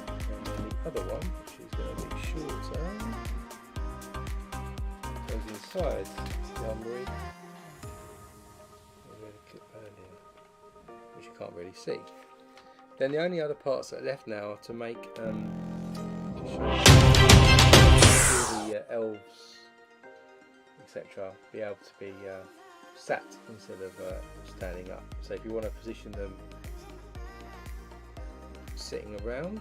and then the other one, which is going to be shorter, goes inside the armoury. We had a clip earlier, which you can't really see. Then the only other parts that are left now are to make to show the elves etc. be able to be sat instead of standing up. So if you want to position them sitting around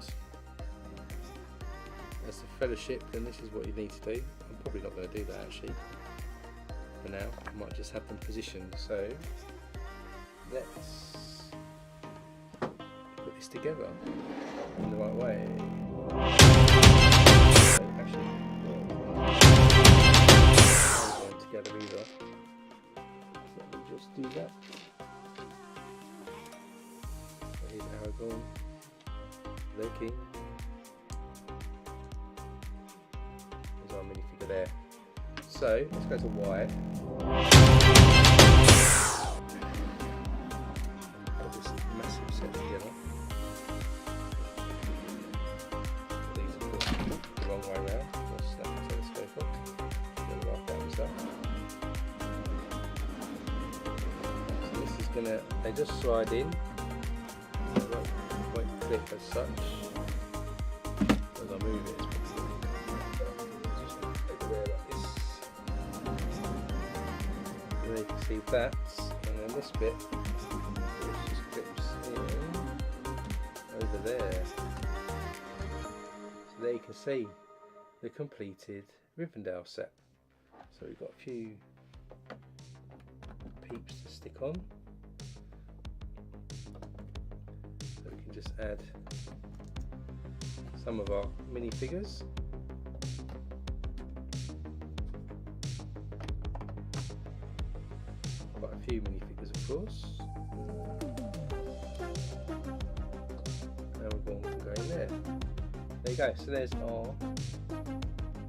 as a fellowship, then this is what you need to do. I'm probably not going to do that actually for now. I might just have them positioned. So let's put this together in the right way. So actually, going together either. Let me just do that. So here's Aragorn looking. There's our minifigure there. So let's go to wide. And put this massive set together. These are put the wrong way around. We'll snap the telescope up. Get the right down stuff. So this is gonna, they just slide in. They won't clip as such. As I move it, it's everywhere like this. And then you can see that, and then this bit just clips in over there. So there you can see the completed Rivendell set. So we've got a few peeps to stick on. So we can just add some of our minifigures. Quite a few minifigures, of course. Now we're going to go in there. There you go. So there's our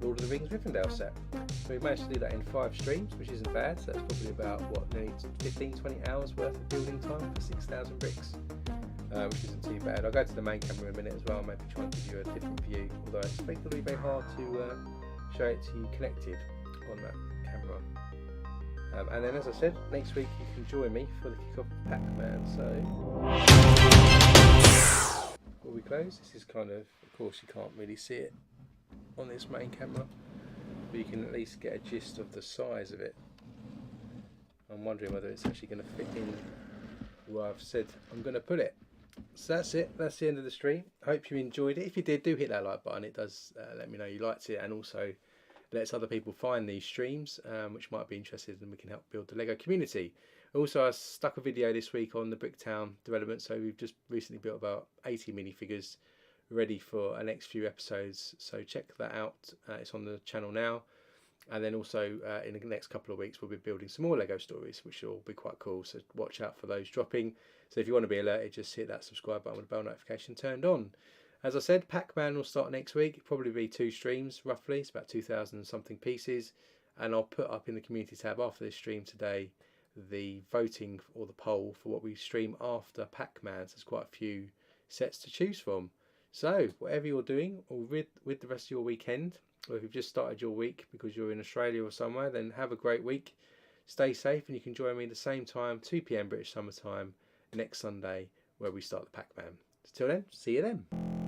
Lord of the Rings Rivendell set. So we've managed to do that in 5 streams, which isn't bad. So that's probably about what, nearly 15-20 hours worth of building time for 6,000 bricks. Which isn't too bad. I'll go to the main camera in a minute as well, maybe try and give you a different view, although it's basically very hard to show it to you connected on that camera. And then, as I said, next week you can join me for the kick-off of Pac-Man. So before we close, this is kind of course you can't really see it on this main camera, but you can at least get a gist of the size of it. I'm wondering whether it's actually going to fit in where I've said I'm going to put it. So that's it, that's the end of the stream. I hope you enjoyed it. If you did, do hit that like button. It does let me know you liked it, and also lets other people find these streams which might be interested, and we can help build the LEGO community. Also, I stuck a video this week on the Bricktown development, so we've just recently built about 80 minifigures ready for our next few episodes, so check that out. It's on the channel now. And then also in the next couple of weeks we'll be building some more LEGO stories, which will be quite cool, so watch out for those dropping. So if you want to be alerted, just hit that subscribe button with the bell notification turned on. As I said, Pac-Man will start next week. It'll probably be 2 streams roughly. It's about 2,000 something pieces, and I'll put up in the community tab after this stream today the voting or the poll for what we stream after Pac-Man. So there's quite a few sets to choose from. So whatever you're doing, or with the rest of your weekend, or if you've just started your week because you're in Australia or somewhere, then have a great week. Stay safe, and you can join me at the same time, 2 PM British Summer Time, next Sunday, where we start the Pac-Man. Till then, see you then.